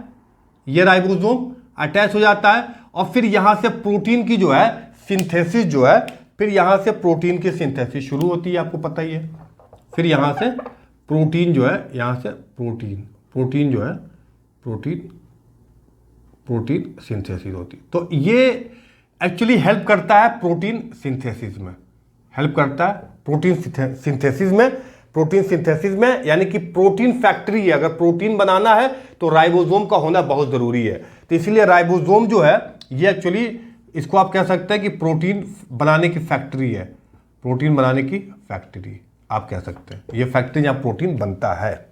ये राइबोसोम अटैच हो जाता है, और फिर यहां से प्रोटीन की जो है सिंथेसिस जो है, फिर यहां से प्रोटीन की सिंथेसिस शुरू होती है, आपको पता ही है। फिर यहां से प्रोटीन जो है, यहां से प्रोटीन जो है, प्रोटीन सिंथेसिस होती है। तो ये एक्चुअली हेल्प करता है प्रोटीन सिंथेसिस में, प्रोटीन सिंथेसिस में, यानी कि प्रोटीन फैक्ट्री है। अगर प्रोटीन बनाना है तो राइबोसोम का होना बहुत जरूरी है। तो इसलिए राइबोसोम जो है ये एक्चुअली, इसको आप कह सकते हैं कि प्रोटीन बनाने की फैक्ट्री है। प्रोटीन बनाने की फैक्ट्री आप कह सकते हैं, ये फैक्ट्री जहां प्रोटीन बनता है।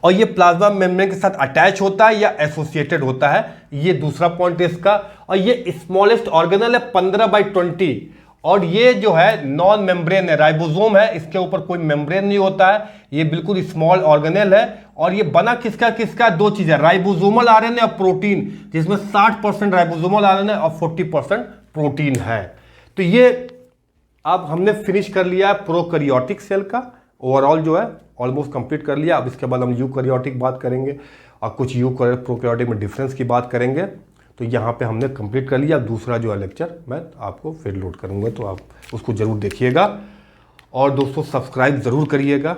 और ये प्लाज्मा मेम्ब्रेन के साथ अटैच होता है या एसोसिएटेड होता है, ये दूसरा पॉइंट है इसका। और ये स्मॉलेस्ट ऑर्गेनल है, 15/20, और ये जो है नॉन मेम्ब्रेन है, राइबोसोम है, इसके ऊपर कोई मेम्ब्रेन नहीं होता है, ये बिल्कुल स्मॉल ऑर्गेनेल है। और ये बना किसका किसका, दो चीजें, राइबोसोमल आरएनए और प्रोटीन, जिसमें 60% राइबोसोमल आरएनए और 40% प्रोटीन है। तो ये अब हमने फिनिश कर लिया प्रोकैरियोटिक सेल का, ओवरऑल जो है ऑलमोस्ट कंप्लीट कर लिया। अब इसके बाद हम यूकैरियोटिक बात करेंगे और कुछ प्रोकैरियोटिक में डिफरेंस की बात करेंगे। तो यहाँ पे हमने कंप्लीट कर लिया। दूसरा जो है लेक्चर मैं आपको फिर लोड करूँगा, तो आप उसको ज़रूर देखिएगा। और दोस्तों सब्सक्राइब ज़रूर करिएगा।